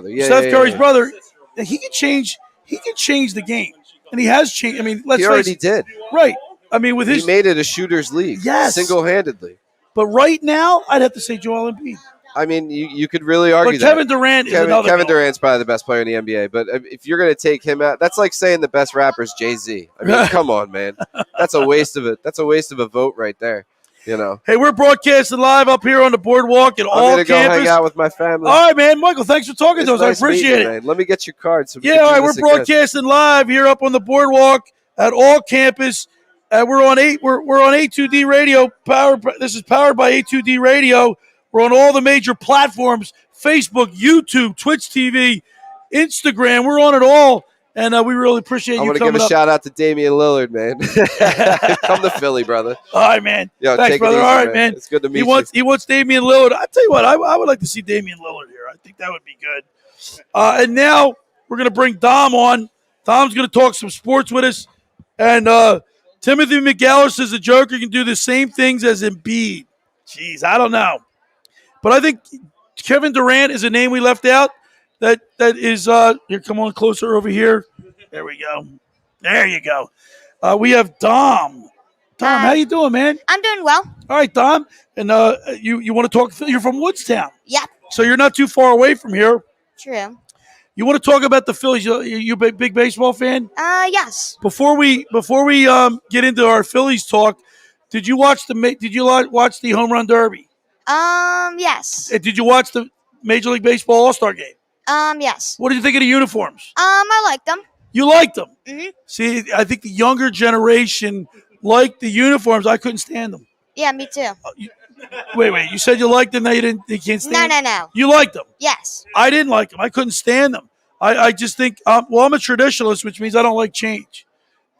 Yeah. Seth Curry's brother. He can change the game. And he has changed. I mean, he already did. Right. I mean, with he made it a shooter's league. Yes. Single-handedly. But right now, I'd have to say Joel Embiid. I mean, you could really argue that. Kevin Durant is another Kevin Durant's probably the best player in the NBA. But if you're going to take him out, that's like saying the best rapper is Jay-Z. I mean, come on, man. That's a waste of it. That's a waste of a vote right there. You know. Hey, we're broadcasting live up here on the boardwalk at all campus. I'm going to go hang out with my family. All right, man. Michael, thanks for talking to us. Nice I appreciate it. Man. Let me get your card. So all right. We're broadcasting live here up on the boardwalk at all campus. We're on we're on A2D Radio. This is powered by A2D Radio. We're on all the major platforms: Facebook, YouTube, Twitch TV, Instagram. We're on it all, and we really appreciate I you want to coming give a up. shout out to Damian Lillard, man. Come to Philly, brother. All right, man. Yo, Thanks, take it brother. easy, All right, man. It's good to meet He wants Damian Lillard. I tell you what, I would like to see Damian Lillard here. I think that would be good. And now we're going to bring Dom on. Dom's going to talk some sports with us. And Timothy McGallis says the Joker can do the same things as Embiid. Jeez, I don't know. But I think Kevin Durant is a name we left out. That is here. Come on closer over here. There we go. There you go. We have Dom. Dom, how you doing, man? I'm doing well. All right, Dom. And you want to talk? You're from Woodstown. Yep. So you're not too far away from here. True. You want to talk about the Phillies? You a big baseball fan? Yes. Before we get into our Phillies talk, did you watch the Home Run Derby? Yes. Did you watch the Major League Baseball All-Star game? Yes. What did you think of the uniforms? I like them. You liked them. Mhm. See, I think the younger generation liked the uniforms. I couldn't stand them. Yeah, me too. Wait. You said you liked them. Now you can't stand them? No. You liked them. Yes. I didn't like them. I couldn't stand them. I just think, I'm a traditionalist, which means I don't like change.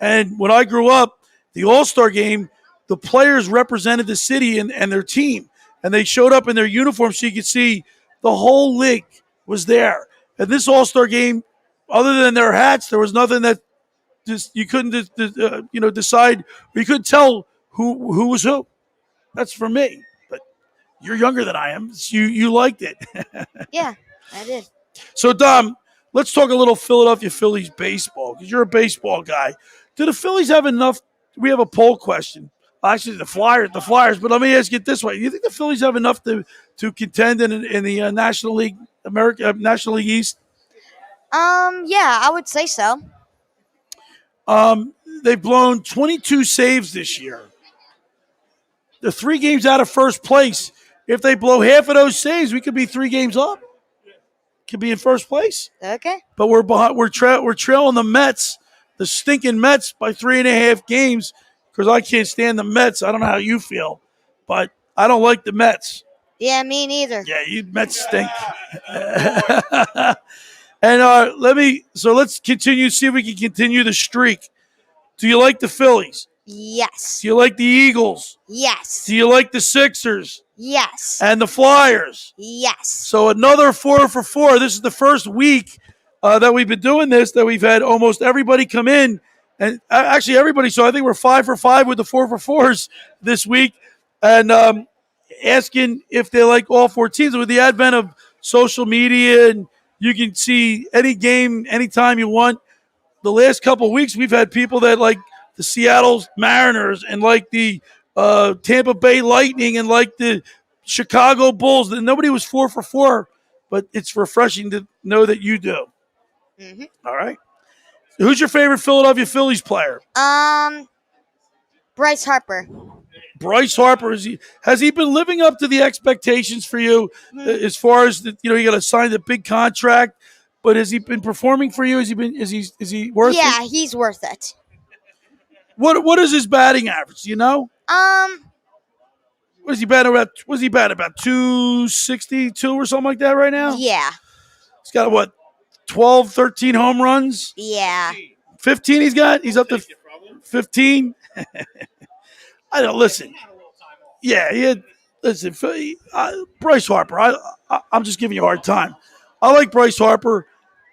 And when I grew up, the All-Star game, the players represented the city and their team. And they showed up in their uniforms so you could see the whole league was there. And this All-Star game, other than their hats, there was nothing that just you couldn't decide, or you couldn't tell who was who. That's for me. But you're younger than I am. So you liked it. Yeah, I did. So, Dom, let's talk a little Philadelphia Phillies baseball, because you're a baseball guy. Do the Phillies have enough? We have a poll question. Actually, the Flyers. But let me ask you it this way: do you think the Phillies have enough to contend in the National League National League East? Yeah, I would say so. They've blown 22 saves this year. They're 3 games out of first place. If they blow half of those saves, we could be 3 games up. Could be in first place. Okay. But we're behind. We're trailing the Mets, the stinking Mets, by 3.5 games. Because I can't stand the Mets. I don't know how you feel, but I don't like the Mets. Yeah, me neither. Yeah, you Mets stink. And let's continue. See if we can continue the streak. Do you like the Phillies? Yes. Do you like the Eagles? Yes. Do you like the Sixers Yes. and the Flyers? Yes. So another 4 for 4. This is the first week that we've been doing this, that we've had almost everybody come in, and actually everybody. So I think we're 5 for 5 with the 4 for 4s this week, and asking if they like all 4 teams. With the advent of social media, and you can see any game anytime you want. The last couple of weeks, we've had people that like the Seattle Mariners and like the Tampa Bay Lightning and like the Chicago Bulls. Nobody was 4 for 4, but it's refreshing to know that you do. Mm-hmm. All right. Who's your favorite Philadelphia Phillies player? Bryce Harper. Bryce Harper. Has he been living up to the expectations for you as far as you got to sign the big contract? But has he been performing for you? Is he worth it? Yeah, he's worth it. What is his batting average? Do you know? Was he batting about 262 or something like that right now? Yeah. He's got 12, 13 home runs? Yeah. 15 he's got? He's up to 15? I don't listen. Yeah, listen, Bryce Harper. I'm just giving you a hard time. I like Bryce Harper.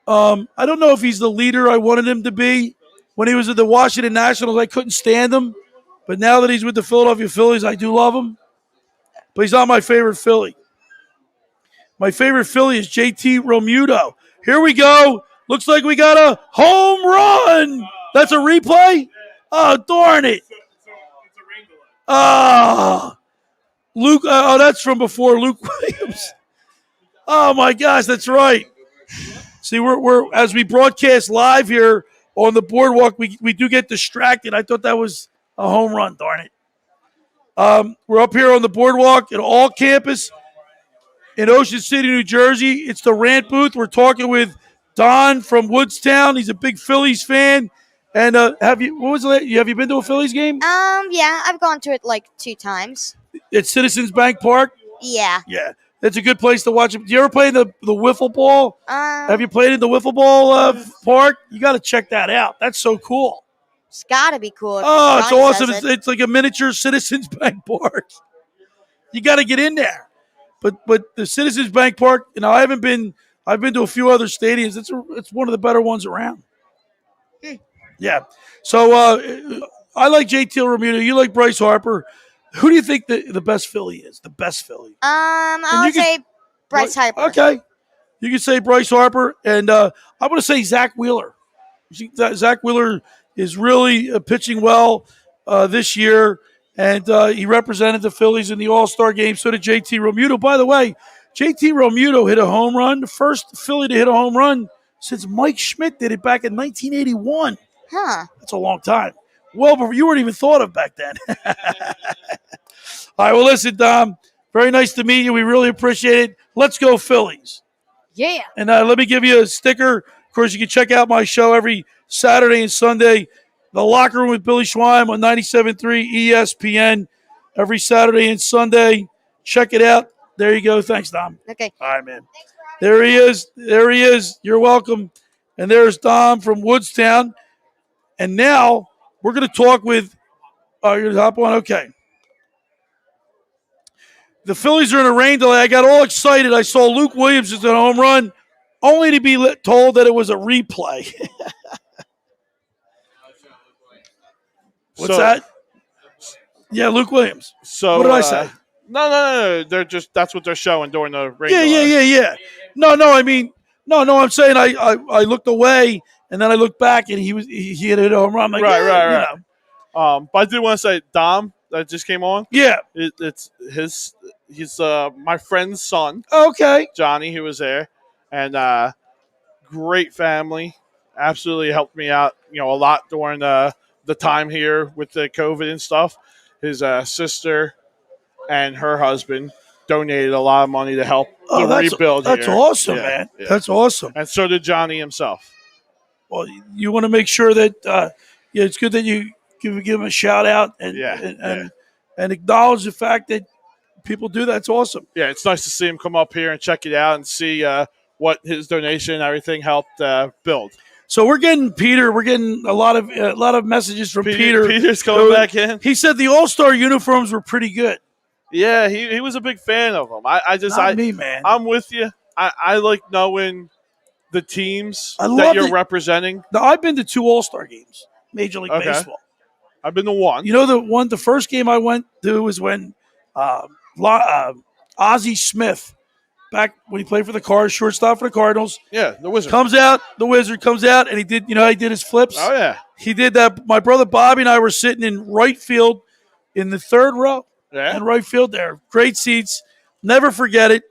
I don't know if he's the leader I wanted him to be. When he was at the Washington Nationals, I couldn't stand him. But now that he's with the Philadelphia Phillies, I do love him. But he's not my favorite Philly. My favorite Philly is JT Realmuto. Here we go. Looks like we got a home run. That's a replay? Oh, darn it. Luke. That's from before Luke Williams. Oh, my gosh, that's right. See, we're as we broadcast live here on the boardwalk, we do get distracted. I thought that was a home run, darn it. We're up here on the boardwalk at All Campus in Ocean City, New Jersey. It's the Rant booth. We're talking with Don from Woodstown. He's a big Phillies fan. And have you? What was it? Have you been to a Phillies game? Yeah, I've gone to it like 2 times. At Citizens Bank Park. Yeah. Yeah, it's a good place to watch it. Do you ever play the wiffle ball? Have you played in the wiffle ball park? You got to check that out. That's so cool. It's gotta be cool. If Oh, it's Johnny awesome! says it. It's like a miniature Citizens Bank Park. You got to get in there. But the Citizens Bank Park, I haven't been. I've been to a few other stadiums. It's one of the better ones around. Yeah. So I like JT Realmuto. You like Bryce Harper. Who do you think the best Philly is? The best Philly. I would say Bryce Harper. Okay. You can say Bryce Harper, and I'm going to say Zach Wheeler. Zach Wheeler is really pitching well this year, and he represented the Phillies in the All-Star game. So did JT Realmuto. By the way, JT Realmuto hit a home run, the first Philly to hit a home run since Mike Schmidt did it back in 1981. Huh. That's a long time. Well, before you weren't even thought of back then. All right, well, listen, Dom, very nice to meet you. We really appreciate it. Let's go Phillies. Yeah. And let me give you a sticker. Of course, you can check out my show every Saturday and Sunday, The Locker Room with Billy Schweim on 97.3 ESPN every Saturday and Sunday. Check it out. There you go. Thanks, Dom. Okay. All right, man. There he is. There he is. You're welcome. And there's Dom from Woodstown. And now we're going to talk with you're going to hop on? Okay. The Phillies are in a rain delay. I got all excited. I saw Luke Williams hit a home run, only to be told that it was a replay. What's that? Yeah, Luke Williams. So what did I say? No. That's what they're showing during the rain delay. Yeah. No. I mean, no. I'm saying I looked away and then I looked back and he hit a home run. I'm like, right. But I did want to say Dom that just came on. Yeah. He's my friend's son. Okay. Johnny, who was there, and great family. Absolutely helped me out, a lot during the time here with the COVID and stuff. His sister and her husband donated a lot of money to help rebuild that's here. awesome, man. Yeah. That's awesome. And so did Johnny himself. Well, you want to make sure that it's good that you give him a shout out and acknowledge the fact that people do that. It's awesome. Yeah, it's nice to see him come up here and check it out and see what his donation and everything helped build. So we're getting Peter. We're getting a lot of messages from Peter. Peter's coming back in. He said the All-Star uniforms were pretty good. Yeah, he was a big fan of them. Not me, man. I'm with you. I like knowing the teams I that love you're representing. Now, I've been to 2 All-Star games, Major League Baseball. I've been to one. You know the first game I went to was when Ozzie Smith, back when he played for the Cards, shortstop for the Cardinals. Yeah, the Wizard. The Wizard comes out, and he did, how he did his flips? Oh, yeah. He did that. My brother Bobby and I were sitting in right field in the 3rd row. Yeah. In right field there. Great seats. Never forget it.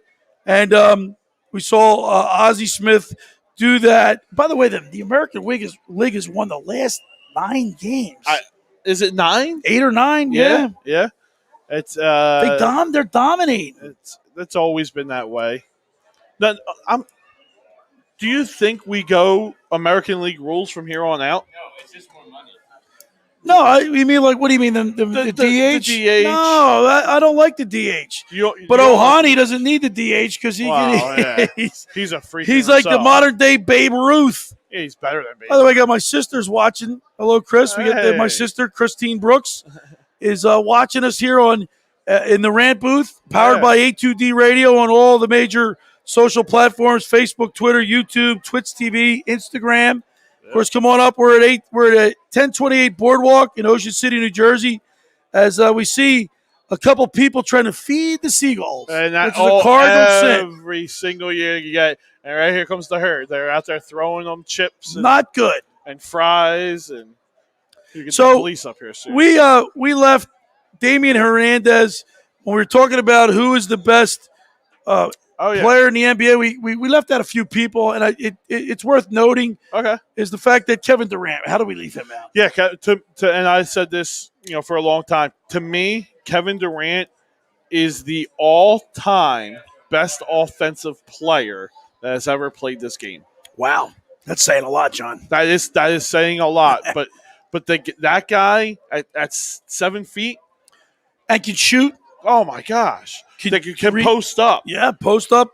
And we saw Ozzie Smith do that. By the way, the American League has won the last 9 games. Is it 9? 8 or 9? Yeah. It's they're dominating. It's always been that way. Now, do you think we go American League rules from here on out? No, it's just more money. No, you mean like, what do you mean, the DH? The DH. No, I don't like the DH. But Ohani doesn't need the DH because he's a freak. He's like the modern day Babe Ruth. Yeah, he's better than Babe. By the way, I got my sisters watching. Hello, Chris. We got my sister, Christine Brooks, is watching us here on in the Rant booth, powered by A2D Radio on all the major social platforms: Facebook, Twitter, YouTube, Twitch TV, Instagram. Of course, come on up. We're at 1028 Boardwalk in Ocean City, New Jersey, as we see a couple people trying to feed the seagulls, and that, which is a cardinal sin. Every single year you get, and right here comes the herd. They're out there throwing them chips. Not good. And fries, and you get so the police up here soon. We left Damian Hernandez when we were talking about who is the best player in the NBA. We left out a few people, and it's worth noting. Is the fact that Kevin Durant. How do we leave him out? Yeah, and I said this, for a long time. To me, Kevin Durant is the all-time best offensive player that has ever played this game. Wow. That's saying a lot, John. That is saying a lot. But that guy at 7 feet And can shoot. oh my gosh, can post up. Yeah, post up.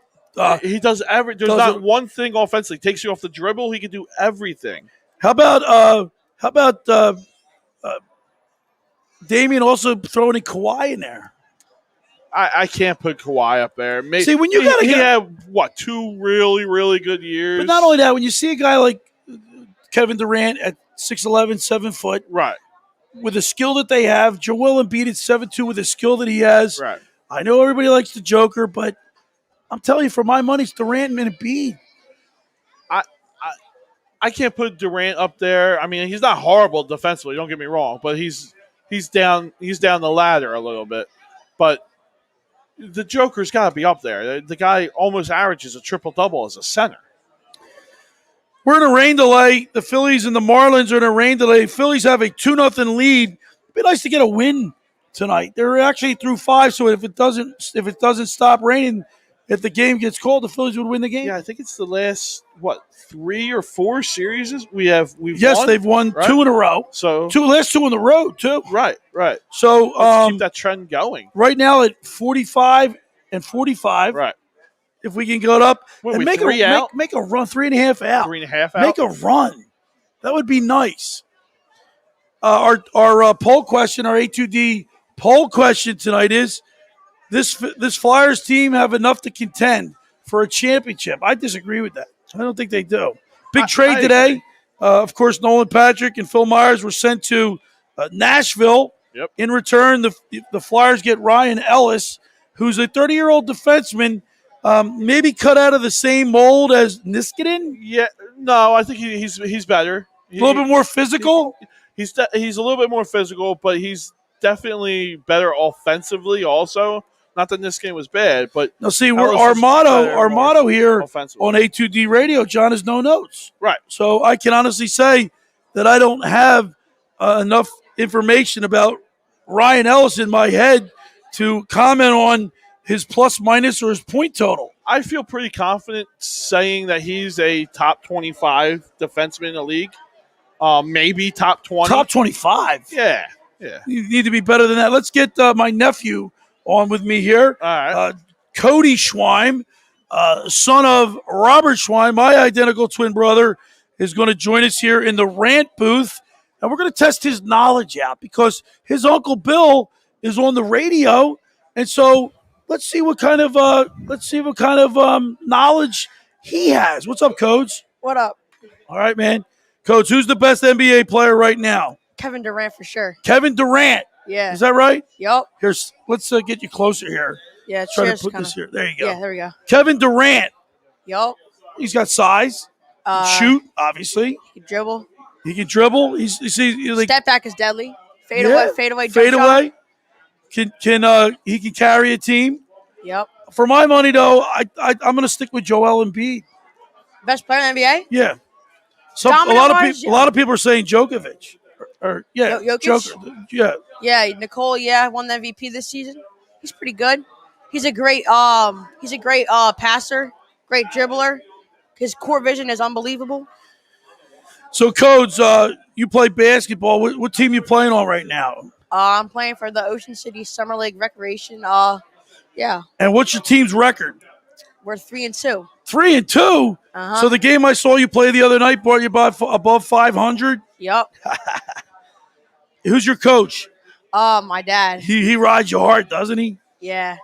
He does everything. There's not one thing offensively. Takes you off the dribble. He can do everything. How about Damian also throwing in Kawhi in there? I can't put Kawhi up there. Maybe, See, when you got he had what 2 really really good years. But not only that, when you see a guy like Kevin Durant at 6'11", 7 foot, right, with the skill that they have, Joel Embiid at 7'2", with the skill that he has. right. I know everybody likes the Joker, but I'm telling you, for my money, it's Durant and Embiid. I can't put Durant up there. I mean, he's not horrible defensively. Don't get me wrong, but he's down the ladder a little bit. But the Joker's got to be up there. The guy almost averages a triple-double as a center. We're in a rain delay. The Phillies and the Marlins are in a rain delay. Phillies have a 2-0 lead. It'd be nice to get a win tonight. They're actually through 5, so if it doesn't stop raining, if the game gets called, the Phillies would win the game. Yeah, I think it's the last 3 or 4 series we've yes, won? they've won right? 2 in a row. So last 2 on the road too. Right. So Let's keep that trend going. Right now at 45 and 45. Right. If we can go up and make a run, 3.5 out. 3.5 out. Make a run. That would be nice. Our poll question, our A2D poll question tonight is: This Flyers team have enough to contend for a championship? I disagree with that. I don't think they do. Big trade today. Of course, Nolan Patrick and Phil Myers were sent to Nashville. Yep. In return, the Flyers get Ryan Ellis, who's a 30-year-old defenseman, maybe cut out of the same mold as Niskanen. Yeah, no, I think he's better. A little bit more physical. He's a little bit more physical, but he's definitely better offensively also. Not that this game was bad, but now see, our motto here on A2D Radio, John, is no notes. Right. So I can honestly say that I don't have enough information about Ryan Ellis in my head to comment on his plus minus or his point total. I feel pretty confident saying that he's a top 25 defenseman in the league. Maybe top 20. Top 25? Yeah. You need to be better than that. Let's get my nephew on with me here. All right. Cody Schweim, son of Robert Schweim, my identical twin brother, is going to join us here in the Rant booth. And we're going to test his knowledge out because his Uncle Bill is on the radio. And so let's see what kind of knowledge he has. What's up, Codes? What up? All right, man. Codes, who's the best NBA player right now? Kevin Durant for sure. Kevin Durant. Yeah. Is that right? Yup. Let's get you closer here. Yeah, Try cheers, to put kinda. this here. There you go. Yeah, there we go. Kevin Durant. Yup. He's got size. Shoot, obviously. He can dribble. He can dribble. He's like Step back is deadly. Fade away. Fade away. He can carry a team. Yep. For my money, though, I'm going to stick with Joel Embiid. Best player in the NBA? Yeah. A lot of people are saying Djokovic. Jokic? Joker. Yeah. Yeah, Nicole. Yeah, won the MVP this season. He's pretty good. He's a great passer, great dribbler. His core vision is unbelievable. So, Codes, you play basketball. What team you playing on right now? I'm playing for the Ocean City Summer League Recreation. Yeah. And what's your team's record? We're 3-2. 3-2. Uh-huh. So the game I saw you play the other night brought you above 500. Yep. Who's your coach? My dad. He rides your heart, doesn't he? Yeah.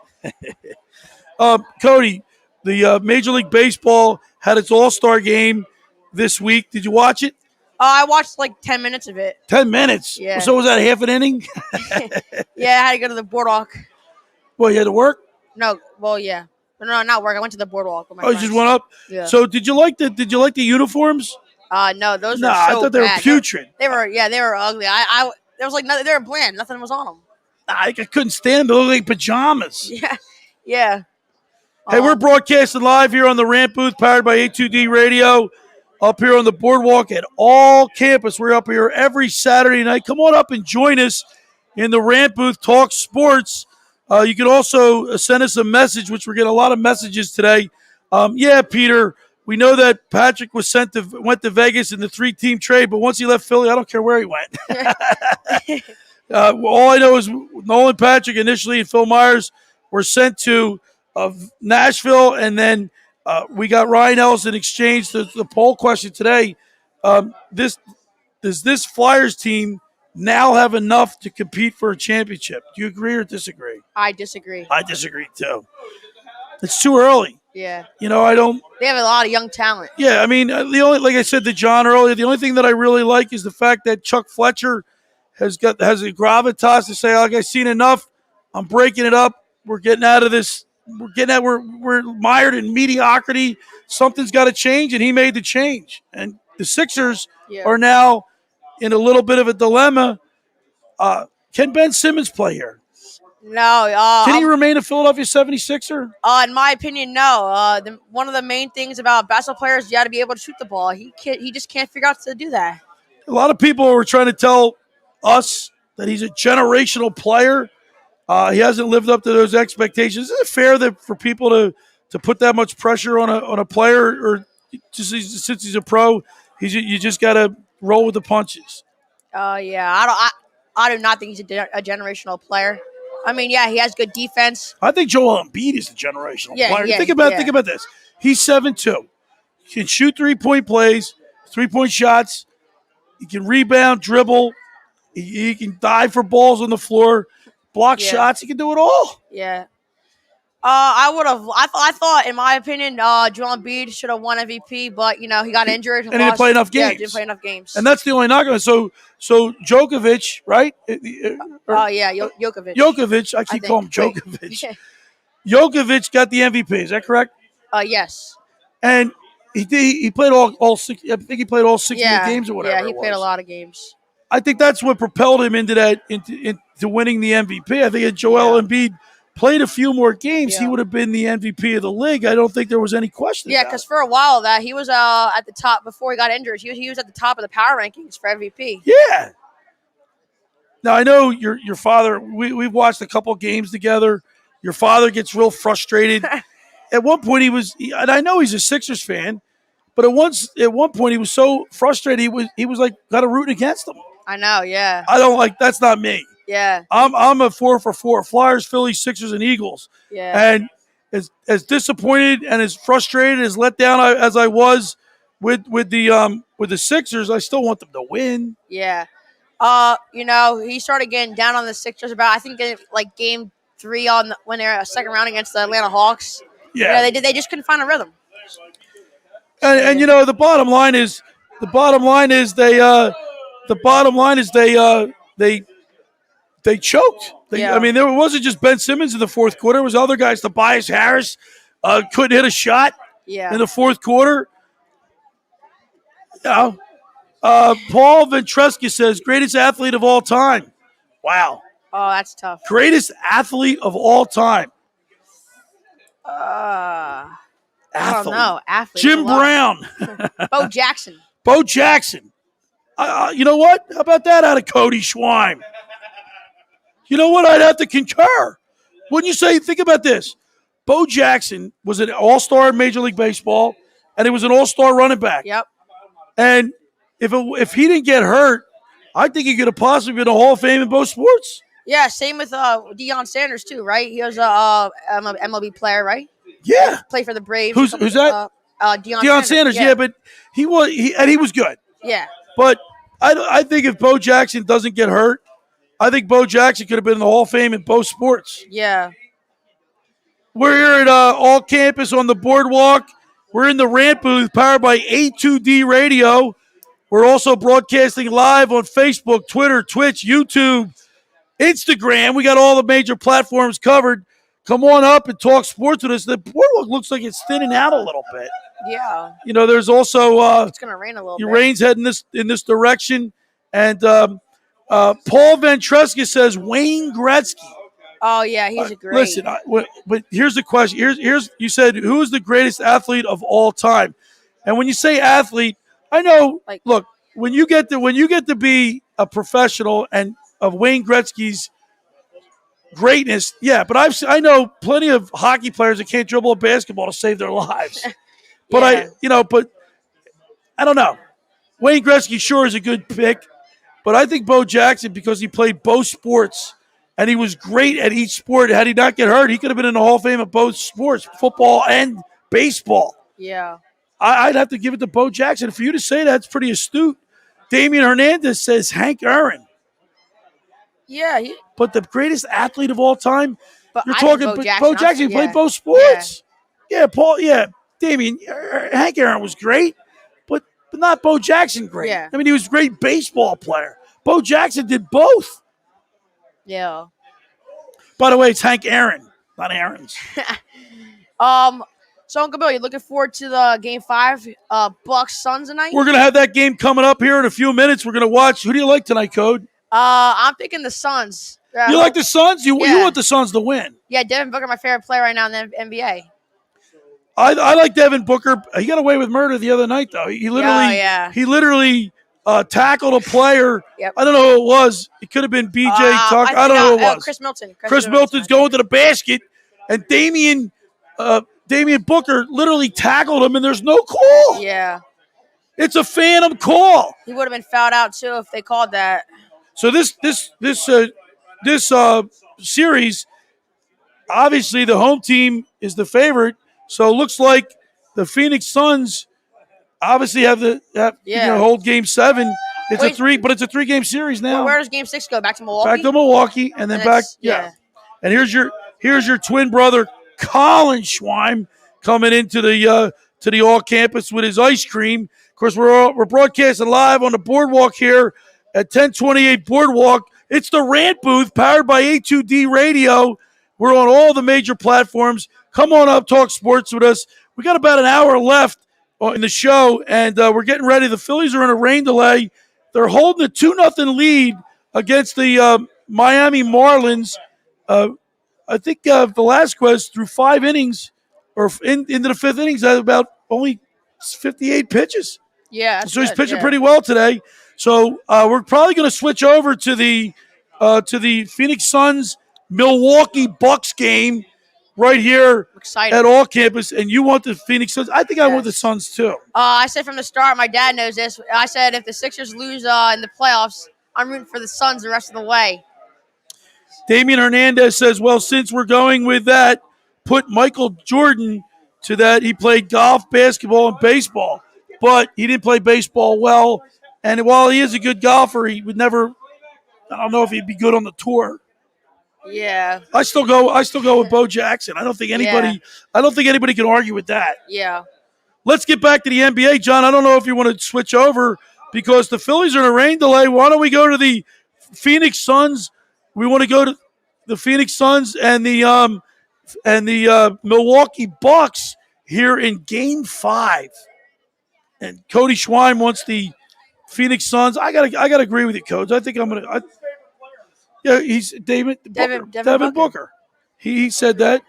Cody, the Major League Baseball had its All-Star game this week. Did you watch it? I watched like 10 minutes of it. 10 minutes? Yeah. So was that half an inning? Yeah, I had to go to the boardwalk. Well, you had to work? No, well, yeah. No, not work. I went to the boardwalk with my friends. You just went up? Yeah. So did you like the uniforms? No, those were so I thought they were bad. putrid. They were ugly. There was like nothing. They were bland. Nothing was on them. I couldn't stand them. They looked like pajamas. Yeah. Hey, we're broadcasting live here on the Rant booth, powered by A2D Radio, up here on the boardwalk at all campus. We're up here every Saturday night. Come on up and join us in the Rant booth, talk sports. You can also send us a message, which we're getting a lot of messages today. Yeah, Peter, We know that Patrick went to Vegas in the 3-team trade, but once he left Philly, I don't care where he went. All I know is Nolan Patrick initially and Phil Myers were sent to Nashville, and then we got Ryan Ellis in exchange. The poll question today: does this Flyers team now have enough to compete for a championship? Do you agree or disagree? I disagree. I disagree too. It's too early. Yeah. I don't. They have a lot of young talent. Yeah, I mean, like I said to John earlier, the only thing that I really like is the fact that Chuck Fletcher has a gravitas to say, like, I've seen enough. I'm breaking it up. We're getting out of this. We're mired in mediocrity. Something's got to change, and he made the change. And the Sixers are now in a little bit of a dilemma. Can Ben Simmons play here? No. Can he remain a Philadelphia 76er? In my opinion, no. One of the main things about basketball players, you got to be able to shoot the ball. He just can't figure out to do that. A lot of people were trying to tell us that he's a generational player. He hasn't lived up to those expectations. Is it fair for people to put that much pressure on a player, or just since he's a pro, you just got to roll with the punches? Yeah. I do not think he's a generational player. I mean, yeah, he has good defense. I think Joel Embiid is a generational player. Yeah, think about this. He's 7'2". He can shoot 3-point plays, 3-point shots. He can rebound, dribble. He can dive for balls on the floor, block shots. He can do it all. Yeah. I thought, in my opinion, Joel Embiid should have won MVP, but he got injured and he didn't play enough games. Yeah, he didn't play enough games. And that's the only knock on it. So Djokovic, right? Djokovic. Djokovic. I keep calling him Djokovic. Djokovic got the MVP. Is that correct? Yes. And he played all 60. I think he played all 68 games or whatever. Yeah, he played a lot of games. I think that's what propelled him into winning the MVP. I think if Joel Embiid played a few more games, he would have been the MVP of the league. I don't think there was any question. Yeah, because for a while that he was at the top before he got injured. He was at the top of the power rankings for MVP. Yeah. Now I know your father. We've watched a couple games together. Your father gets real frustrated. At one point and I know he's a Sixers fan, but at one point he was so frustrated he was like kind of rooting against them. I know. Yeah. I don't like. That's not me. Yeah. I'm a 4 for 4. Flyers, Phillies, Sixers, and Eagles. Yeah. And as disappointed and as frustrated, as let down as I was with the Sixers, I still want them to win. Yeah. He started getting down on the Sixers about, I think, like game 3 when they're a second round against the Atlanta Hawks. Yeah. They just couldn't find a rhythm. And the bottom line is they choked. I mean, there wasn't just Ben Simmons in the fourth quarter. It was other guys. Tobias Harris couldn't hit a shot in the fourth quarter. Paul Ventresca says, greatest athlete of all time. Wow. Oh, that's tough. Greatest athlete of all time. I don't know. Athlete. Jim Brown. Bo Jackson. Bo Jackson. You know what? How about that out of Cody Schweim? You know what? I'd have to concur. Wouldn't you say? Think about this. Bo Jackson was an all-star in Major League Baseball, and he was an all-star running back. Yep. And if he didn't get hurt, I think he could have possibly been a Hall of Fame in both sports. Yeah, same with Deion Sanders too, right? He was a MLB player, right? Yeah. Played for the Braves. Who's that? Deion Sanders. Yeah, but he was good. Yeah. But I think if Bo Jackson doesn't get hurt, I think Bo Jackson could have been in the Hall of Fame in both sports. Yeah. We're here at All Campus on the Boardwalk. We're in the Rant booth powered by A2D Radio. We're also broadcasting live on Facebook, Twitter, Twitch, YouTube, Instagram. We got all the major platforms covered. Come on up and talk sports with us. The Boardwalk looks like it's thinning out a little bit. Yeah. There's also it's gonna rain a little bit. Rain's heading in this direction. And Paul Ventresca says Wayne Gretzky. Oh yeah, he's a great. Listen, but here's the question. Here's you said who is the greatest athlete of all time? And when you say athlete, I know. Look, when you get to be a professional and of Wayne Gretzky's greatness, yeah. But I know plenty of hockey players that can't dribble a basketball to save their lives. But Yeah. but I don't know. Wayne Gretzky sure is a good pick, but I think Bo Jackson, because he played both sports and he was great at each sport. Had he not get hurt, he could have been in the Hall of Fame of both sports, football and baseball. Yeah. I'd have to give it to Bo Jackson. For you to say that's pretty astute. Damian Hernandez says Hank Aaron, Yeah. but the greatest athlete of all time. But You're I think talking Bo Bo Jackson. Jackson played both sports. Yeah, Paul. Yeah, Damian. Hank Aaron was great, but not Bo Jackson great. Yeah. I mean, he was a great baseball player. Bo Jackson did both. Yeah. By the way, it's Hank Aaron, not Aaron's. So Uncle Bill, you looking forward to the Game 5, Bucks Suns tonight? We're gonna have that game coming up here in a few minutes. We're gonna watch. Who do you like tonight, Code? I'm picking the Suns. You like the Suns? You want the Suns to win? Yeah, Devin Booker, my favorite player right now in the NBA. I like Devin Booker. He got away with murder the other night, though. He literally tackled a player. Yep. I don't know who it was. It could have been B.J. Tucker. I don't know who it was. Chris Milton. Chris Milton's going to the basket, and Damian Booker literally tackled him, and there's no call. Yeah. It's a phantom call. He would have been fouled out too if they called that. So this series, obviously the home team is the favorite. So it looks like the Phoenix Suns obviously have hold Game 7. It's a 3-game series now. Where does Game 6 go? Back to Milwaukee. Back to Milwaukee, and then back. Yeah. And here's your twin brother Colin Schweim coming into the all campus with his ice cream. Of course, we're broadcasting live on the boardwalk here at 1028 Boardwalk. It's the Rant booth powered by A2D Radio. We're on all the major platforms. Come on up, talk sports with us. We got about an hour left in the show, and we're getting ready. The Phillies are in a rain delay. They're holding a 2-0 lead against the Miami Marlins. I think Velasquez threw 5 innings, or into the 5th innings, at about only 58 pitches. Yeah. So he's pitching pretty well today. So we're probably going to switch over to the Phoenix Suns Milwaukee Bucks game right here at all campus. And you want the Phoenix Suns? I think I want the Suns too. I said from the start, my dad knows this. I said if the Sixers lose in the playoffs, I'm rooting for the Suns the rest of the way. Damian Hernandez says, well, since we're going with that, put Michael Jordan to that. He played golf, basketball, and baseball, but he didn't play baseball well. And while he is a good golfer, he would never – I don't know if he'd be good on the tour. Yeah. I still go with Bo Jackson. I don't think anybody can argue with that. Yeah. Let's get back to the NBA, John. I don't know if you want to switch over because the Phillies are in a rain delay. Why don't we go to the Phoenix Suns? We want to go to the Phoenix Suns and the Milwaukee Bucks here in Game 5. And Cody Schweim wants the Phoenix Suns. I gotta agree with you, Coach. I think I'm gonna. He's Devin Booker. He said that.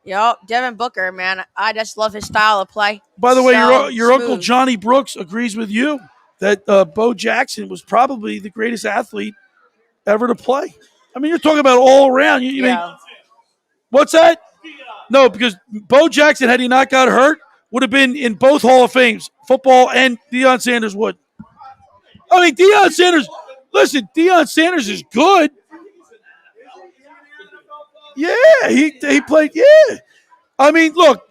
Yep, Devin Booker, man. I just love his style of play. By the way, your uncle Johnny Brooks agrees with you that Bo Jackson was probably the greatest athlete ever to play. I mean, you're talking about all around. You mean, what's that? No, because Bo Jackson, had he not got hurt, would have been in both Hall of Fames, football and Deion Sanders would. I mean, Deion Sanders is good. Yeah, he played. Yeah, I mean, look,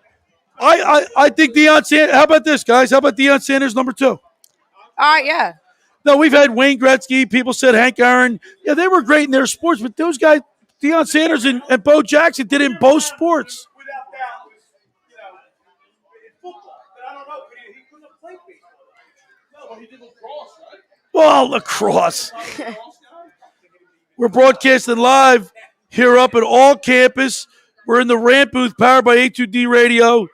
I think Deion Sanders. How about this, guys? How about Deion Sanders number 2? All right, yeah. No, we've had Wayne Gretzky. People said Hank Aaron. Yeah, they were great in their sports, but those guys, Deion Sanders and Bo Jackson, did it in both sports. Well, lacrosse. We're broadcasting live here up at all campus. We're in the Rant booth powered by A2D Radio.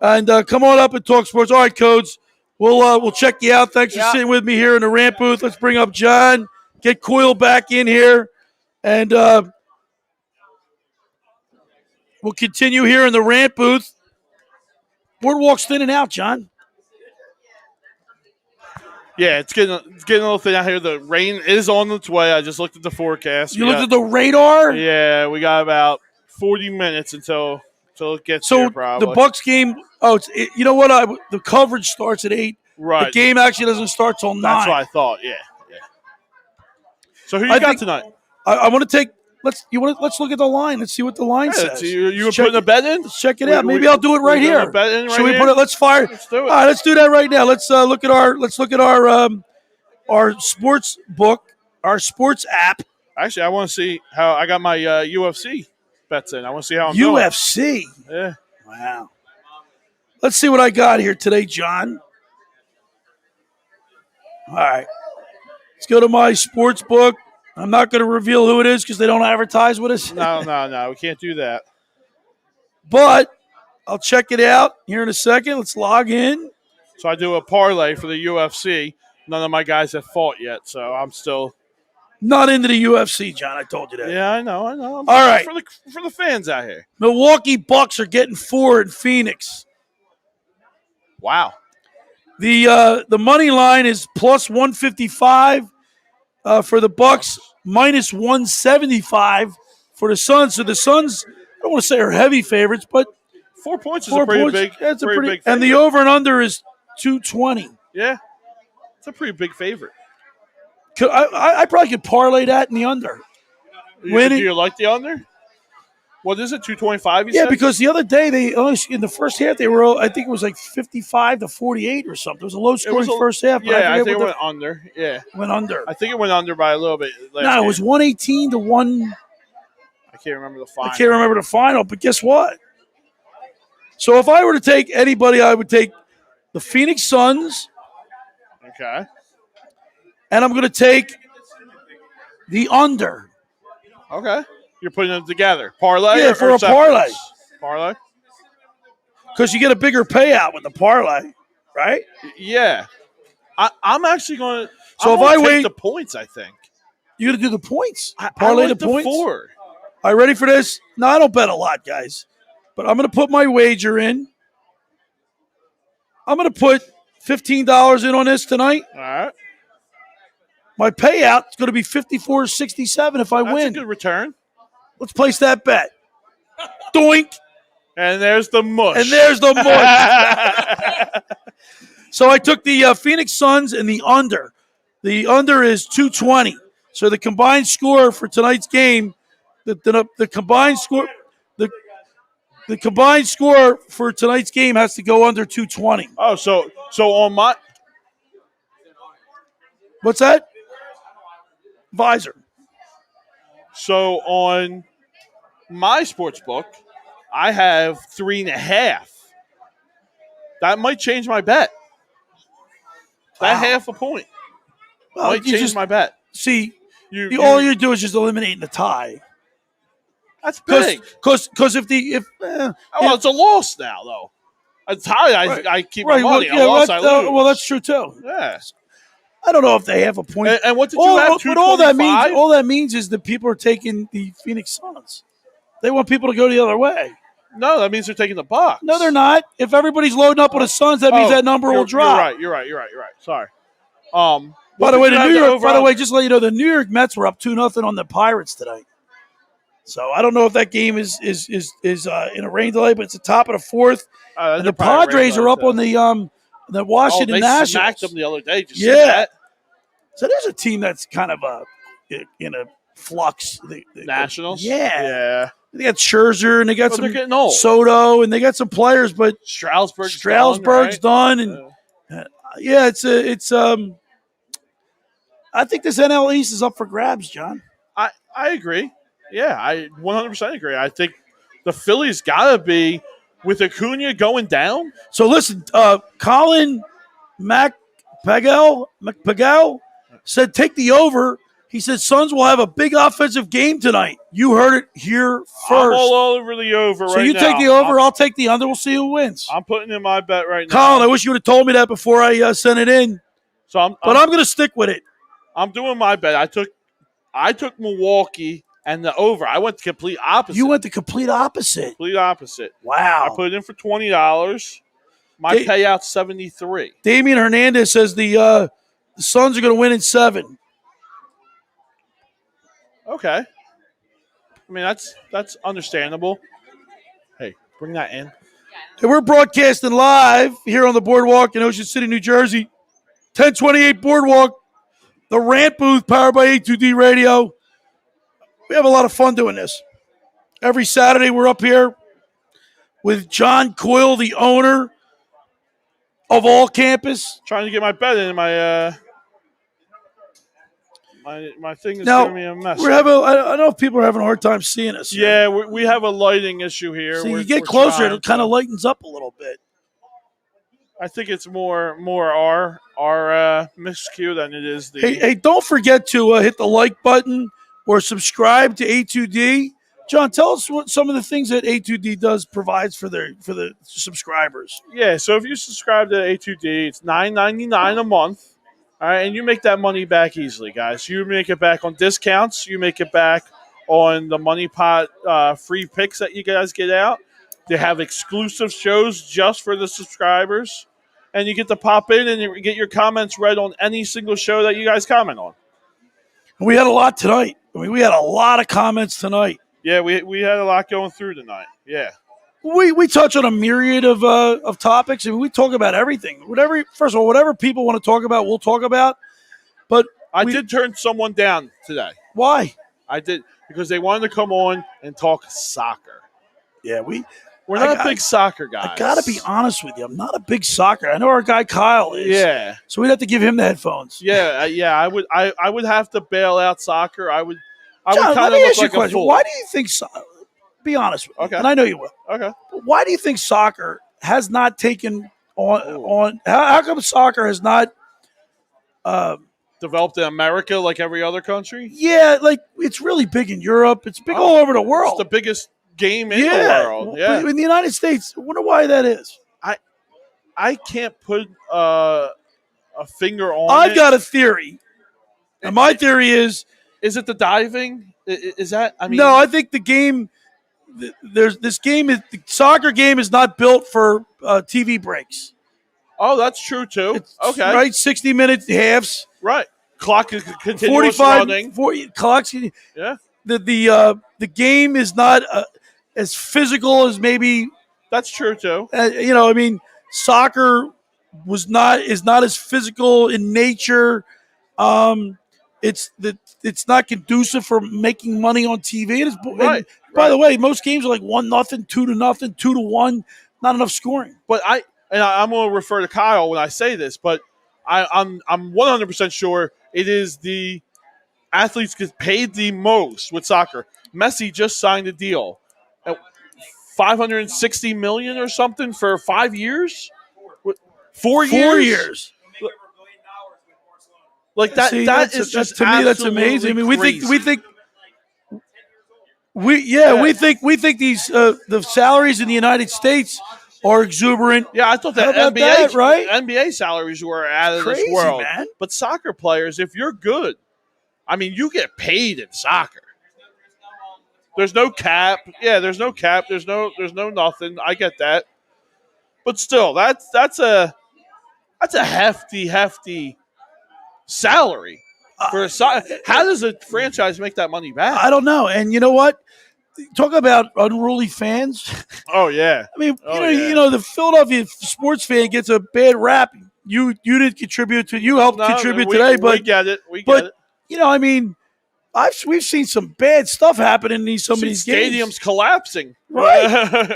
And come on up and talk sports. All right, Codes. We'll check you out. Thanks for sitting with me here in the Rant booth. Let's bring up John. Get Coyle back in here. And we'll continue here in the Rant booth. Boardwalk's thinning out, John. Yeah, it's getting a little thin out here. The rain is on its way. I just looked at the forecast. You looked at the radar? Yeah, we got about 40 minutes until it gets here, probably. The Bucks game Oh, you know what? The coverage starts at 8. Right. The game actually doesn't start till 9. That's what I thought. Yeah. So who you got tonight? I want to take. Let's look at the line. Let's see what the line says. You were putting a bet in? Let's check it out. Maybe I'll do it right here. Should we put it? Let's fire. Let's do it. All right, let's do that right now. Let's look at our sports book, our sports app. Actually, I want to see how I got my UFC bets in. I want to see how I'm UFC. doing. Yeah. Wow. Let's see what I got here today, John. All right. Let's go to my sports book. I'm not going to reveal who it is because they don't advertise with us. No. We can't do that. But I'll check it out here in a second. Let's log in. So I do a parlay for the UFC. None of my guys have fought yet, so I'm still not into the UFC, John. I told you that. Yeah, I know. All right. For the fans out here. Milwaukee Bucks are getting 4 in Phoenix. Wow. The money line is plus 155 for the Bucks, minus 175 for the Suns. So the Suns, I don't want to say are heavy favorites, but 4 points is a pretty big. That's a pretty big. And the over and under is 220. Yeah, it's a pretty big favorite. I probably could parlay that in the under. Do you like the under? What is it? 225? Yeah, because the other day in the first half they were, I think it was like 55-48 or something. It was a low scoring first half. But I think it went under. Yeah, went under. I think it went under by a little bit. No, it was 118 to 1. I can't remember the final. I can't remember the final, but guess what? So if I were to take anybody, I would take the Phoenix Suns. Okay. And I'm going to take the under. Okay. You're putting them together. Parlay? Yeah, for a parlay. Parlay? Because you get a bigger payout with the parlay, right? Yeah. I'm actually going to take the points, I think. You're going to do the points? Parlay I like the points? 4. All right, ready for this? No, I don't bet a lot, guys. But I'm going to put my wager in. I'm going to put $15 in on this tonight. All right. My payout is going to be $54.67 if I win. That's a good return. Let's place that bet. Doink. And there's the mush. So I took the Phoenix Suns and the under. The under is 220. So the combined score for tonight's game, the combined score, the combined score for tonight's game has to go under 220. Oh, so on my what's that? Visor. So on my sports book, I have 3.5. That might change my bet. That half a point might change my bet. See, all you do is just eliminating the tie. That's big. Because it's a loss now though. A tie, I keep my money. A loss, I lose. Well, that's true too. Yes. I don't know if they have a point. And what did you have? But all that means is that people are taking the Phoenix Suns. They want people to go the other way. No, that means they're taking the Bucks. No, they're not. If everybody's loading up on the Suns, that means that number will drop. You're right. Sorry. By the way, just to let you know, the New York Mets were up 2-0 on the Pirates tonight. So I don't know if that game is in a rain delay, but it's the top of the fourth. And the Padres are up on the Washington Nationals. They smacked them the other day. Did you see Yeah. that? So there's a team that's kind of in a flux. Nationals? Yeah. They got Scherzer and they got they're getting old. Soto and they got some players, but Strasburg's done, and it's I think this NL East is up for grabs, John. I agree. Yeah, I 100% agree. I think the Phillies gotta be with Acuna going down. So listen, Colin McPagel said take the over. He said Suns will have a big offensive game tonight. You heard it here first. I'm all over the over so you take the over, I'll take the under. We'll see who wins. I'm putting in my bet right now. Colin, I wish you would have told me that before I sent it in. So I'm going to stick with it. I'm doing my bet. I took Milwaukee and the over. I went the complete opposite. You went the complete opposite. Complete opposite. Wow. I put it in for $20. My payout's $73. Damian Hernandez says the Suns are going to win in 7. Okay. I mean, that's understandable. Hey, bring that in. And we're broadcasting live here on the Boardwalk in Ocean City, New Jersey. 1028 Boardwalk, the Rant booth powered by A2D Radio. We have a lot of fun doing this. Every Saturday we're up here with John Coyle, the owner of All Campus. Trying to get my bed in my my thing is Now, giving me a mess. I don't know if people are having a hard time seeing us. Here. Yeah, we have a lighting issue here. So We're- you get we're closer, trying it kind of to- lightens up a little bit. I think it's more our miscue than it is the. Hey, don't forget to hit the like button or subscribe to A2D. John, tell us what some of the things that A2D provides for the subscribers. Yeah, so if you subscribe to A2D, it's $9.99 a month. All right, and you make that money back easily, guys. You make it back on discounts. You make it back on the Money Pot free picks that you guys get out. They have exclusive shows just for the subscribers. And you get to pop in and you get your comments read on any single show that you guys comment on. We had a lot tonight. I mean, we had a lot of comments tonight. Yeah, we had a lot going through tonight. Yeah. We touch on a myriad of topics. I mean, we talk about everything. First of all, whatever people want to talk about, we'll talk about. But I did turn someone down today. Why? I did because they wanted to come on and talk soccer. Yeah, we're not big soccer guys. I got to be honest with you. I'm not a big soccer. I know our guy Kyle is. Yeah. So we'd have to give him the headphones. Yeah. I would have to bail out soccer. I would John, kind let of me look ask you like a question. fool. Why do you think be honest with me, Okay. and I know you will. Okay. But why do you think soccer has not taken on how come soccer has not developed in America like every other country? Yeah, like it's really big in Europe. It's big all over the world. It's the biggest game in the world. Yeah. But in the United States, I wonder why that is. I can't put a finger on I've got a theory. And my theory is it the diving? Is that I mean no, I think the game the soccer game is not built for TV breaks. Oh, that's true too. Okay. Right, 60-minute halves. Right. Clock is continuous 45 running. 40 clocks. Yeah. The game is not as physical as maybe. That's true too. I mean, soccer is not as physical in nature. It's not conducive for making money on TV. Right. By the way, most games are like 1-0, 2-0, 2-1. Not enough scoring. But I'm going to refer to Kyle when I say this, but I'm 100% sure it is the athletes get paid the most with soccer. Messi just signed a deal at $560 million or something for 5 years. 4 years. 4 years. Like that. See, that is just to me. That's amazing. I mean, we think these the salaries in the United States are exuberant. Yeah, I thought that How about NBA that, right? NBA salaries were out of Crazy, this world. man. But soccer players, if you're good, I mean, you get paid in soccer. There's no cap. Yeah, there's no cap. There's no nothing. I get that. But still, that's a hefty salary for a soccer. How does a franchise make that money back? I don't know. And you know what? Talk about unruly fans. Oh yeah. I mean, the Philadelphia sports fan gets a bad rap. You didn't contribute to. You helped contribute today, but we get it. We get it. I mean, we've seen some bad stuff happen in some of these stadiums games. collapsing. Right,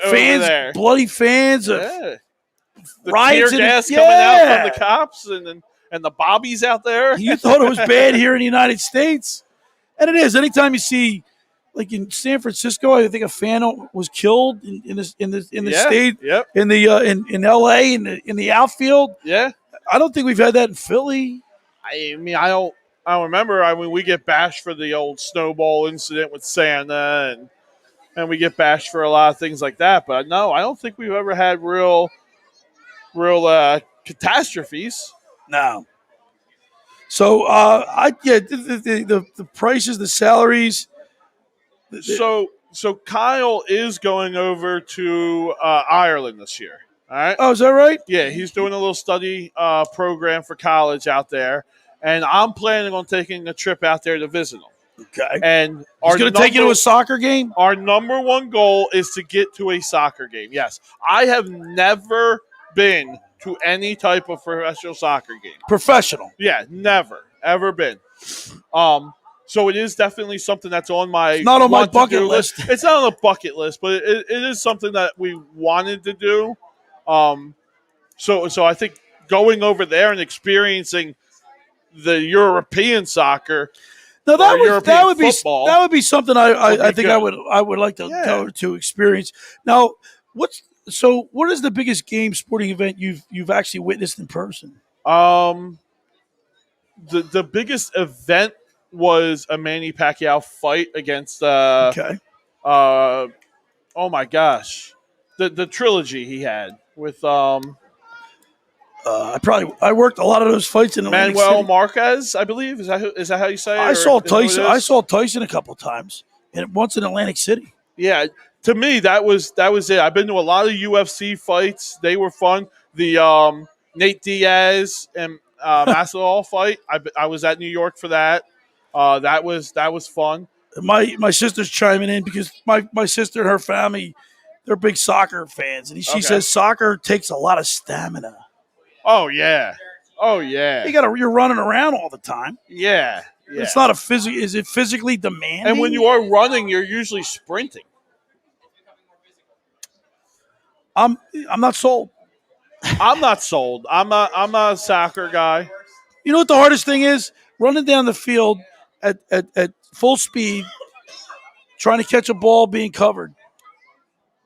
fans, there. bloody fans. Yeah. The riots tear in- gas coming out yeah. from the cops and the bobbies out there. You thought it was bad here in the United States, and it is. Anytime you see, like in San Francisco, I think a fan was killed in the state. Yep. In the in L.A. in the outfield. Yeah. I don't think we've had that in Philly. I mean, I don't remember. I mean, we get bashed for the old snowball incident with Santa, and we get bashed for a lot of things like that. But no, I don't think we've ever had real catastrophes. No. So the prices, the salaries. So Kyle is going over to Ireland this year. All right. Oh, is that right? Yeah, he's doing a little study program for college out there, and I'm planning on taking a trip out there to visit him. Okay. And He's going to take you to a soccer game? Our number one goal is to get to a soccer game. Yes. I have never been to any type of professional soccer game. Professional. Yeah, never. Ever been. So it is definitely something that's on my It's not on my bucket list. list. It's not on the bucket list, but it is something that we wanted to do. So I think going over there and experiencing the European soccer. No, that would football be something I think good. I would like to go to experience. Now, what is the biggest sporting event you've actually witnessed in person? The biggest event was a Manny Pacquiao fight against Okay. oh my gosh, the trilogy he had with I worked a lot of those fights in Atlantic Manuel City. Marquez, I believe. Is that how you say it? I saw Tyson. I It saw Tyson a couple times, and once in Atlantic City. yeah, to me that was it. I've been to a lot of UFC fights. They were fun. The Nate Diaz and Masvidal fight. I was at New York for that. That was fun. My sister's chiming in because my sister and her family, they're big soccer fans, and she says soccer takes a lot of stamina. Oh yeah. You're running around all the time. Yeah. It's not is it physically demanding? And when you are running, you're usually sprinting. I'm not sold. I'm not sold. I'm not a soccer guy. You know what the hardest thing is? Running down the field at full speed, trying to catch a ball being covered,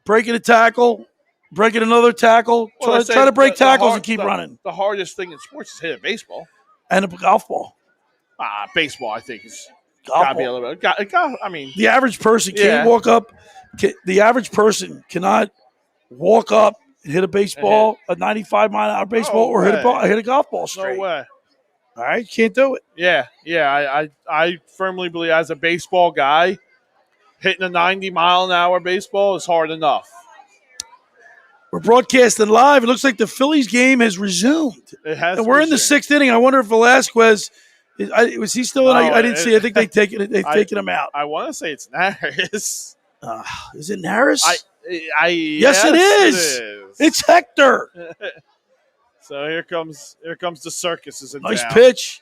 breaking a tackle, breaking another tackle, try to break tackles and keep running. The hardest thing in sports is hit a baseball. And a golf ball. Baseball, I think, is Golf got to be a ball. little bit. I mean, The average person can't walk up. The average person cannot walk up and hit a baseball, a 95-mile-an-hour baseball, or hit a golf ball straight. no way. All right, can't do it. Yeah. I firmly believe as a baseball guy, hitting a 90-mile-an-hour baseball is hard enough. We're broadcasting live. It looks like the Phillies game has resumed. It has. And we're in the sixth inning. I wonder if Velasquez was he still in? I didn't see. I think they've taken him out. I want to say it's Naris. Is it Naris? Yes, it is. It's Hector. So here comes the circus. Is in Nice town. pitch.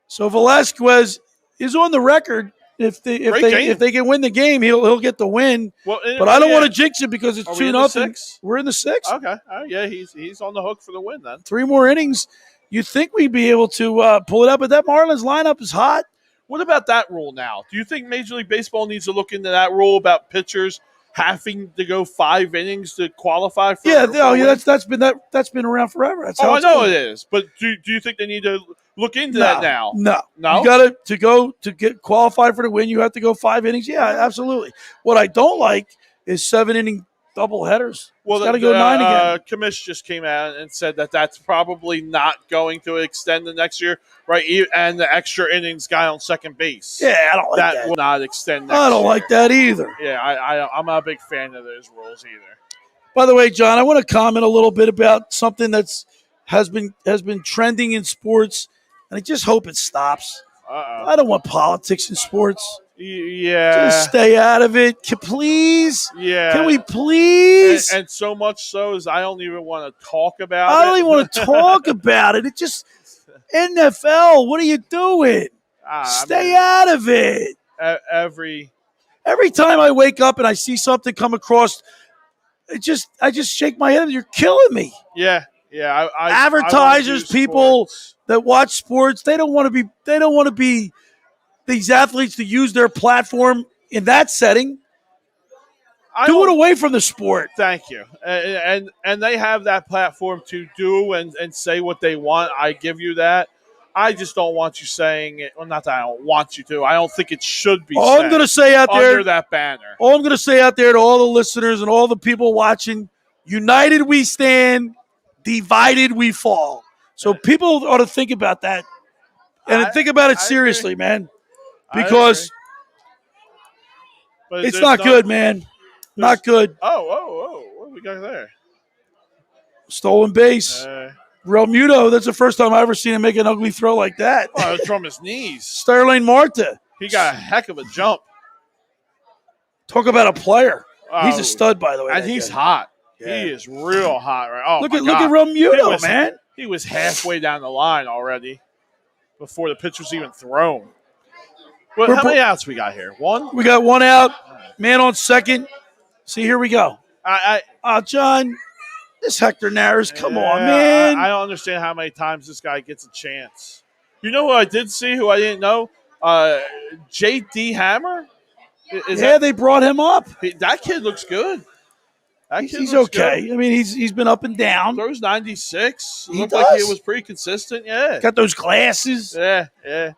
So Velasquez is on the record. If they can win the game, he'll get the win. Well, but I don't want to jinx it because it's 2-0. 2-0. We're in the sixth. Okay. Yeah, he's on the hook for the win then. 3 more innings. You'd think we'd be able to pull it up, but that Marlins lineup is hot. What about that rule now? Do you think Major League Baseball needs to look into that rule about pitchers having to go 5 innings to qualify for? That's been around forever. That's how I it's know going. it is. But do you think they need to look into that now? No. No? You got to get qualified for the win. You have to go 5 innings. Yeah, absolutely. What I don't like is 7-inning double headers. Well, got to go 9 again. Commish just came out and said that that's probably not going to extend the next year, right? And the extra innings guy on second base. Yeah, I don't like that. That will not extend next I don't year. like that either. Yeah, I'm not a big fan of those rules either. By the way, John, I want to comment a little bit about something has been trending in sports, and I just hope it stops. I don't want politics in sports. Yeah. Just stay out of it. Please? Yeah. Can we please? And so much so as I don't even want to talk about it. I don't even want to talk about it. It just NFL, what are you doing? Stay out of it. Every time I wake up and I see something come across, I just shake my head. You're killing me. Yeah. Advertisers, people that watch sports, they don't want to be these athletes to use their platform in that setting. Do it away from the sport. Thank you. And they have that platform to do and say what they want. I give you that. I just don't want you saying it. Well, not that I don't want you to. I don't think it should be All I'm going to say out there under that banner. All I'm going to say out there to all the listeners and all the people watching, united we stand, divided we fall. So people ought to think about that and think about it seriously, man. Because it's not good, man. Not good. Oh, what do we got there? Stolen base. Real Muto, that's the first time I've ever seen him make an ugly throw like that. Oh, it's from his knees. Sterling Marte. He got a heck of a jump. Talk about a player. He's Oh, a stud, by the way. And that he's kid. hot. Yeah. He is real hot, right? Oh, Look my at God. Romuto, man. He was halfway down the line already before the pitch was even thrown. Well, how many outs we got here? One? We got one out. Man on second. See, here we go. John, this Hector Neris, come on, man. I don't understand how many times this guy gets a chance. You know who I did see, who I didn't know? J.D. Hammer? They brought him up. That kid looks good. He's okay. Good. I mean, he's been up and down. Throws 96. He Looked does. like he was pretty consistent. Yeah. Got those glasses. Yeah. A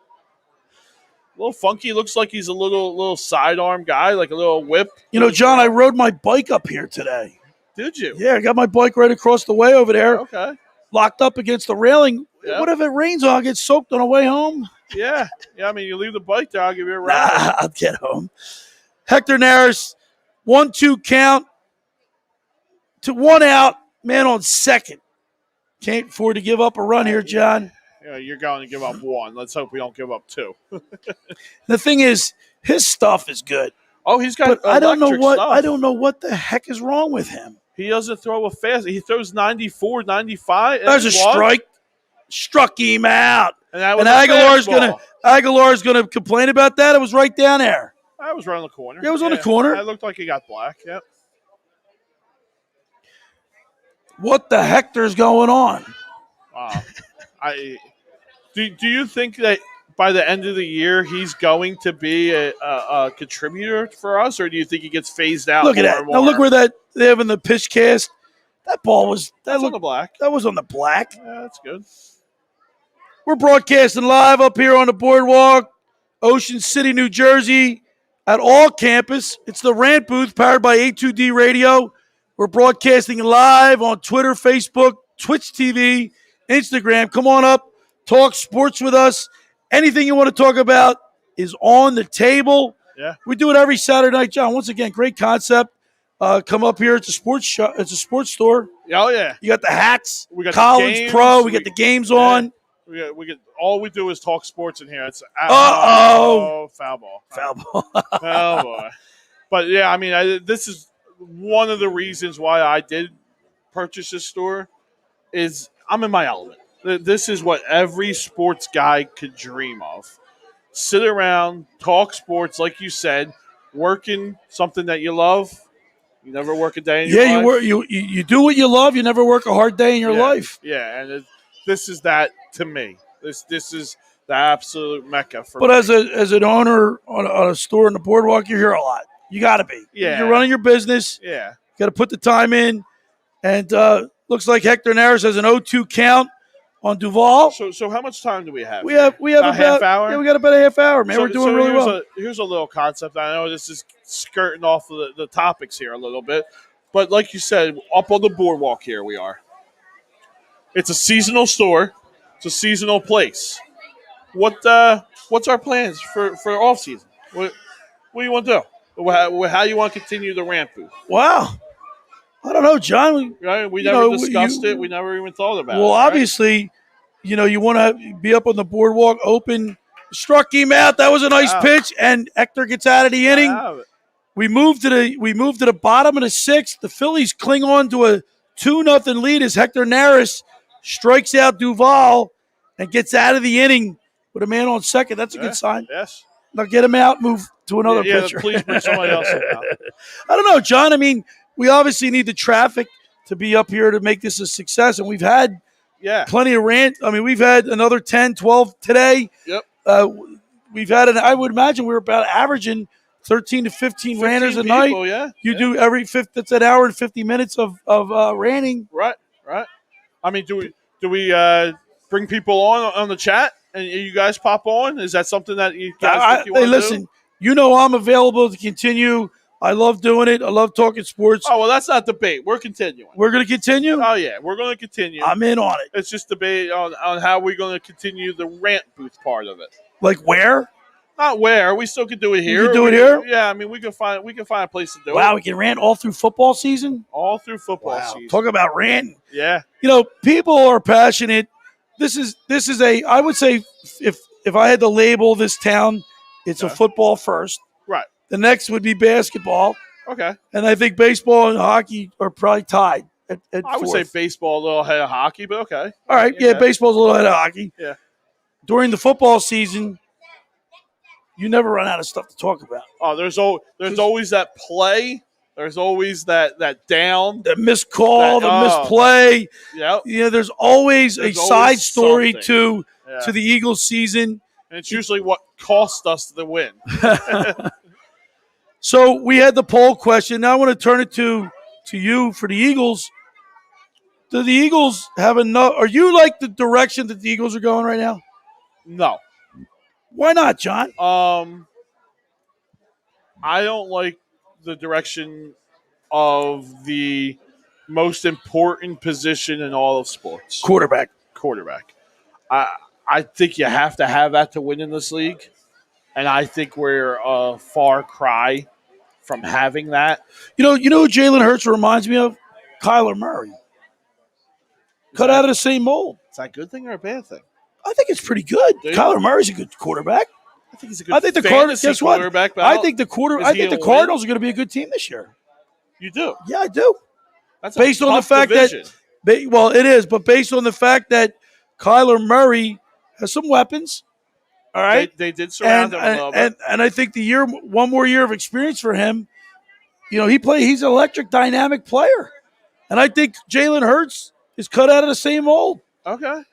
little funky. Looks like he's a little sidearm guy, like a little whip. You know, John, I rode my bike up here today. Did you? Yeah, I got my bike right across the way over there. Okay. Locked up against the railing. Yeah. What if it rains? I'll get soaked on the way home. Yeah. I mean, you leave the bike there, I'll give you a ride. Nah, I'll get home. Hector Neris, 1-2 count to one out. Man on second. Can't afford to give up a run here, John. You're going to give up one. Let's hope we don't give up two. The thing is, his stuff is good. Oh, he's got. But I don't know what. Stuff. I don't know what the heck is wrong with him. He doesn't throw a fast. He throws 94, 95. That was a strike. Struck him out. And that was Aguilar's gonna complain about that. It was right down there. I was right on the corner. Yeah, it was on the corner. It looked like he got black. Yep. What the hector's going on? Wow. Do you think that by the end of the year he's going to be a contributor for us, or do you think he gets phased out? Look at that. Now look where they have in the pitch cast. That ball was on the black. That was on the black. Yeah, that's good. We're broadcasting live up here on the boardwalk, Ocean City, New Jersey, at all campus. It's the Rant booth powered by A2D Radio. We're broadcasting live on Twitter, Facebook, Twitch TV, Instagram. Come on up, talk sports with us. Anything you want to talk about is on the table. Yeah, we do it every Saturday night, John. Once again, great concept. Come up here. It's a sports It's a sports store. Oh yeah, you got the hats. We got college, the games, pro. We got the games on. We get all we do is talk sports in here. It's foul ball. Foul ball. Oh boy. But yeah, I mean, this is one of the reasons why I did purchase this store. Is I'm in my element. This is what every sports guy could dream of. Sit around, talk sports, like you said, working something that you love. You never work a day in your life. Yeah, you work. You do what you love. You never work a hard day in your life. Yeah, and this is that to me. This is the absolute mecca for me. But as an owner on a store in the boardwalk, you're here a lot. You got to be. Yeah. You're running your business. Yeah. Got to put the time in. And looks like Hector Neris has an 0-2 count on Duval. So how much time do we have? We have about half hour. Yeah, we got about a half hour, man. We're doing really well. Here's a little concept. I know this is skirting off of the topics here a little bit, but like you said, up on the boardwalk here we are. It's a seasonal store. It's a seasonal place. What's our plans for off season? What do you want to do? How do you want to continue the Rant booth? Wow. I don't know, John. We never discussed it. We never even thought about it. Well, right? obviously, you want to be up on the boardwalk, open. Struck him out. That was a nice pitch, and Hector gets out of the inning. We moved to the bottom of the sixth. The Phillies cling on to a 2-0 lead as Hector Neris strikes out Duval and gets out of the inning with a man on second. That's a good sign. Yes. Now get him out, move to another pitcher. Please bring somebody else in now. I don't know, John. I mean, we obviously need the traffic to be up here to make this a success, and we've had plenty of rant. I mean, we've had another 10, 12 today. Yep. We've had I would imagine we're about averaging 13 to 15 ranters a night. Yeah. You do every fifth. That's an hour and 50 minutes of ranting. Right. I mean, do we bring people on the chat and you guys pop on? Is that something that you guys think you want to listen, do? You know I'm available to continue. I love doing it. I love talking sports. Oh, well, that's not debate. We're continuing. We're going to continue? Oh, yeah. We're going to continue. I'm in on it. It's just debate on how we're going to continue the Rant booth part of it. Like where? Not where. We still could do it here. We can do it here? Yeah, I mean, we can find a place to do it. Wow, we can rant all through football season? All through football season. Talk about ranting. Yeah. People are passionate. This is I would say if I had to label this town, It's Okay. a football first. Right. The next would be basketball. Okay. And I think baseball and hockey are probably tied at I would fourth. say baseball a little ahead of hockey, but okay. All right, yeah, baseball's a little ahead of hockey. Yeah. During the football season, you never run out of stuff to talk about. Oh, there's always that play. There's always that down. The missed call, the oh. misplay. Yep. You know, there's always a side story something. to the Eagles season. And it's usually what cost us the win. So we had the poll question. Now I want to turn it to you for the Eagles. Do the Eagles have enough? Are you like the direction that the Eagles are going right now? No. Why not, John? I don't like the direction of the most important position in all of sports. Quarterback. I think you have to have that to win in this league. And I think we're a far cry from having that. You know who Jalen Hurts reminds me of? Kyler Murray. Cut out of the same mold. Is that a good thing or a bad thing? I think it's pretty good. Kyler Murray's a good quarterback. I think he's a good the Cardinals. Guess what? I think the Cardinals are going to be a good team this year. You do? Yeah, I do. That's based on the fact division. well, it is, but based on the fact that Kyler Murray has some weapons. All right, they did surround him a little bit, and I think one more year of experience for him. You know, he's an electric, dynamic player, and I think Jalen Hurts is cut out of the same mold. Okay.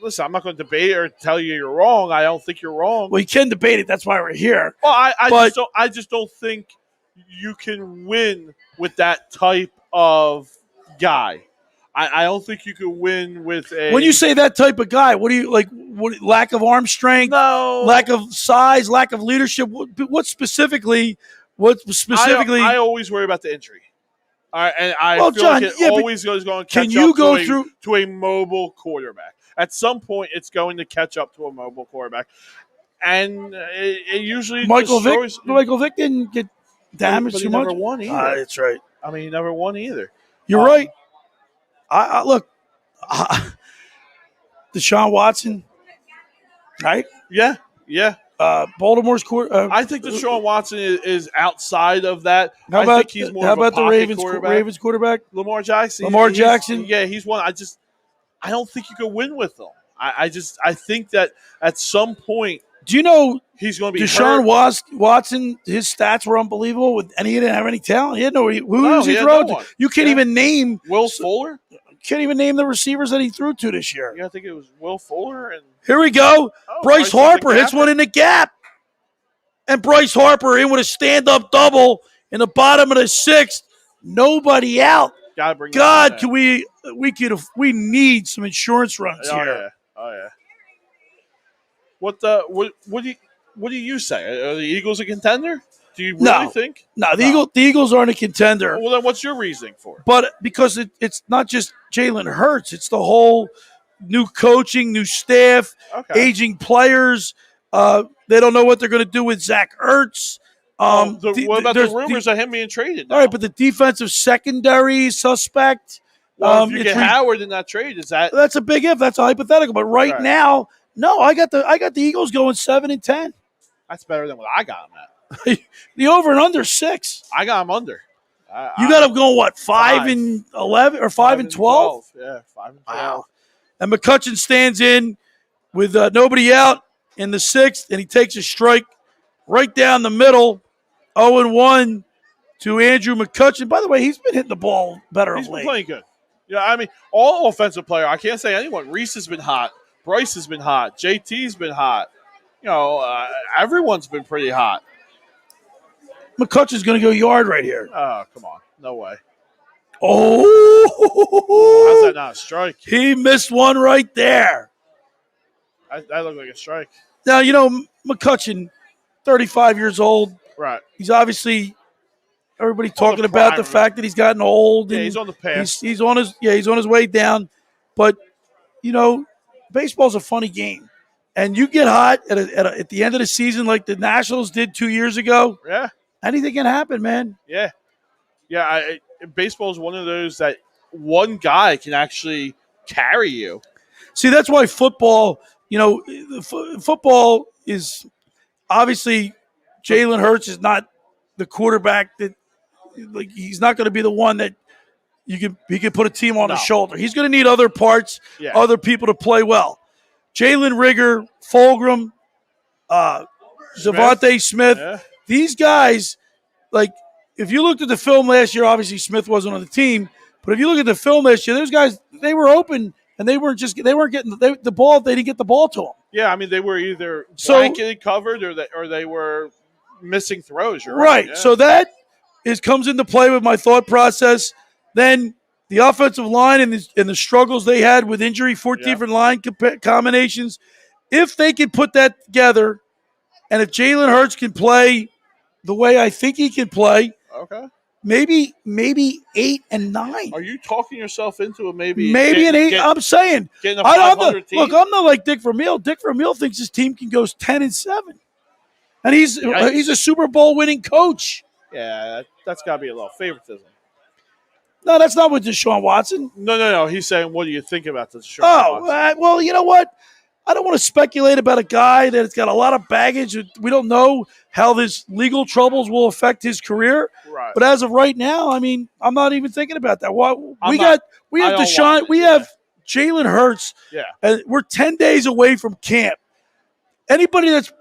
Listen, I'm not going to debate or tell you you're wrong. I don't think you're wrong. Well, you can debate it. That's why we're here. Well, I just don't think you can win with that type of guy. I don't think you can win with a. When you say that type of guy, what do you like? What, lack of arm strength? No. Lack of size? Lack of leadership? What specifically? I always worry about the injury. And I feel John, like it always goes going to catch up to a mobile quarterback. At some point, it's going to catch up to a mobile quarterback. And it usually Michael destroys. Vick didn't get damaged but too he much. Never won either. That's right. I mean, he never won either. You're right. I look, Deshaun Watson, right? Yeah. Baltimore's quarterback. I think Deshaun Watson is outside of that. How I think he's more how of a about the Ravens quarterback? Lamar Jackson. Jackson. Yeah, he's one. I don't think you could win with him. I think that at some point, do you know he's going to be Deshaun Watson? His stats were unbelievable. And he didn't have any talent. He had who was he throwing to? You can't even name Will Fuller. Can't even name the receivers that he threw to this year. Yeah, I think it was Will Fuller and. Here we go. Bryce Harper hits one in the gap. And Bryce Harper in with a stand-up double in the bottom of the sixth. Nobody out. God, can we need some insurance runs here. Oh yeah. What do you say? Are the Eagles a contender? Do you really think? No, the Eagles aren't a contender. Well, then what's your reasoning for it? But because it's not just Jalen Hurts, it's the whole new coaching, new staff, aging players. They don't know what they're going to do with Zach Ertz. What about the rumors of him being traded now? All right, but the defensive secondary suspect. Well, if you get Howard in that trade, that's a big if. That's a hypothetical. But right now, no, I got the Eagles going 7-10. That's better than what I got them at. The over and under 6. I got them under. You got them going what? 5-11 or 5-12? Yeah, 5-12. Wow. And McCutcheon stands in with nobody out in the 6th, and he takes a strike right down the middle. 0-1 to Andrew McCutcheon. By the way, he's been hitting the ball better of late. He's been playing good. Yeah, I mean, all offensive player. I can't say anyone. Reese has been hot. Bryce has been hot. JT's been hot. Everyone's been pretty hot. McCutcheon's going to go yard right here. Oh, come on. No way. Oh. How's that not a strike? He missed one right there. That looked like a strike. Now, McCutcheon, 35 years old. Right. He's obviously everybody talking about the fact that he's gotten old. Yeah, and he's on the path. He's on his way down. But, baseball's a funny game. And you get hot at the end of the season like the Nationals did 2 years ago. Yeah. Anything can happen, man. Yeah. Yeah, baseball is one of those that one guy can actually carry you. See, that's why football, football is obviously Jalen Hurts is not the quarterback that he's not going to be the one that he can put a team on his shoulder. He's going to need other parts, other people to play well. Jalen Rigger, Fulgham, Devontae Smith, these guys, like if you looked at the film last year, obviously Smith wasn't on the team, but if you look at the film last year, those guys, they were open and they weren't getting the ball. They didn't get the ball to them. Yeah, I mean they were either blanketed covered or they were missing throws. You're right. Yeah. So that comes into play with my thought process. Then the offensive line and the struggles they had with injury, 14 different line combinations. If they can put that together, and if Jalen Hurts can play the way I think he can play, maybe 8 and 9. Are you talking yourself into a maybe an 8? I'm saying getting a 500 team. Look, I'm not like Dick Vermeil. Dick Vermeil thinks his team can go 10 and 7, and he's a Super Bowl winning coach. Yeah, that's got to be a little favoritism. No, that's not with Deshaun Watson. No. He's saying, what do you think about this? Watson? Well, you know what? I don't want to speculate about a guy that's got a lot of baggage. We don't know how this legal troubles will affect his career. Right. But as of right now, I mean, I'm not even thinking about that. We have Deshaun. We have Jalen Hurts. Yeah. And we're 10 days away from camp. Anybody that's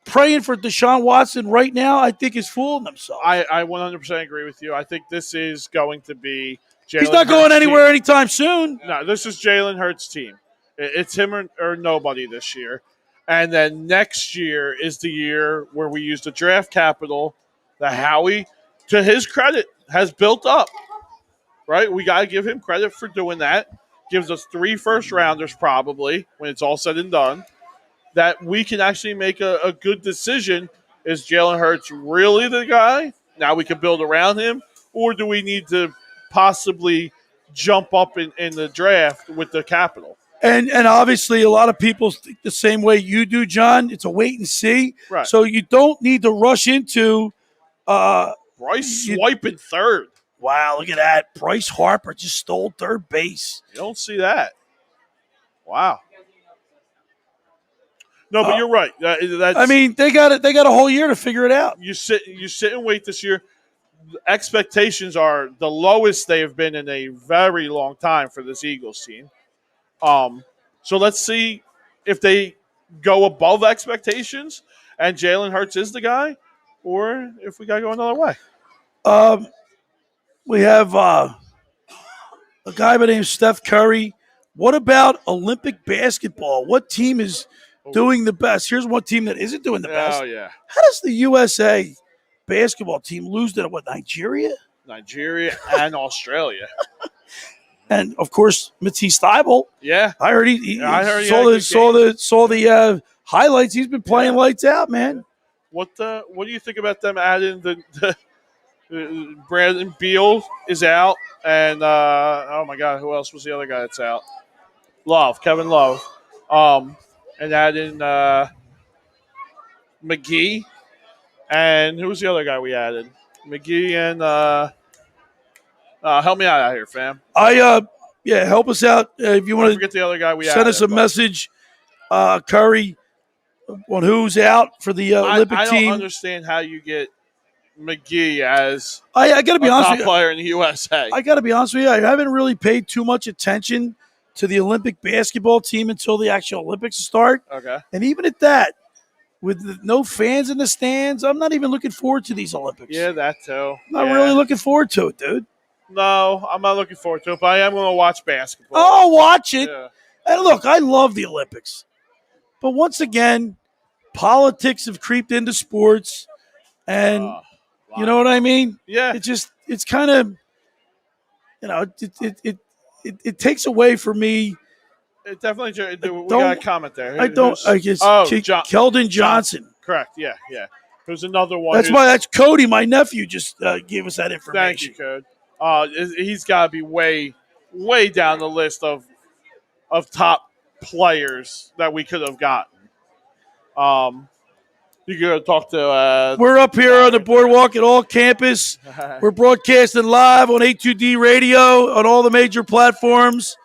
praying for Deshaun Watson right now, I think is fooling themselves. I 100% agree with you. I think this is going to be Jalen He's not Hurts' going anywhere team. anytime soon. No, this is Jalen Hurts' team. It's him or nobody this year. And then next year is the year where we use the draft capital that Howie, to his credit, has built up. Right? We got to give him credit for doing that. Gives us 3 first-rounders probably when it's all said and done. That we can actually make a good decision. Is Jalen Hurts really the guy? Now we can build around him. Or do we need to possibly jump up in the draft with the capital? And obviously a lot of people think the same way you do, John. It's a wait and see. Right. So you don't need to rush into Bryce swiping third. Wow, look at that. Bryce Harper just stole third base. You don't see that. Wow. No, but you're right. I mean, they got a whole year to figure it out. You sit and wait this year. Expectations are the lowest they have been in a very long time for this Eagles team. So let's see if they go above expectations and Jalen Hurts is the guy, or if we got to go another way. We have a guy by the name of Steph Curry. What about Olympic basketball? What team is doing the best? Here's one team that isn't doing the best. Oh, yeah. How does the USA basketball team lose to Nigeria? Nigeria and Australia. And of course, Matisse Thybulle. Yeah, I heard he saw the highlights. He's been playing lights out, man. What do you think about them adding the Brandon Beal is out, and oh my God, who else was the other guy that's out? Kevin Love, and adding McGee, and who was the other guy we added? McGee and. Help me out here, fam. Help us out if you want to forget the other guy. Send us a message, Curry, on who's out for the Olympic team. I don't understand how you get McGee as I got to be honest top with you. player in the USA. I got to be honest with you. I haven't really paid too much attention to the Olympic basketball team until the actual Olympics start. Okay, and even at that, with no fans in the stands, I'm not even looking forward to these Olympics. Yeah, that too. Not really looking forward to it, dude. No, I'm not looking forward to it, but I am going to watch basketball. I'll watch it. Yeah. And look, I love the Olympics. But once again, politics have creeped into sports. And you know what I mean? Yeah. It's kind of, it takes away from me. It definitely, we got a comment there. Keldon Johnson. Correct, yeah. There's another one. That's Cody, my nephew, just gave us that information. Thank you, Cody. He's got to be way, way down the list of top players that we could have gotten. You got to talk to. We're up here on the boardwalk at all campus. We're broadcasting live on A2D radio on all the major platforms: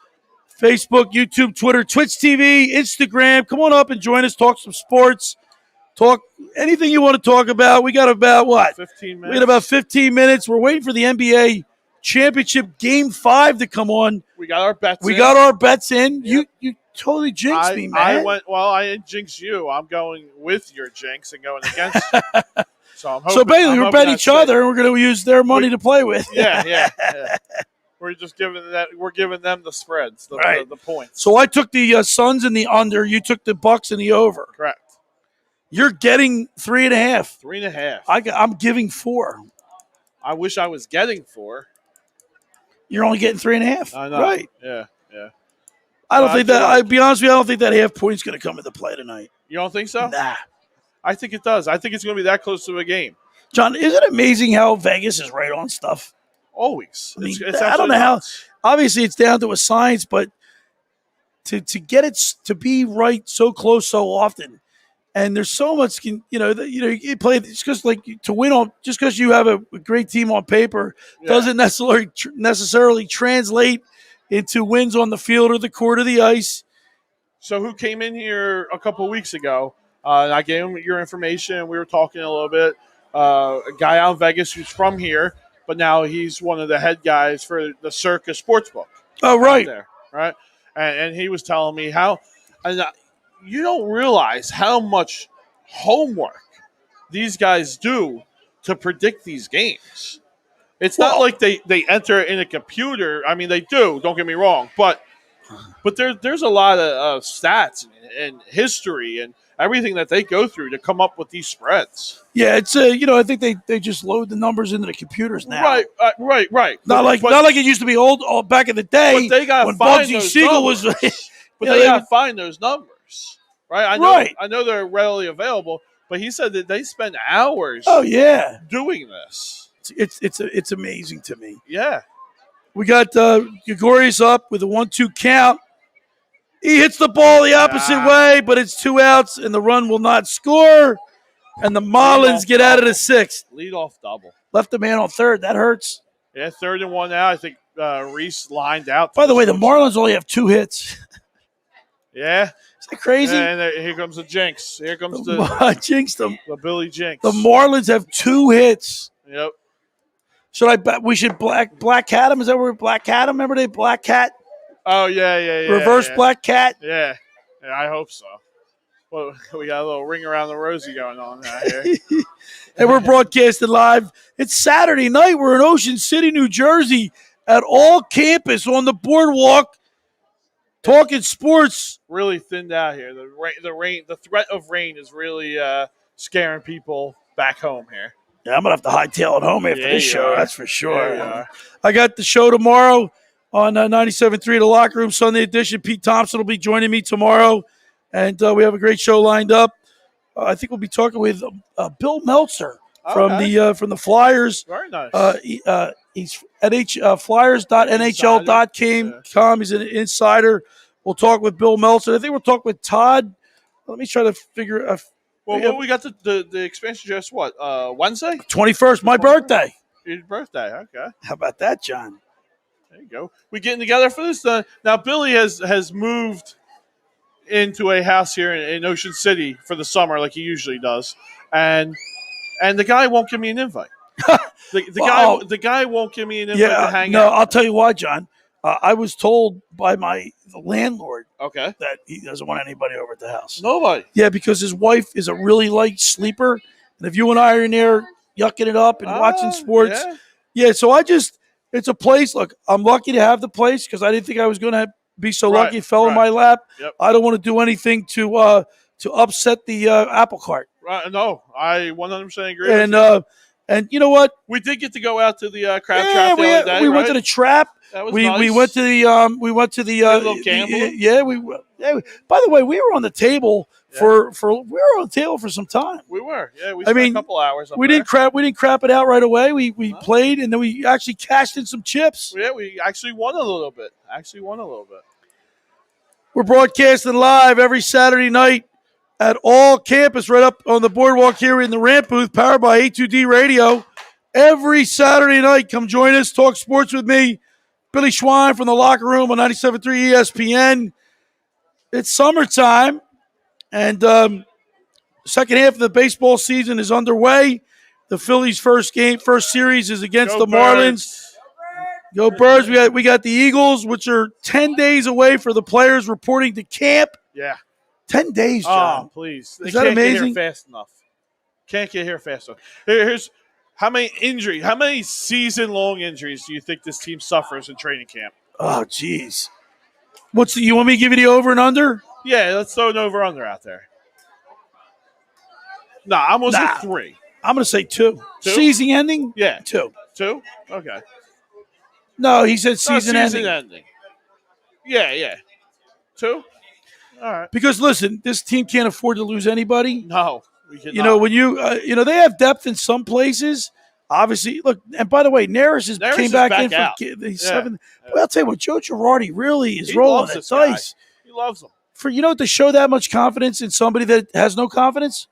Facebook, YouTube, Twitter, Twitch TV, Instagram. Come on up and join us. Talk some sports. Talk anything you want to talk about. We got about what? 15 We minutes. got about 15 minutes. We're waiting for the NBA championship game 5 to come on. We got our bets. We in. got our bets in. Yep. You totally jinxed me, man. I didn't jinx you. I'm going with your jinx and going against you. So Basically, we're betting each other, and we're going to use their money to play with. Yeah. We're just giving that. We're giving them the spreads, the points. So I took the Suns and the under. You took the Bucks and the over. Correct. You're getting 3.5. 3.5. I'm giving 4. I wish I was getting 4. You're only getting 3.5. I know. Right. Yeah. I don't think that. Right. I'll be honest with you. I don't think that half point's going to come into play tonight. You don't think so? Nah. I think it does. I think it's going to be that close to a game. John, isn't it amazing how Vegas is right on stuff? Always. I mean, It's I don't know how. nuts. Obviously, it's down to a science, but to get it to be right so close so often, and there's so much, you play just because to win on just because you have a great team on paper doesn't necessarily translate into wins on the field or the court or the ice. So who came in here a couple weeks ago? And I gave him your information, and we were talking a little bit. A guy out in Vegas who's from here, but now he's one of the head guys for the Circa Sportsbook. Oh, right. There, right? And he was telling me how you don't realize how much homework these guys do to predict these games. It's not like they enter in a computer. I mean, they do. Don't get me wrong, but there's a lot of stats and history and everything that they go through to come up with these spreads. Yeah, it's I think they just load the numbers into the computers now. Right. Not like it used to be old back in the day. But they got when find Bugsy those Siegel numbers. was. But they got to find those numbers, right? I know they're readily available, but he said that they spend hours. Oh yeah, doing this. It's amazing to me. Yeah. We got Gregorius up with a 1-2 count. He hits the ball the opposite way, but it's 2 outs, and the run will not score. And the Marlins get out of the 6th. Lead off double. Left the man on third. That hurts. Yeah, 3rd and 1 out. I think Reese lined out. By the way, the Marlins only have 2 hits. Yeah. Is that crazy? And here comes the jinx. Here comes I jinxed them. The Billy Jinx. The Marlins have 2 hits. Yep. Should I bet we should black cat him? Is that where black cat him? Remember they black cat? Oh yeah. Reverse black cat. Yeah, I hope so. Well, we got a little ring around the rosy going on out here. And we're broadcasting live. It's Saturday night. We're in Ocean City, New Jersey, at All Campus on the boardwalk, talking sports. Really thinned out here. The threat of rain is really scaring people back home here. Yeah, I'm gonna have to hightail it home after this show. That's for sure. Yeah, I got the show tomorrow on 97.3 The Locker Room Sunday edition. Pete Thompson will be joining me tomorrow, and we have a great show lined up. I think we'll be talking with Bill Meltzer from the Flyers. Very nice. He's at flyers.nhl.com. He's an insider. We'll talk with Bill Meltzer. I think we'll talk with Todd. Let me try to figure. We got the expansion dress. What Wednesday? 21st, my birthday. Your birthday. Okay. How about that, John? There you go. We getting together for this. Now Billy has moved into a house here in Ocean City for the summer, like he usually does, and the guy won't give me an invite. The guy won't give me an invite to hang out. No, I'll tell you why, John. I was told by the landlord that he doesn't want anybody over at the house. Nobody. Yeah, because his wife is a really light sleeper, and if you and I are in there yucking it up and watching sports, so it's a place. Look, I'm lucky to have the place because I didn't think I was going to be so lucky. It fell in my lap. Yep. I don't want to do anything to upset the apple cart. Right? No, I 100% agree. with you. And you know what? We did get to go out to the crab trap the other day. We went to the trap. That was we nice. we went to the little gambling. By the way, we were on the table for some time. We were. Yeah, we spent a couple hours up we there. didn't crap it out right away. We played and then we actually cashed in some chips. Yeah, we actually won a little bit. We're broadcasting live every Saturday night at All Campus right up on the boardwalk here in the Rant booth, powered by A2D Radio. Every Saturday night, come join us, talk sports with me, Billy Schweim from the Locker Room on 97.3 ESPN. It's summertime, and second half of the baseball season is underway. The Phillies' first series is against the Marlins. Go Birds. We got the Eagles, which are 10 days away for the players reporting to camp. Yeah. 10 days, John. Oh, please. Is that amazing? Get here fast enough. Can't get here fast enough. Here's how many season-long injuries do you think this team suffers in training camp? Oh, jeez. You want me to give you the over and under? Yeah, let's throw an over-under out there. No, I'm going to say 3. I'm going to say 2. 2? Season ending? Yeah. 2. 2? Okay. No, he said season ending. Yeah. 2? All right. Because, listen, this team can't afford to lose anybody. No, we cannot. You know, when they have depth in some places. Obviously, look, and by the way, Neris came back in out. for the 7th. Well, I'll tell you what, Joe Girardi really is He rolling loves the this dice. He loves them. To show that much confidence in somebody that has no confidence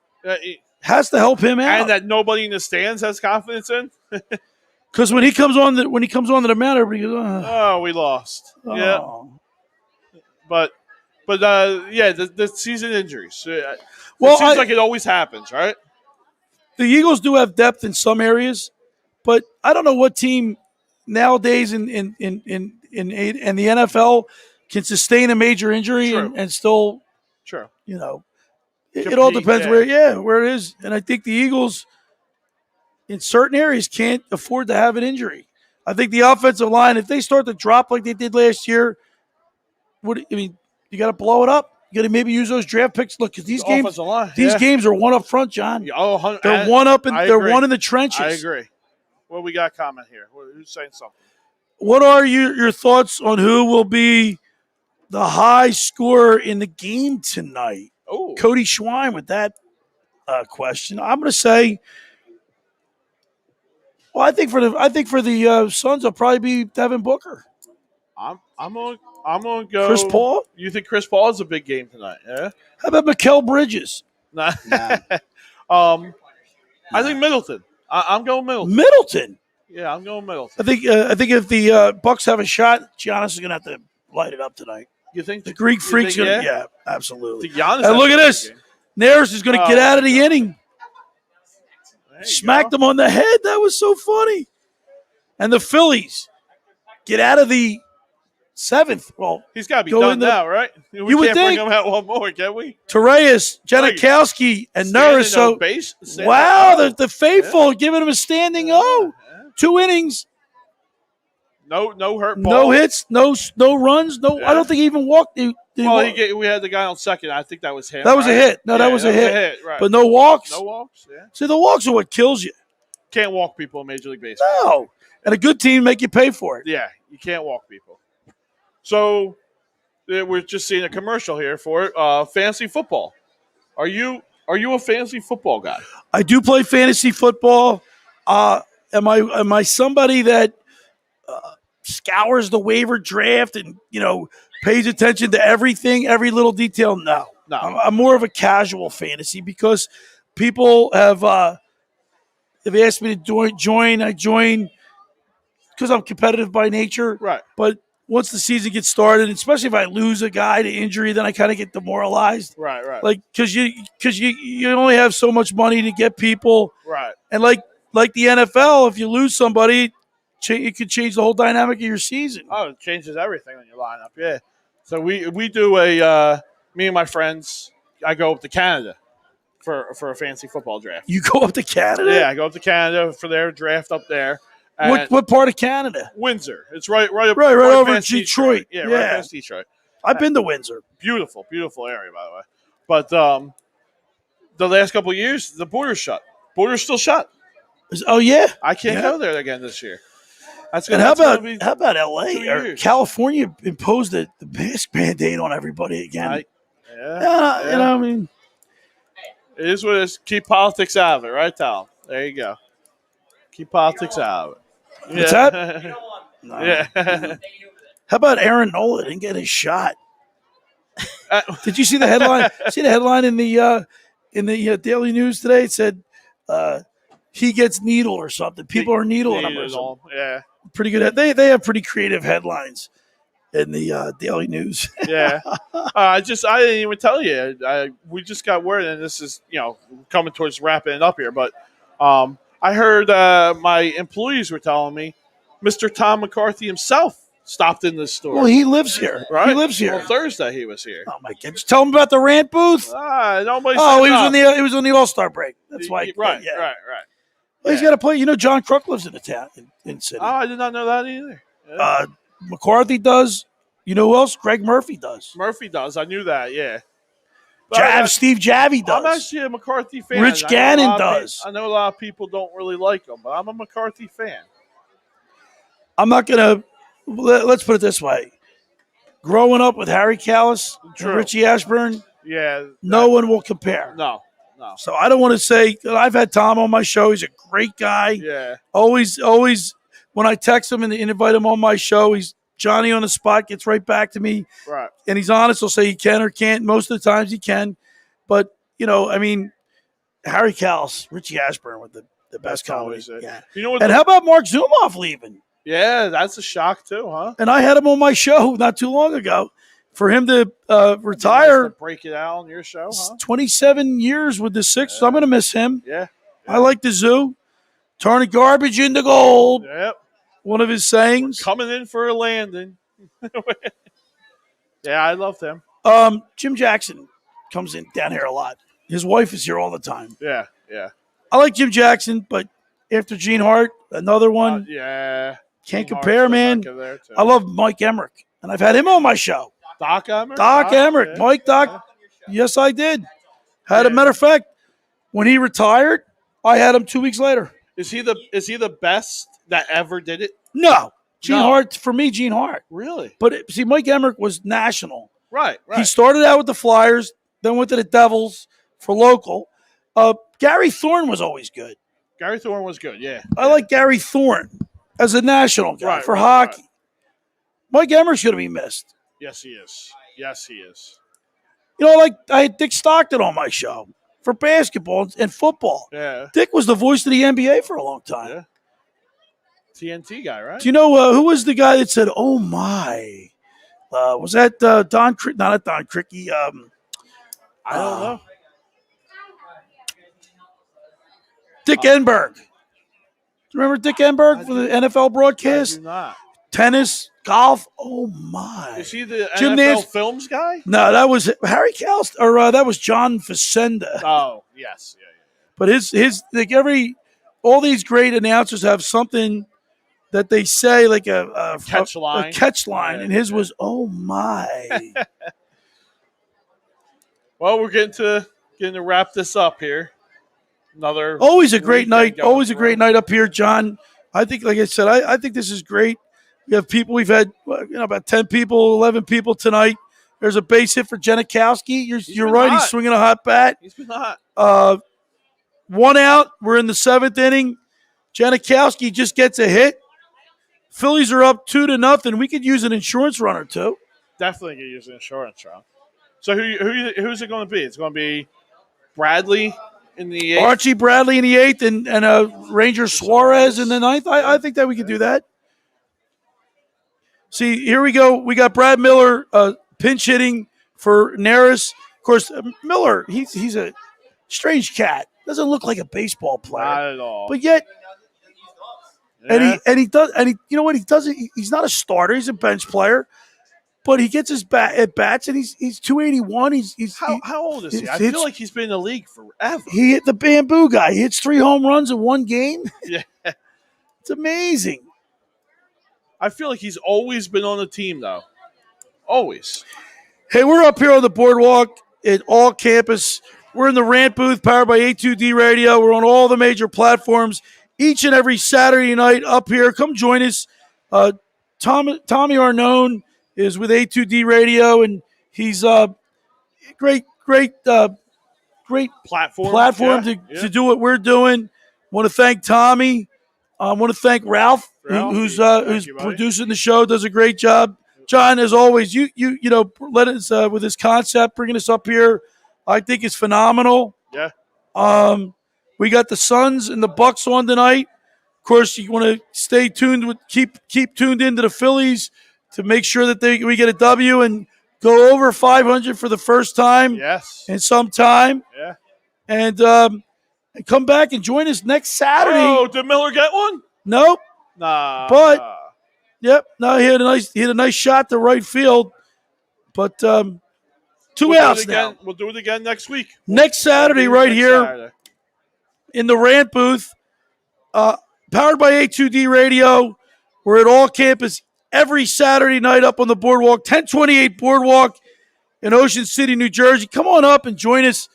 has to help him out. And that nobody in the stands has confidence in. Because when he comes on to the mound, everybody goes, "Oh, we lost." Oh. Yeah, but the season injuries. It Well, seems like it always happens, right? The Eagles do have depth in some areas, but I don't know what team nowadays in the NFL can sustain a major injury and still, True. It all Compete, depends where it is. And I think the Eagles in certain areas can't afford to have an injury. I think the offensive line, if they start to drop like they did last year, you got to blow it up. You got to maybe use those draft picks. Look, because these games are one up front, John. They're one up, and they're one in the trenches. I agree. Well, we got a comment here. Who's saying something? What are your thoughts on who will be the high scorer in the game tonight? Oh, Cody Schweim with that question. I'm going to say. Well, I think for the Suns, it'll probably be Devin Booker. I'm gonna go. Chris Paul. You think Chris Paul is a big game tonight? Yeah. How about Mikal Bridges? Nah. I think Middleton. I'm going Middleton. Middleton. Yeah, I'm going Middleton. I think if the Bucks have a shot, Giannis is going to have to light it up tonight. You think the Greek Freak's going to? Yeah? Yeah, absolutely. Giannis And look at this. Nares is going to get out of the inning. Smacked him on the head. That was so funny. And the Phillies get out of the 7th. Well, he's got to be done now, right? We you would can't think. bring him out one more, can we? Torreyes, Janikowski, and Norris. So, wow, the faithful giving him a standing O. 2 innings. No hurt ball. No hits, no runs. No, I don't think he even walked. We had the guy on second. I think that was him. That was a hit. No, that was a hit. Right. But no walks. No walks, yeah. See, the walks are what kills you. Can't walk people in Major League Baseball. No. And a good team make you pay for it. Yeah, you can't walk people. So we're just seeing a commercial here for fantasy football. Are you a fantasy football guy? I do play fantasy football. Am I somebody that scours the waiver draft and pays attention to everything, every little detail? No. I'm more of a casual fantasy because people have asked me to join. I join because I'm competitive by nature. Right. But once the season gets started, especially if I lose a guy to injury, then I kind of get demoralized. Right. Like because you only have so much money to get people. Right. And like the NFL, if you lose somebody, it could change the whole dynamic of your season. Oh, it changes everything on your lineup. Yeah. So we do me and my friends. I go up to Canada for a fantasy football draft. You go up to Canada? Yeah, I go up to Canada for their draft up there. What part of Canada? Windsor. It's right over in Detroit. Yeah, right past Detroit. I've been to Windsor. Beautiful area, by the way. But the last couple of years, the border's shut. Border's still shut. Oh yeah, I can't go there again this year. How about L.A. or California imposed the mask mandate on everybody again? I mean, it is what it is. Keep politics out of it, right, Tal? There you go. Keep politics out of it. What's that? Yeah. How about Aaron Nola didn't get his shot? Did you see the headline? See the headline in the Daily News today? It said he gets needle or something. People are needling him or something. Yeah. Pretty good. They have pretty creative headlines. in the Daily News. Yeah. I didn't even tell you. We just got word, and this is, coming towards wrapping it up here, but I heard my employees were telling me Mr. Tom McCarthy himself stopped in this store. Well, he lives here. Right? He lives here. Well, Thursday he was here. Oh my God! Just tell him about the Rant booth. Nobody Oh, said he was on the All-Star break. That's why. Right. Well, he's got to play. John Crook lives in the town in city. Oh, I did not know that either. Yeah. McCarthy does. You know who else? Greg Murphy does. Murphy does. I knew that. Yeah. Steve Javy does. I'm actually a McCarthy fan. Rich Gannon does. I know a lot of people don't really like him, but I'm a McCarthy fan. I'm not gonna. Let's put it this way. Growing up with Harry Callis and Richie Ashburn, no one will compare. No. So I don't want to say that I've had Tom on my show. He's a great guy. Yeah. Always, when I text him and invite him on my show, he's Johnny on the spot, gets right back to me. Right. And he's honest. He'll say he can or can't. Most of the times he can. But, Harry Callis, Richie Ashburn with the best comedy. Yeah. And how about Mark Zumoff leaving? Yeah, that's a shock too, huh? And I had him on my show not too long ago. For him to retire, Nice to break it out on your show, huh? 27 years with the Sixers. I'm going to miss him. Yeah. I like the Zoo. Turning garbage into gold. Yep. One of his sayings. Coming in for a landing. Yeah, I love him. Jim Jackson comes in down here a lot. His wife is here all the time. Yeah. I like Jim Jackson, but after Gene Hart, another one. Yeah. Can't compare, man. I love Mike Emmerich, and I've had him on my show. Doc Emmerich? Doc Emmerich. Yeah. Mike Doc. Yes, I did. A matter of fact, when he retired, I had him 2 weeks later. Is he the best that ever did it? No. Gene Hart, for me, Gene Hart. Really? But see, Mike Emmerich was national. Right. He started out with the Flyers, then went to the Devils for local. Gary Thorne was always good. Gary Thorne was good, yeah. I like Gary Thorne as a national guy for hockey. Mike Emmerich's going to be missed. Yes, he is. I had Dick Stockton on my show for basketball and football. Yeah. Dick was the voice of the NBA for a long time. Yeah. TNT guy, right? Do you know who was the guy that said, "Oh my"? Was that Don? Not Don Cricky. I don't know. Dick Enberg. Do you remember Dick Enberg for the NFL broadcast? I do not. Tennis, golf. Oh my! Is he the NFL Films guy? No, that was Harry Calst, or that was John Facenda. Oh yes, yeah. But his all these great announcers have something that they say like a catch line. A catch line, and his was "Oh my." Well, we're getting to wrap this up here. Always a great night. Always a great night up here, John. I think, like I said, I think this is great. We have people. We've had about 10 people, 11 people tonight. There's a base hit for Janikowski. You're right. Hot. He's swinging a hot bat. He's been hot. One out. We're in the 7th inning. Janikowski just gets a hit. Phillies are up 2-0. We could use an insurance run or two. Definitely could use an insurance run. So who's it going to be? It's going to be Bradley in the 8th. Archie Bradley in the 8th and Ranger Suarez in the 9th. I think that we could do that. See, here we go. We got Brad Miller pinch hitting for Neris. Of course, Miller, he's a strange cat. Doesn't look like a baseball player. Not at all. But yet, Yeah. he you know what he does? He's not a starter. He's a bench player. But he gets his at bats, and he's 281. How old is he? I feel like he's been in the league forever. He hit the bamboo guy. He hits 3 home runs in one game. Yeah. It's amazing. I feel like he's always been on the team, though. Always. Hey, we're up here on the boardwalk at All Campus. We're in the Rant booth powered by A2D Radio. We're on all the major platforms each and every Saturday night up here. Come join us. Tommy Arnone is with A2D Radio, and he's great platform to do what we're doing. Want to thank Tommy. Want to thank Ralph who's producing the show. Does a great job. John, as always, you let us with this concept, bringing us up here. I think it's phenomenal. Yeah. We got the Suns and the Bucks on tonight. Of course, you want to stay tuned keep tuned into the Phillies. to make sure that we get a W and go over 500 for the first time Yes. in some time. Yeah. And come back and join us next Saturday. Oh, did Miller get one? Nope. Nah. But yep. No, he had a nice shot to right field. But 2 outs now. We'll do it again next week. Next Saturday, right here in the Rant booth, powered by A2D Radio. We're at all campus every Saturday night up on the boardwalk, 1028 Boardwalk in Ocean City, New Jersey. Come on up and join us.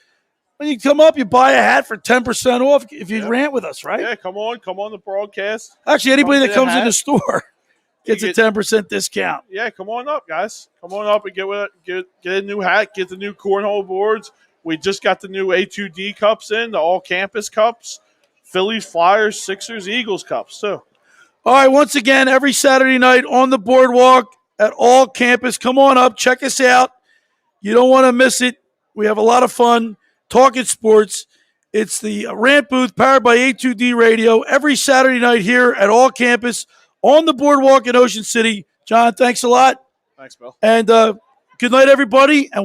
When you come up, you buy a hat for 10% off if you rant with us, right? Yeah, come on the broadcast. Actually, anybody that comes in the hat. store gets a 10% discount. Yeah, come on up, guys. Come on up and get a new hat, get the new cornhole boards. We just got the new A2D cups in, the all-campus cups. Phillies, Flyers, Sixers, Eagles cups, too. All right, once again, every Saturday night on the boardwalk at all campus. Come on up, check us out. You don't want to miss it. We have a lot of fun talking sports. It's the Rant booth powered by A2D Radio every Saturday night here at all campus on the boardwalk in Ocean City. John, thanks a lot. Thanks, Bill. And good night, everybody, and we'll